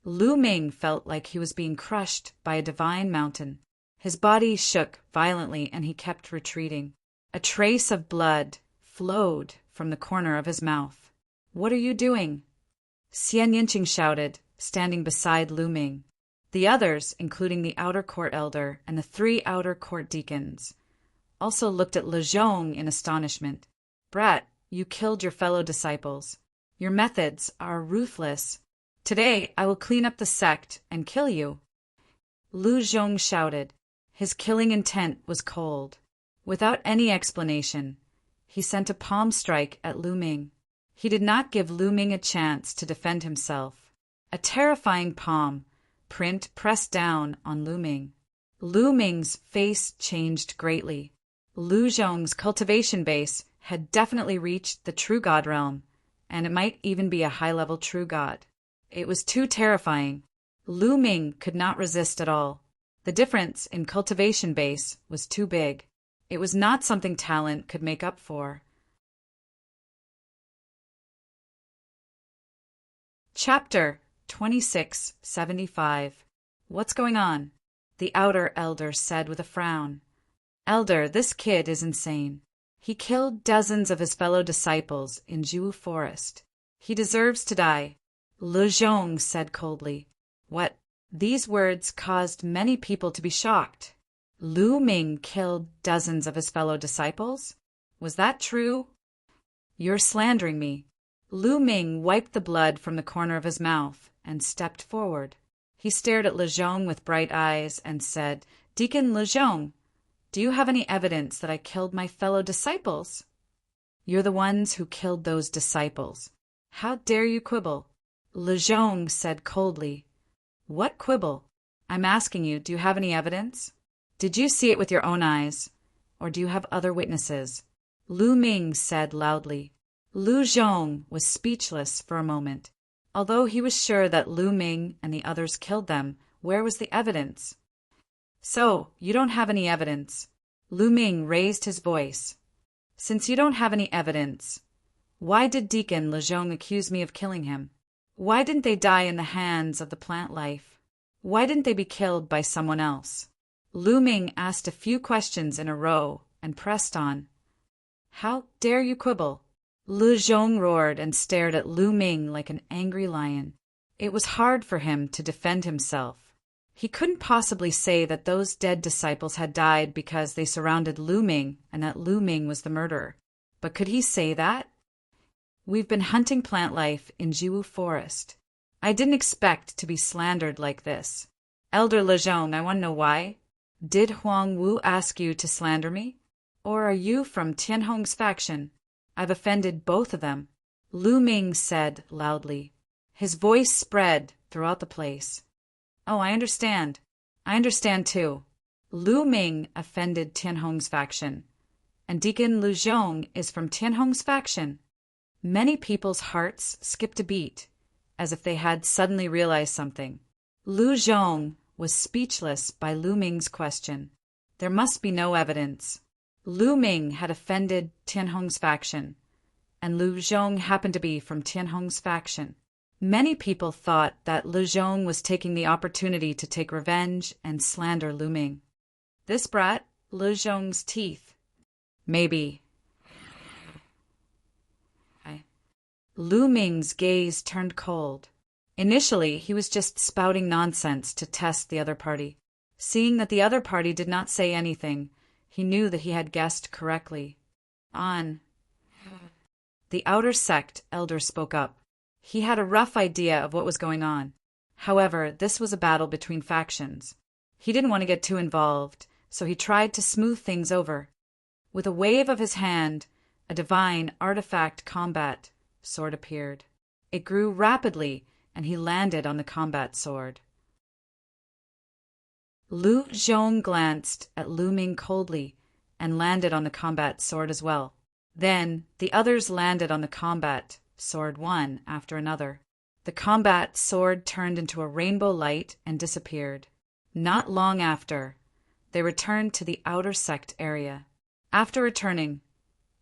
Lu Ming felt like he was being crushed by a divine mountain. His body shook violently and he kept retreating. A trace of blood flowed from the corner of his mouth. What are you doing? Xian Yinqing shouted, standing beside Lu Ming. The others, including the outer court elder and the 3 outer court deacons, also looked at Lezhong in astonishment. Brat, you killed your fellow disciples. Your methods are ruthless. Today I will clean up the sect and kill you. Lu Zhong shouted. His killing intent was cold. Without any explanation, he sent a palm strike at Lu Ming. He did not give Lu Ming a chance to defend himself. A terrifying palm print pressed down on Lu Ming. Lu Ming's face changed greatly. Lu Zhong's cultivation base had definitely reached the true god realm, and it might even be a high-level true god. It was too terrifying. Lu Ming could not resist at all. The difference in cultivation base was too big. It was not something talent could make up for. Chapter 2675. What's going on? The outer elder said with a frown. Elder, this kid is insane. He killed dozens of his fellow disciples in Jiwu Forest. He deserves to die. Lezhong said coldly. What? These words caused many people to be shocked. Lu Ming killed dozens of his fellow disciples? Was that true? You're slandering me. Lu Ming wiped the blood from the corner of his mouth and stepped forward. He stared at Lezhong with bright eyes and said, Deacon Lezhong, do you have any evidence that I killed my fellow disciples? You're the ones who killed those disciples. How dare you quibble? Lezhong said coldly. What quibble? I'm asking you, do you have any evidence? Did you see it with your own eyes, or do you have other witnesses? Lu Ming said loudly. Lu Zhong was speechless for a moment. Although he was sure that Lu Ming and the others killed them, where was the evidence? So, you don't have any evidence. Lu Ming raised his voice. Since you don't have any evidence, why did Deacon Lezhong accuse me of killing him? Why didn't they die in the hands of the plant life? Why didn't they be killed by someone else? Lu Ming asked a few questions in a row and pressed on. How dare you quibble? Lu Zhong roared and stared at Lu Ming like an angry lion. It was hard for him to defend himself. He couldn't possibly say that those dead disciples had died because they surrounded Lu Ming and that Lu Ming was the murderer. But could he say that? We've been hunting plant life in Jiwu Forest. I didn't expect to be slandered like this. Elder Lezhong, I want to know why. Did Huang Wu ask you to slander me? Or are you from Tianhong's faction? I've offended both of them. Lu Ming said loudly. His voice spread throughout the place. Oh, I understand. I understand too. Lu Ming offended Tianhong's faction, and Deacon Lu Zhong is from Tianhong's faction. Many people's hearts skipped a beat, as if they had suddenly realized something. Lu Zhong was speechless by Lu Ming's question. There must be no evidence. Lu Ming had offended Tianhong's faction, and Lu Zhong happened to be from Tianhong's faction. Many people thought that Lu Zhong was taking the opportunity to take revenge and slander Lu Ming. This brought Lu Zhong's teeth. Maybe. Lu Ming's gaze turned cold. Initially, he was just spouting nonsense to test the other party. Seeing that the other party did not say anything, he knew that he had guessed correctly. The outer sect elder spoke up. He had a rough idea of what was going on. However, this was a battle between factions. He didn't want to get too involved, so he tried to smooth things over. With a wave of his hand, a divine artifact combat sword appeared. It grew rapidly, and he landed on the combat sword. Lu Zhong glanced at Lu Ming coldly and landed on the combat sword as well. Then the others landed on the combat sword one after another. The combat sword turned into a rainbow light and disappeared. Not long after, they returned to the outer sect area. After returning,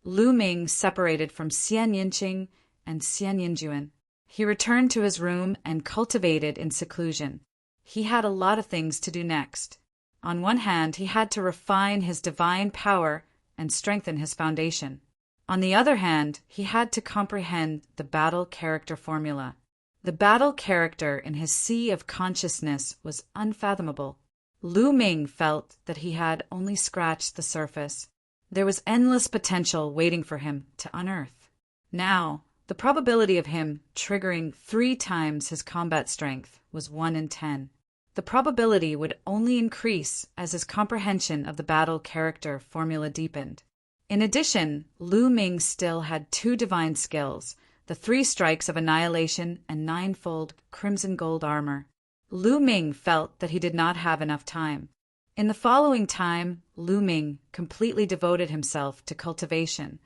Lu Ming separated from Xian Yinqing and Xian Yinjuan. He returned to his room and cultivated in seclusion. He had a lot of things to do next. On one hand, he had to refine his divine power and strengthen his foundation. On the other hand, he had to comprehend the battle character formula. The battle character in his sea of consciousness was unfathomable. Lu Ming felt that he had only scratched the surface. There was endless potential waiting for him to unearth. Now, the probability of him triggering 3 times his combat strength was 1 in 10. The probability would only increase as his comprehension of the battle character formula deepened. In addition, Lu Ming still had 2 divine skills, the 3 strikes of annihilation and 9-fold crimson gold armor. Lu Ming felt that he did not have enough time. In the following time, Lu Ming completely devoted himself to cultivation.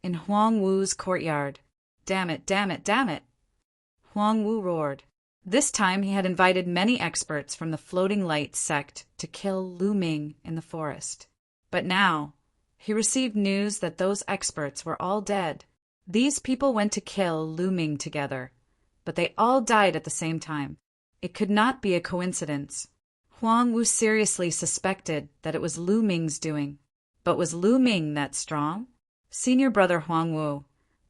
In Huang Wu's courtyard, "Damn it, damn it, damn it!" Huang Wu roared. This time he had invited many experts from the Floating Light sect to kill Lu Ming in the forest. But now, he received news that those experts were all dead. These people went to kill Lu Ming together, but they all died at the same time. It could not be a coincidence. Huang Wu seriously suspected that it was Lu Ming's doing. But was Lu Ming that strong? Senior brother Huang Wu,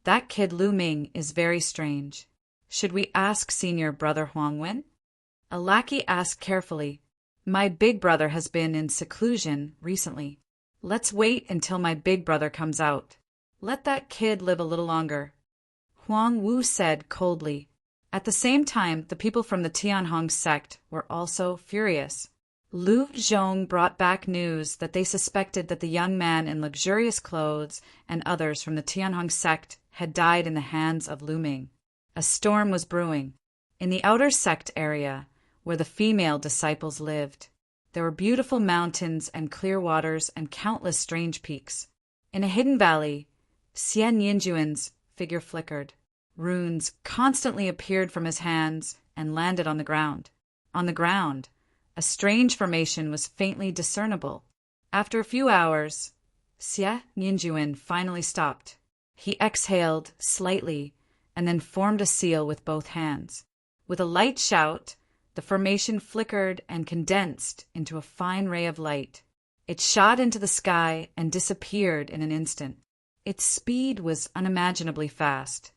that kid Lu Ming is very strange. Should we ask senior brother Huang Wen? A lackey asked carefully. My big brother has been in seclusion recently. Let's wait until my big brother comes out. Let that kid live a little longer. Huang Wu said coldly. At the same time, the people from the Tianhong sect were also furious. Lu Zhong brought back news that they suspected that the young man in luxurious clothes and others from the Tianhong sect had died in the hands of Lu Ming. A storm was brewing. In the outer sect area, where the female disciples lived, there were beautiful mountains and clear waters and countless strange peaks. In a hidden valley, Xian Yinjuan's figure flickered. Runes constantly appeared from his hands and landed on the ground. On the ground, a strange formation was faintly discernible. After a few hours, Xian Yinjuan finally stopped. He exhaled slightly and then formed a seal with both hands. With a light shout, the formation flickered and condensed into a fine ray of light. It shot into the sky and disappeared in an instant. Its speed was unimaginably fast.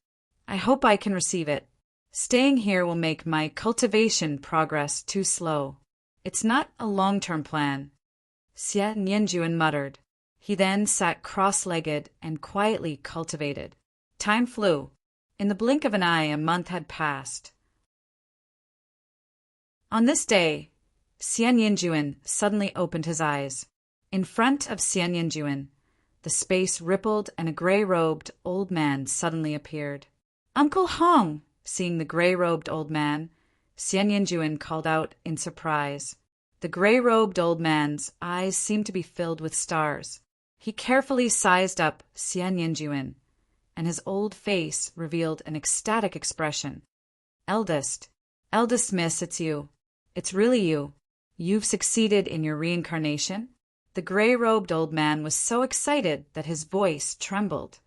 I hope I can receive it. Staying here will make my cultivation progress too slow. It's not a long-term plan. Xian Yinjuan muttered. He then sat cross-legged and quietly cultivated. Time flew. In the blink of an eye, a month had passed. On this day, Xian Yinjuan suddenly opened his eyes. In front of Xian Yinjuan, the space rippled and a gray-robed old man suddenly appeared. Uncle Hong! Seeing the gray-robed old man, Xian Yinjuan called out in surprise. The gray-robed old man's eyes seemed to be filled with stars. He carefully sized up Xian Yinjuan, and his old face revealed an ecstatic expression. Eldest miss, it's you. It's really you. You've succeeded in your reincarnation? The gray-robed old man was so excited that his voice trembled.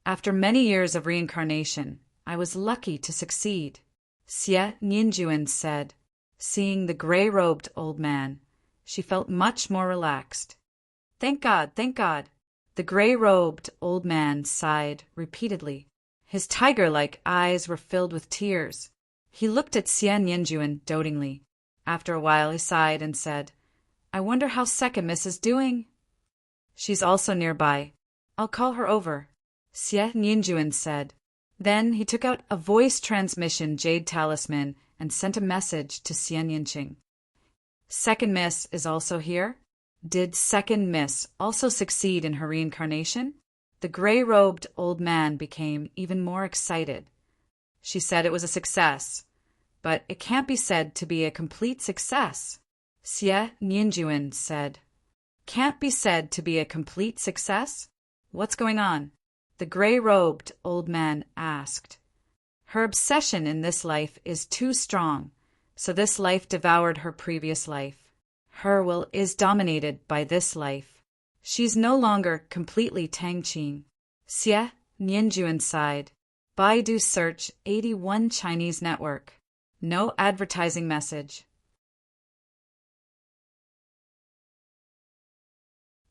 After many years of reincarnation, I was lucky to succeed, Xie Ninjuan said. Seeing the gray-robed old man, she felt much more relaxed. Thank God, thank God. The gray-robed old man sighed repeatedly. His tiger-like eyes were filled with tears. He looked at Xie Ninjuan dotingly. After a while he sighed and said, I wonder how Second Miss is doing. She's also nearby. I'll call her over, Xie Ninjuan said. Then he took out a voice transmission jade talisman and sent a message to Xian Yinqing. Second Miss is also here? Did Second Miss also succeed in her reincarnation? The gray-robed old man became even more excited. She said it was a success, but it can't be said to be a complete success, Xie Ninjuan said. Can't be said to be a complete success? What's going on? The gray-robed old man asked. Her obsession in this life is too strong, so this life devoured her previous life. Her will is dominated by this life. She's no longer completely Tangqing. Xie Ninjuan sighed. Baidu search 81 Chinese network. No advertising message.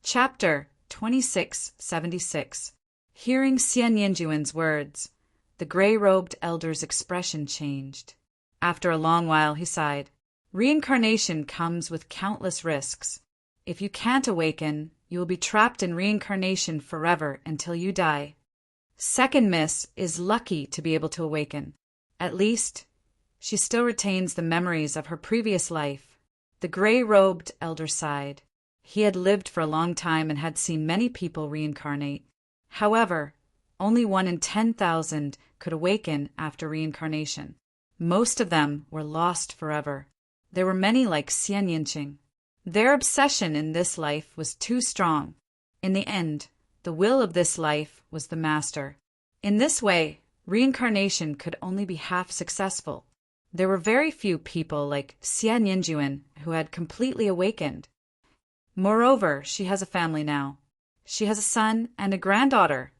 Chapter 2676. Hearing Xian Yinjuan's words, the gray-robed elder's expression changed. After a long while, he sighed. Reincarnation comes with countless risks. If you can't awaken, you will be trapped in reincarnation forever until you die. Second Miss is lucky to be able to awaken. At least, she still retains the memories of her previous life. The gray-robed elder sighed. He had lived for a long time and had seen many people reincarnate. However, only 1 in 10,000 could awaken after reincarnation. Most of them were lost forever. There were many like Xian Yinqing. Their obsession in this life was too strong. In the end, the will of this life was the master. In this way, reincarnation could only be half successful. There were very few people like Xian Yinjuan who had completely awakened. Moreover, she has a family now. She has a son and a granddaughter.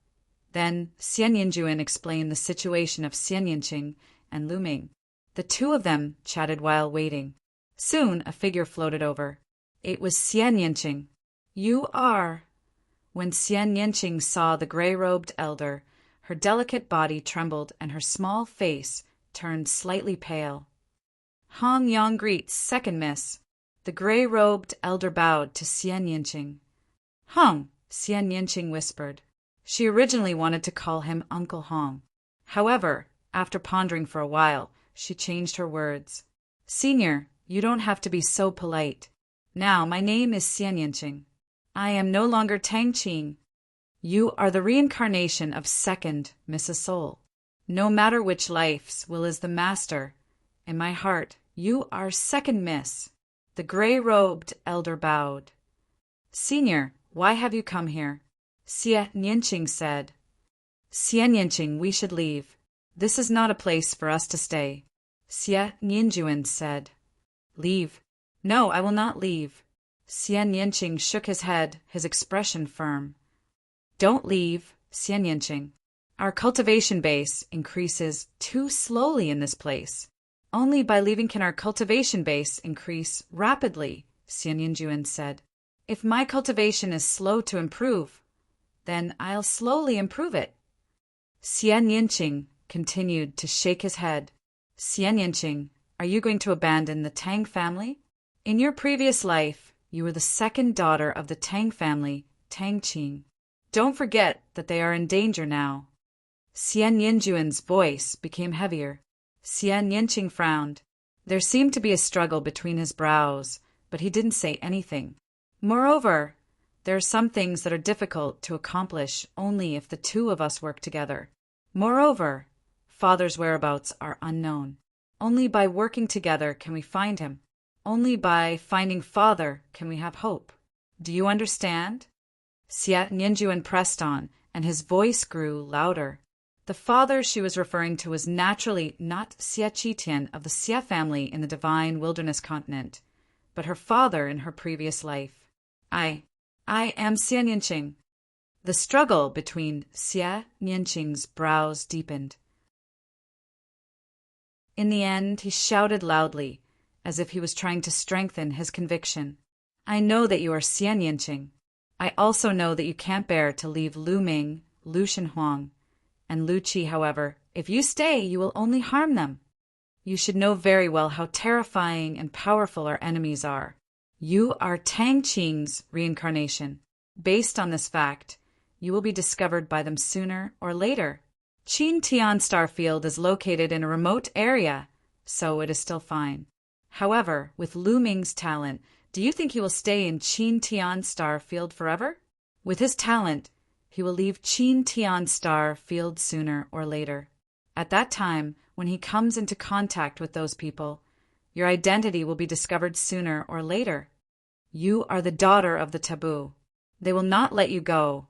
Then Xian Yinjuan explained the situation of Xian Yinqing and Lu Ming. The two of them chatted while waiting. Soon a figure floated over. It was Xian Yinqing. You are... When Xian Yinqing saw the gray-robed elder, her delicate body trembled and her small face turned slightly pale. Hong Yang greets Second Miss. The gray-robed elder bowed to Xian Yinqing. Hong, Xian Yinqing whispered. She originally wanted to call him Uncle Hong. However, after pondering for a while, she changed her words. Senior, you don't have to be so polite. Now, my name is Xian Yinqing. I am no longer Tangqing. You are the reincarnation of Second Mrs. Soul. No matter which life's will is the master. In my heart, you are Second Miss. The gray-robed elder bowed. Senior, why have you come here? Xian Yinqing said. Xian Yinqing, we should leave. This is not a place for us to stay. Xie Ninjuan said. Leave? No, I will not leave. Xian Yinqing shook his head, his expression firm. Don't leave, Xian Yinqing. Our cultivation base increases too slowly in this place. Only by leaving can our cultivation base increase rapidly, Xian Yinjuan said. If my cultivation is slow to improve, then I'll slowly improve it. Xian Yinqing continued to shake his head. Xian Yinqing, are you going to abandon the Tang family? In your previous life, you were the second daughter of the Tang family, Tangqing. Don't forget that they are in danger now. Xian Yinjuan's voice became heavier. Xian Yinqing frowned. There seemed to be a struggle between his brows, but he didn't say anything. Moreover, there are some things that are difficult to accomplish only if the two of us work together. Moreover, Father's whereabouts are unknown. Only by working together can we find him. Only by finding Father can we have hope. Do you understand? Xian Yinjuan pressed on, and his voice grew louder. The father she was referring to was naturally not Xie Qitian of the Xie family in the divine wilderness continent, but her father in her previous life. I am Xian Yinqing. The struggle between Xie Nianqing's brows deepened. In the end, he shouted loudly, as if he was trying to strengthen his conviction. I know that you are Xie Nianqing. I also know that you can't bear to leave Lu Ming, Lu Shenhuang, and Lu Qi. However, if you stay, you will only harm them. You should know very well how terrifying and powerful our enemies are. You are Tang Qing's reincarnation. Based on this fact, you will be discovered by them sooner or later. Qin Tian Star Field is located in a remote area, so it is still fine. However, with Lu Ming's talent, do you think he will stay in Qin Tian Star Field forever? With his talent, he will leave Qin Tian Star Field sooner or later. At that time, when he comes into contact with those people, your identity will be discovered sooner or later. You are the daughter of the taboo. They will not let you go.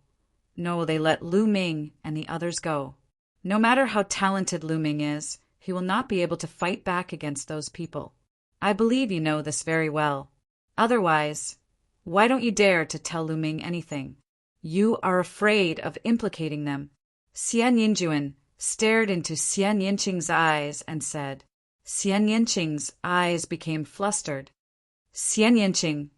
No, they let Lu Ming and the others go. No matter how talented Lu Ming is, he will not be able to fight back against those people. I believe you know this very well. Otherwise, why don't you dare to tell Lu Ming anything? You are afraid of implicating them. Xie Nianjuan stared into Xie Nianqing's eyes and said. Xie Nianqing's eyes became flustered. Xie Nianqing,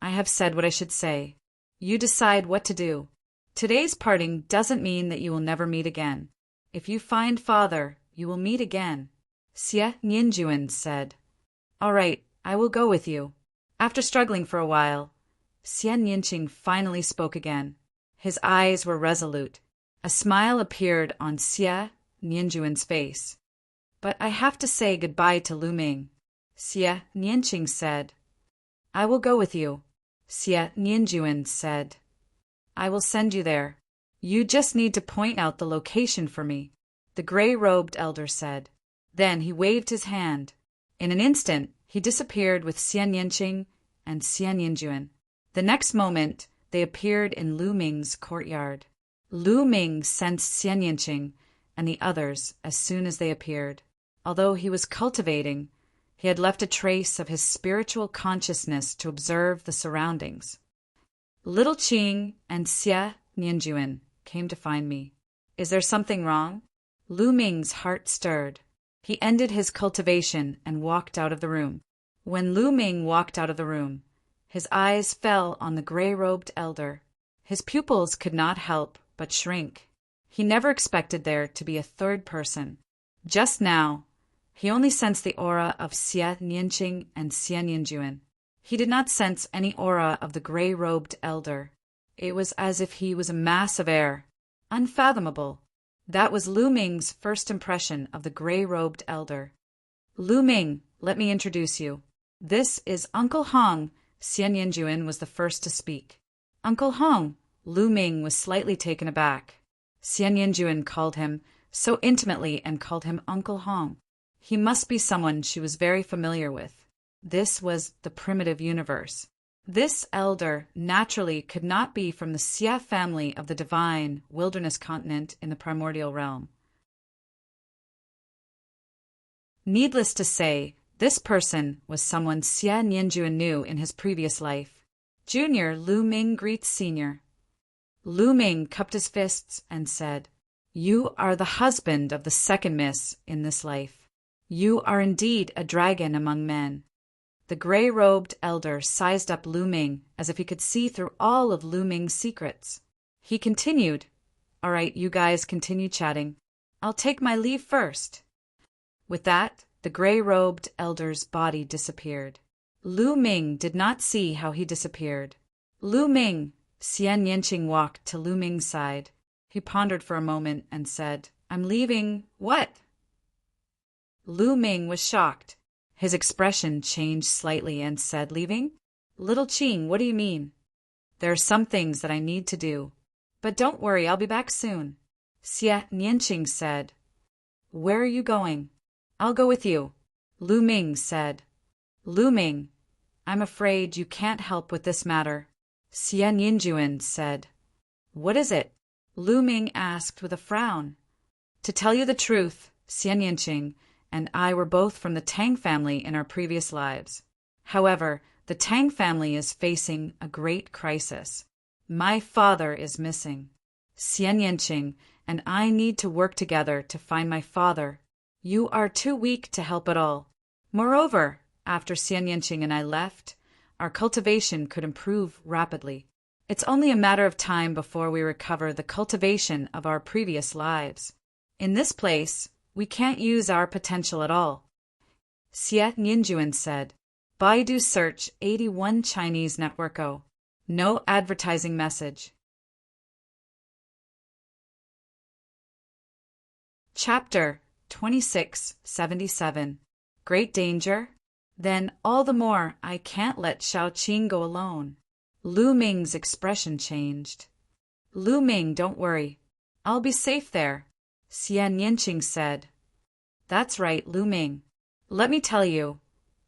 I have said what I should say. You decide what to do. Today's parting doesn't mean that you will never meet again. If you find father, you will meet again. Xie Nianjuan said. All right, I will go with you. After struggling for a while, Xie Nianqing finally spoke again. His eyes were resolute. A smile appeared on Xie Nianjuan's face. But I have to say goodbye to Lu Ming. Xie Nianqing said. I will go with you. Xie Nianjuan said. I will send you there. You just need to point out the location for me, the gray-robed elder said. Then he waved his hand. In an instant, he disappeared with Xie Nianqing and Xie Nianjuan. The next moment, they appeared in Lu Ming's courtyard. Lu Ming sensed Xie Nianqing and the others as soon as they appeared. Although he was cultivating, he had left a trace of his spiritual consciousness to observe the surroundings. Little Qing and Xie Nianjuan came to find me. Is there something wrong? Lu Ming's heart stirred. He ended his cultivation and walked out of the room. When Lu Ming walked out of the room, his eyes fell on the gray-robed elder. His pupils could not help but shrink. He never expected there to be a third person. Just now, he only sensed the aura of Xie Nianqing and Xie Nianjuan. He did not sense any aura of the gray-robed elder. It was as if he was a mass of air, unfathomable. That was Lu Ming's first impression of the gray-robed elder. Lu Ming, let me introduce you. This is Uncle Hong. Xie Nianjuan was the first to speak. Uncle Hong. Lu Ming was slightly taken aback. Xie Nianjuan called him so intimately and called him Uncle Hong. He must be someone she was very familiar with. This was the primitive universe. This elder naturally could not be from the Xie family of the divine wilderness continent in the primordial realm. Needless to say, this person was someone Xie Nianjuan knew in his previous life. Junior Lu Ming greets Senior. Lu Ming cupped his fists and said, You are the husband of the second miss in this life. You are indeed a dragon among men. The gray-robed elder sized up Lu Ming as if he could see through all of Lu Ming's secrets. He continued, All right, you guys continue chatting. I'll take my leave first. With that, the gray-robed elder's body disappeared. Lu Ming did not see how he disappeared. Lu Ming, Xie Nianqing walked to Lu Ming's side. He pondered for a moment and said, I'm leaving. What? Lu Ming was shocked. His expression changed slightly and said, Leaving? Little Qing, what do you mean? There are some things that I need to do. But don't worry, I'll be back soon. Xie Nianqing said, Where are you going? I'll go with you. Lu Ming said, Lu Ming, I'm afraid you can't help with this matter. Xie Nianjuan said, What is it? Lu Ming asked with a frown. To tell you the truth, Xie Nianqing and I were both from the Tang family in our previous lives. However, the Tang family is facing a great crisis. My father is missing. Xian Yanqing and I need to work together to find my father. You are too weak to help at all. Moreover, after Xian Yanqing and I left, our cultivation could improve rapidly. It's only a matter of time before we recover the cultivation of our previous lives. In this place, we can't use our potential at all. Xie Ninjuan said. Baidu search 81 Chinese network O. No advertising message. Chapter 2677. Great danger? Then all the more I can't let Shaoqing go alone. Lu Ming's expression changed. Lu Ming, don't worry. I'll be safe there, Xian Yanqing said. That's right, Lu Ming. Let me tell you,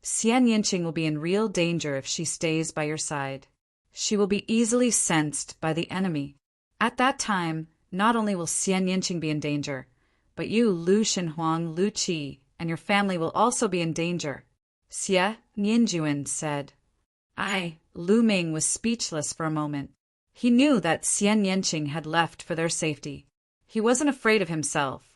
Xian Yanqing will be in real danger if she stays by your side. She will be easily sensed by the enemy. At that time, not only will Xian Yanqing be in danger, but you, Lu Shenhuang, Lu Qi, and your family will also be in danger, Xie Ninjuan said. Lu Ming was speechless for a moment. He knew that Xian Yanqing had left for their safety. He wasn't afraid of himself,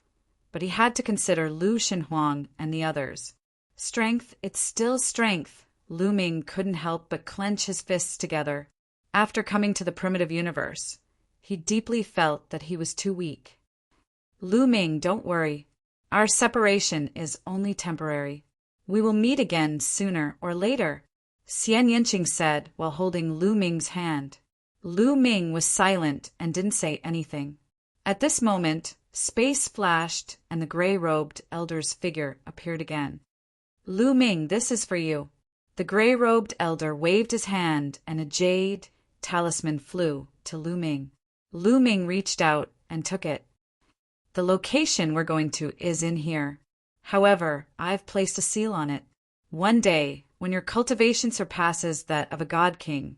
but he had to consider Lu Shenhuang and the others. Strength, it's still strength. Lu Ming couldn't help but clench his fists together. After coming to the primitive universe, he deeply felt that he was too weak. Lu Ming, don't worry. Our separation is only temporary. We will meet again sooner or later, Xian Yanqing said while holding Lu Ming's hand. Lu Ming was silent and didn't say anything. At this moment, space flashed and the gray-robed elder's figure appeared again. Lu Ming, this is for you. The gray-robed elder waved his hand and a jade talisman flew to Lu Ming. Lu Ming reached out and took it. The location we're going to is in here. However, I've placed a seal on it. One day, when your cultivation surpasses that of a god king,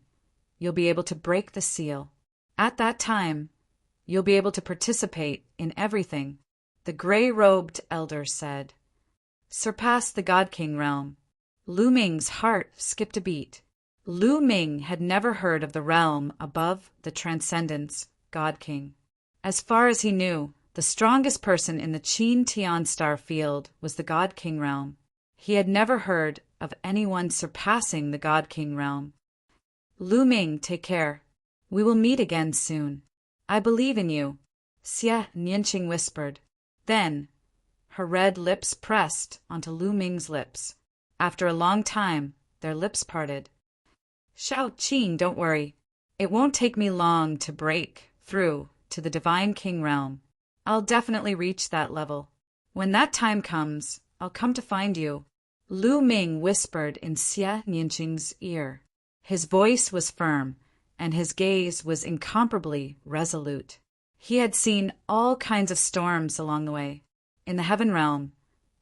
you'll be able to break the seal. At that time, you'll be able to participate in everything, the gray-robed elder said. Surpass the god king realm. Lu Ming's heart skipped a beat. Lu Ming had never heard of the realm above the transcendence, god king. As far as he knew, the strongest person in the Qin Tian star field was the god king realm. He had never heard of anyone surpassing the god king realm. Lu Ming, take care. We will meet again soon. I believe in you, Xie Ninqing whispered. Then, her red lips pressed onto Lu Ming's lips. After a long time, their lips parted. Shaoqing, don't worry. It won't take me long to break through to the divine king realm. I'll definitely reach that level. When that time comes, I'll come to find you, Lu Ming whispered in Xie Ninqing's ear. His voice was firm, and his gaze was incomparably resolute. He had seen all kinds of storms along the way. In the heaven realm,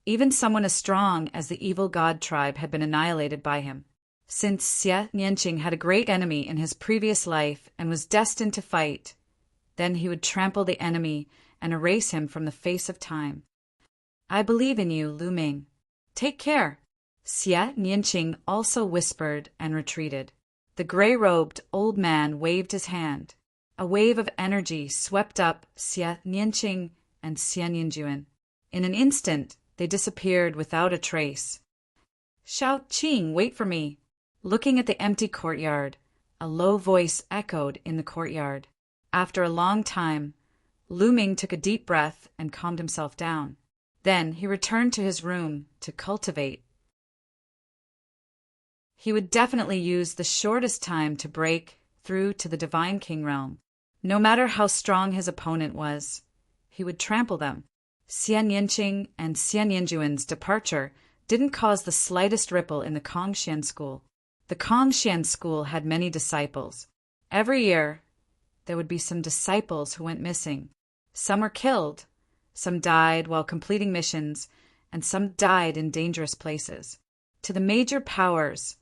even someone as strong as the evil god tribe had been annihilated by him. Since Xie Ninqing had a great enemy in his previous life and was destined to fight, then he would trample the enemy and erase him from the face of time. I believe in you, Lu Ming. Take care. Xie Ninqing also whispered and retreated. The gray-robed old man waved his hand. A wave of energy swept up Xie Ninqing and Xian Yinjuan. In an instant, they disappeared without a trace. Shaoqing, wait for me. Looking at the empty courtyard, a low voice echoed in the courtyard. After a long time, Lu Ming took a deep breath and calmed himself down. Then he returned to his room to cultivate. He would definitely use the shortest time to break through to the divine king realm. No matter how strong his opponent was, he would trample them. Xian Yanqing and Xian Yinjuan's departure didn't cause the slightest ripple in the Kongxian school. The Kongxian school had many disciples. Every year, there would be some disciples who went missing. Some were killed, some died while completing missions, and some died in dangerous places. To the major powers,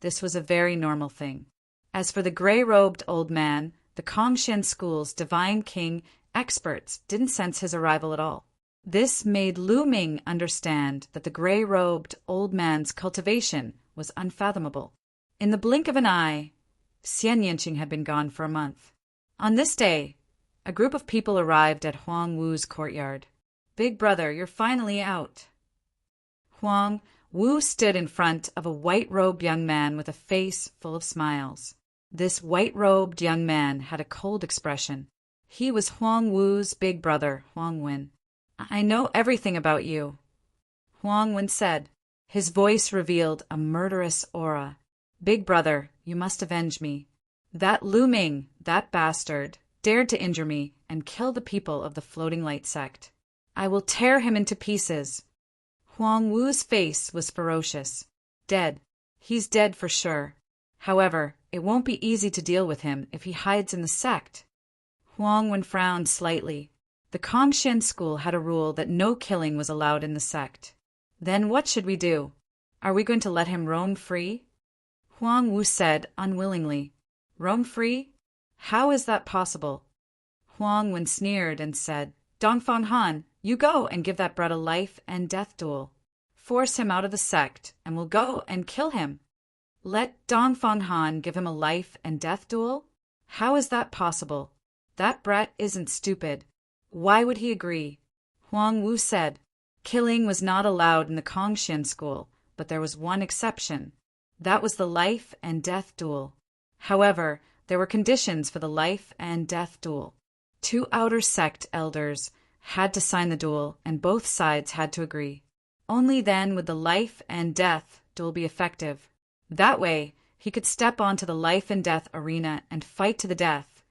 this was a very normal thing. As for the gray-robed old man, the Kongxian school's divine king experts didn't sense his arrival at all. This made Lu Ming understand that the gray-robed old man's cultivation was unfathomable. In the blink of an eye, Xian Yanqing had been gone for a month. On this day, a group of people arrived at Huang Wu's courtyard. "Big brother, you're finally out." Huang Wu stood in front of a white-robed young man with a face full of smiles. This white-robed young man had a cold expression. He was Huang Wu's big brother, Huang Wen. "I know everything about you," Huang Wen said. His voice revealed a murderous aura. "Big brother, you must avenge me. That Lu Ming, that bastard, dared to injure me and kill the people of the Floating Light sect. I will tear him into pieces." Huang Wu's face was ferocious. "Dead. He's dead for sure. However, it won't be easy to deal with him if he hides in the sect." Huang Wen frowned slightly. The Kongshan school had a rule that no killing was allowed in the sect. "Then what should we do? Are we going to let him roam free?" Huang Wu said unwillingly. "Roam free? How is that possible?" Huang Wen sneered and said, "Dongfang Han, you go and give that brat a life and death duel. Force him out of the sect, and we'll go and kill him." "Let Dongfang Han give him a life and death duel? How is that possible? That brat isn't stupid. Why would he agree?" Huang Wu said. Killing was not allowed in the Kongshan school, but there was one exception. That was the life and death duel. However, there were conditions for the life and death duel. 2 outer sect elders had to sign the duel, and both sides had to agree. Only then would the life and death duel be effective. That way, he could step onto the life and death arena and fight to the death,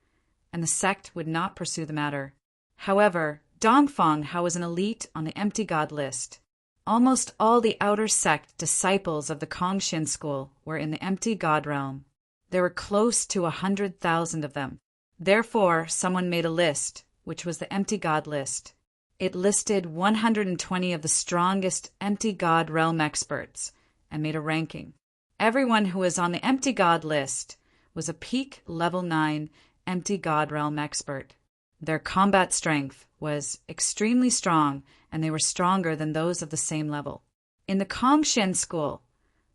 and the sect would not pursue the matter. However, Dongfang Hao was an elite on the empty god list. Almost all the outer sect disciples of the Kongshan school were in the empty god realm. There were close to 100,000 of them. Therefore, someone made a list, which was the empty god list. It listed 120 of the strongest empty god realm experts and made a ranking. Everyone who was on the empty god list was a peak level 9 empty god realm expert. Their combat strength was extremely strong, and they were stronger than those of the same level. In the Kongshan school,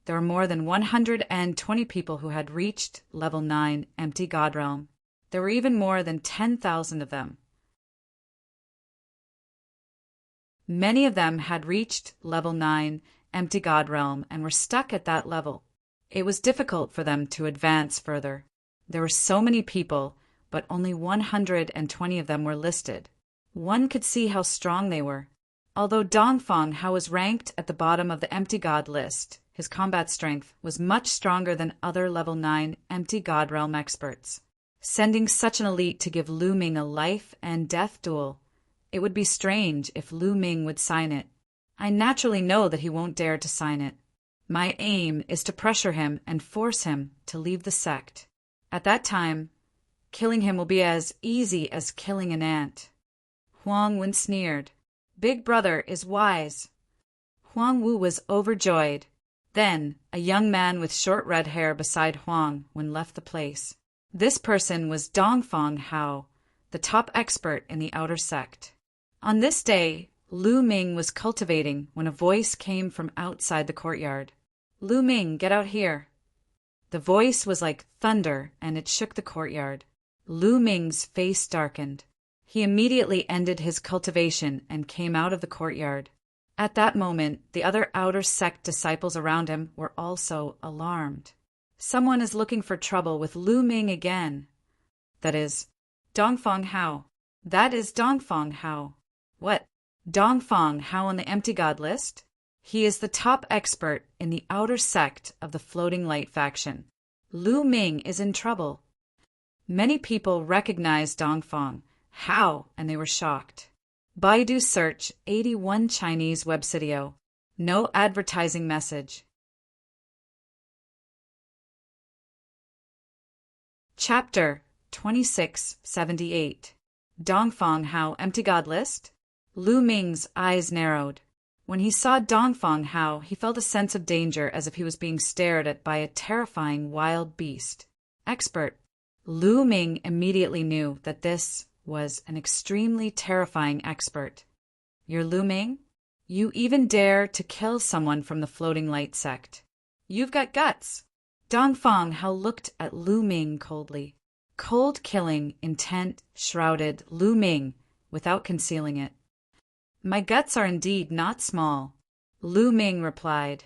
there were more than 120 people who had reached level 9 empty god realm. There were even more than 10,000 of them. Many of them had reached level 9 empty god realm and were stuck at that level. It was difficult for them to advance further. There were so many people, but only 120 of them were listed. One could see how strong they were. Although Dongfang Hao was ranked at the bottom of the empty god list, his combat strength was much stronger than other level 9 empty god realm experts. Sending such an elite to give Lu Ming a life and death duel, it would be strange if Lu Ming would sign it. I naturally know that he won't dare to sign it. My aim is to pressure him and force him to leave the sect. At that time, killing him will be as easy as killing an ant." Huang Wen sneered. "Big brother is wise." Huang Wu was overjoyed. Then, a young man with short red hair beside Huang Wen left the place. This person was Dongfang Hao, the top expert in the outer sect. On this day, Lu Ming was cultivating when a voice came from outside the courtyard. "Lu Ming, get out here." The voice was like thunder, and it shook the courtyard. Lu Ming's face darkened. He immediately ended his cultivation and came out of the courtyard. At that moment, the other outer sect disciples around him were also alarmed. Someone is looking for trouble with Lu Ming again. That is, Dongfang Hao. That is Dongfang Hao. What? Dongfang Hao on the empty god list? He is the top expert in the outer sect of the Floating Light faction. Lu Ming is in trouble. Many people recognized Dongfang Hao, and they were shocked. Baidu search 81 Chinese webvideo. No advertising message. Chapter 2678. Dongfang Hao empty god list? Lu Ming's eyes narrowed. When he saw Dongfang Hao, he felt a sense of danger as if he was being stared at by a terrifying wild beast. Expert. Lu Ming immediately knew that this was an extremely terrifying expert. "You're Lu Ming? You even dare to kill someone from the Floating Light sect. You've got guts." Dongfang Hao looked at Lu Ming coldly. Cold killing intent shrouded Lu Ming without concealing it. "My guts are indeed not small," Lu Ming replied.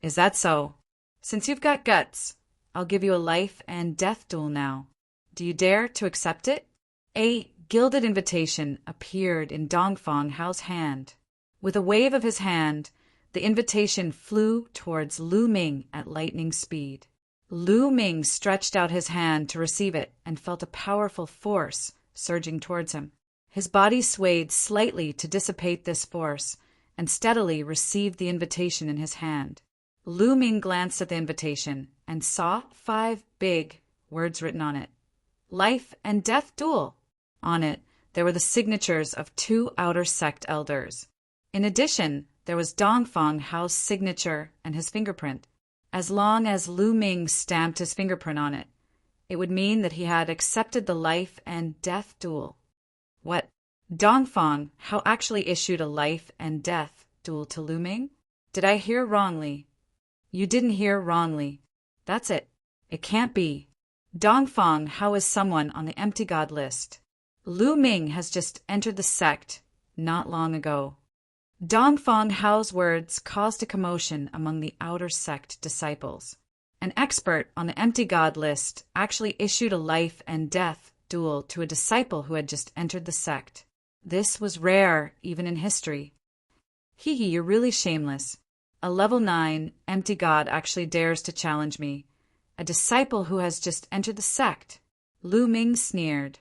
"Is that so? Since you've got guts, I'll give you a life and death duel now. Do you dare to accept it?" A gilded invitation appeared in Dongfang Hao's hand. With a wave of his hand, the invitation flew towards Lu Ming at lightning speed. Lu Ming stretched out his hand to receive it and felt a powerful force surging towards him. His body swayed slightly to dissipate this force and steadily received the invitation in his hand. Lu Ming glanced at the invitation and saw 5 big words written on it. "Life and Death Duel." On it, there were the signatures of 2 outer sect elders. In addition, there was Dongfang Hao's signature and his fingerprint. As long as Lu Ming stamped his fingerprint on it, it would mean that he had accepted the life and death duel. What? Dongfang Hao actually issued a life and death duel to Lu Ming? Did I hear wrongly? You didn't hear wrongly. That's it. It can't be. Dongfang Hao is someone on the empty god list. Lu Ming has just entered the sect not long ago. Dongfang Hao's words caused a commotion among the outer sect disciples. An expert on the empty god list actually issued a life and death duel to a disciple who had just entered the sect. This was rare even in history. Hee hee, you're really shameless. A level 9 empty god actually dares to challenge me. A disciple who has just entered the sect. Lu Ming sneered.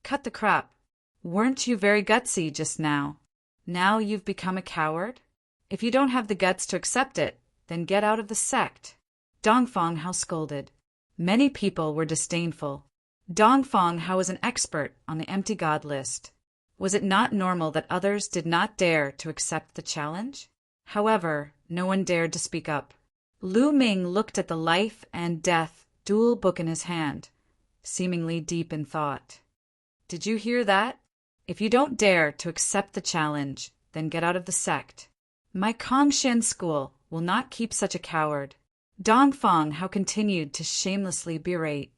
Cut the crap. Weren't you very gutsy just now? Now you've become a coward? If you don't have the guts to accept it, then get out of the sect. Dongfang Hao scolded. Many people were disdainful. Dongfang Hao was an expert on the empty god list. Was it not normal that others did not dare to accept the challenge? However, no one dared to speak up. Lu Ming looked at the life and death duel book in his hand, seemingly deep in thought. Did you hear that? If you don't dare to accept the challenge, then get out of the sect. My Kongshan school will not keep such a coward. Dongfang Hao continued to shamelessly berate.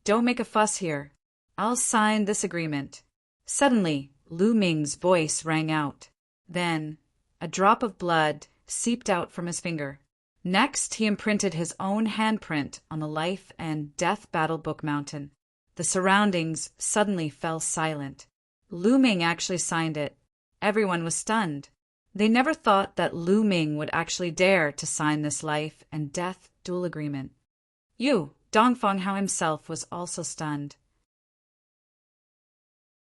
Don't make a fuss here. I'll sign this agreement. Suddenly, Lu Ming's voice rang out. Then, a drop of blood seeped out from his finger. Next, he imprinted his own handprint on the life and death battle book mountain. The surroundings suddenly fell silent. Lu Ming actually signed it. Everyone was stunned. They never thought that Lu Ming would actually dare to sign this life and death duel agreement. Dongfang Hao himself was also stunned.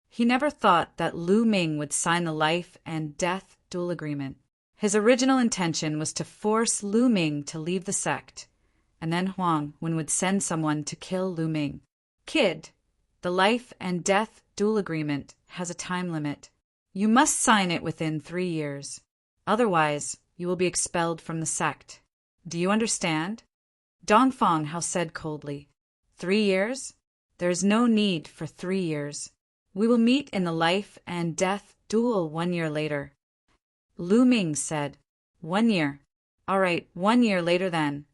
He never thought that Lu Ming would sign the life and death duel agreement. His original intention was to force Lu Ming to leave the sect, and then Huang Wen would send someone to kill Lu Ming. Kid, the life and death duel agreement has a time limit. You must sign it within 3 years. Otherwise, you will be expelled from the sect. Do you understand? Dongfang Hao said coldly. 3 years? There is no need for 3 years. We will meet in the life and death duel 1 year later. Lu Ming said, 1 year. All right, 1 year later then.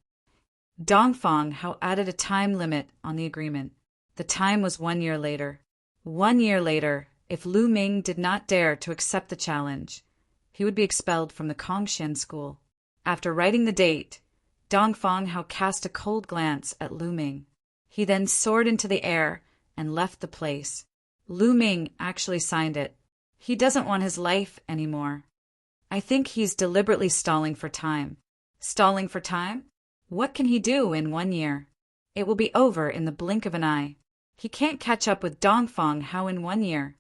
Dongfang Hao added a time limit on the agreement. The time was 1 year later. 1 year later, if Lu Ming did not dare to accept the challenge, he would be expelled from the Kongshan school. After writing the date, Dongfang Hao cast a cold glance at Lu Ming. He then soared into the air and left the place. Lu Ming actually signed it. He doesn't want his life anymore. I think he's deliberately stalling for time. Stalling for time? What can he do in 1 year? It will be over in the blink of an eye. He can't catch up with Dongfang Hao in 1 year.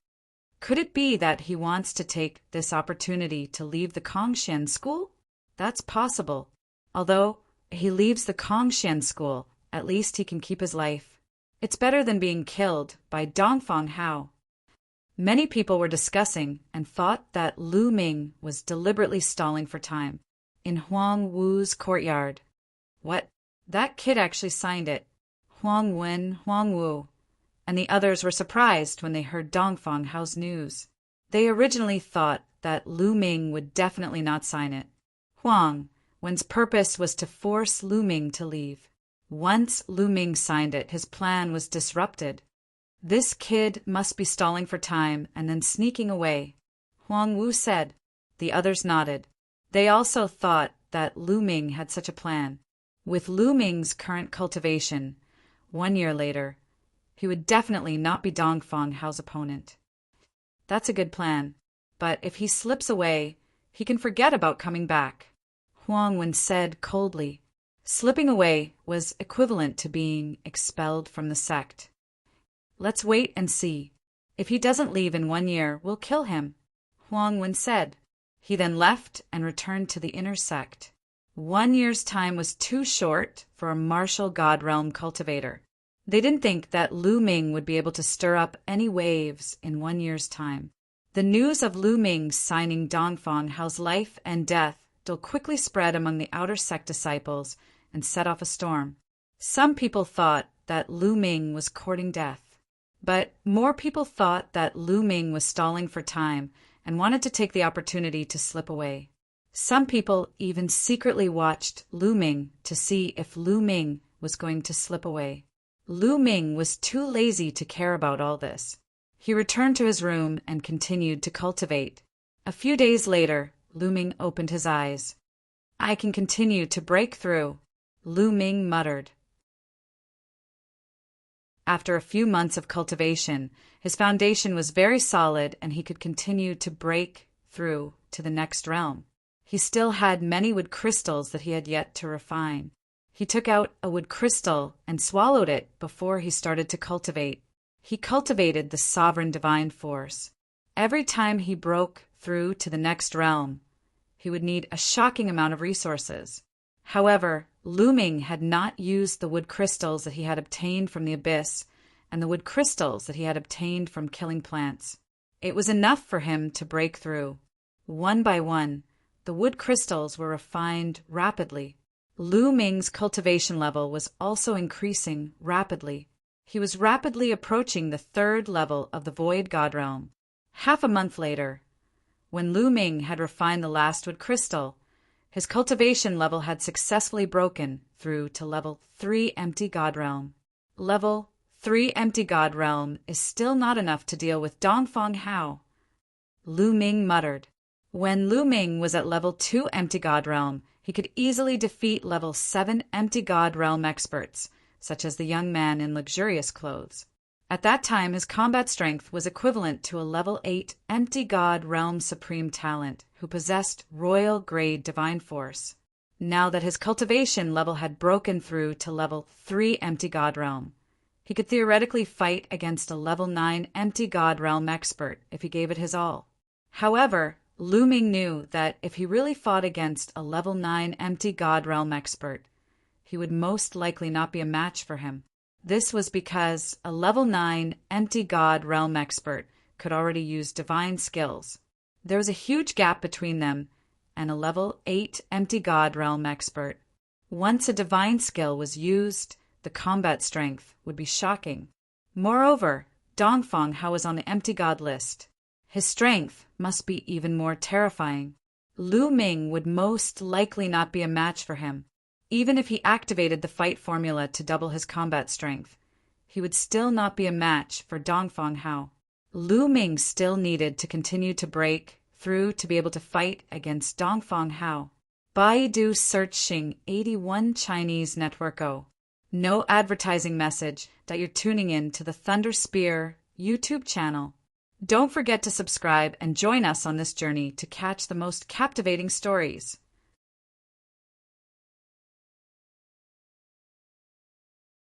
Could it be that he wants to take this opportunity to leave the Kongshan school? That's possible. Although he leaves the Kongshan school, at least he can keep his life. It's better than being killed by Dongfang Hao. Many people were discussing and thought that Lu Ming was deliberately stalling for time in Huang Wu's courtyard. What? That kid actually signed it. Huang Wen, Huang Wu. And the others were surprised when they heard Dongfang Hao's news. They originally thought that Lu Ming would definitely not sign it. Huang Wen's purpose was to force Lu Ming to leave. Once Lu Ming signed it, his plan was disrupted. This kid must be stalling for time and then sneaking away, Huang Wu said. The others nodded. They also thought that Lu Ming had such a plan. With Lu Ming's current cultivation, 1 year later, he would definitely not be Dongfang Hao's opponent. That's a good plan, but if he slips away, he can forget about coming back, Huang Wen said coldly. Slipping away was equivalent to being expelled from the sect. Let's wait and see. If he doesn't leave in 1 year, we'll kill him, Huang Wen said. He then left and returned to the inner sect. 1 year's time was too short for a martial God Realm cultivator. They didn't think that Lu Ming would be able to stir up any waves in 1 year's time. The news of Lu Ming signing Dongfang Hao's life and death quickly spread among the outer sect disciples and set off a storm. Some people thought that Lu Ming was courting death, but more people thought that Lu Ming was stalling for time and wanted to take the opportunity to slip away. Some people even secretly watched Lu Ming to see if Lu Ming was going to slip away. Lu Ming was too lazy to care about all this. He returned to his room and continued to cultivate. A few days later, Lu Ming opened his eyes. I can continue to break through, Lu Ming muttered. After a few months of cultivation, his foundation was very solid and he could continue to break through to the next realm. He still had many wood crystals that he had yet to refine. He took out a wood crystal and swallowed it before he started to cultivate. He cultivated the sovereign divine force. Every time he broke through to the next realm, he would need a shocking amount of resources. However, Lu Ming had not used the wood crystals that he had obtained from the abyss and the wood crystals that he had obtained from killing plants. It was enough for him to break through. One by one, the wood crystals were refined rapidly. Lu Ming's cultivation level was also increasing rapidly. He was rapidly approaching the 3rd level of the Void God Realm. Half a month later, when Lu Ming had refined the last wood crystal, his cultivation level had successfully broken through to level 3 Empty God Realm. Level 3 Empty God Realm is still not enough to deal with Dongfang Hao, Lu Ming muttered. When Lu Ming was at level 2 Empty God Realm, he could easily defeat level 7 Empty God Realm experts, such as the young man in luxurious clothes. At that time, his combat strength was equivalent to a level 8 Empty God Realm Supreme Talent who possessed royal grade divine force. Now that his cultivation level had broken through to level 3 Empty God Realm, he could theoretically fight against a level 9 Empty God Realm expert if he gave it his all. However, Lu Ming knew that if he really fought against a level 9 Empty God Realm expert, he would most likely not be a match for him. This was because a level 9 Empty God Realm expert could already use divine skills. There was a huge gap between them and a level 8 Empty God Realm expert. Once a divine skill was used, the combat strength would be shocking. Moreover, Dongfang Hao was on the Empty God list. His strength must be even more terrifying. Lu Ming would most likely not be a match for him. Even if he activated the fight formula to double his combat strength, he would still not be a match for Dongfang Hao. Lu Ming still needed to continue to break through to be able to fight against Dongfang Hao. Baidu searching 81 Chinese Network O. No advertising message that you're tuning in to the Thunder Spear YouTube channel. Don't forget to subscribe and join us on this journey to catch the most captivating stories.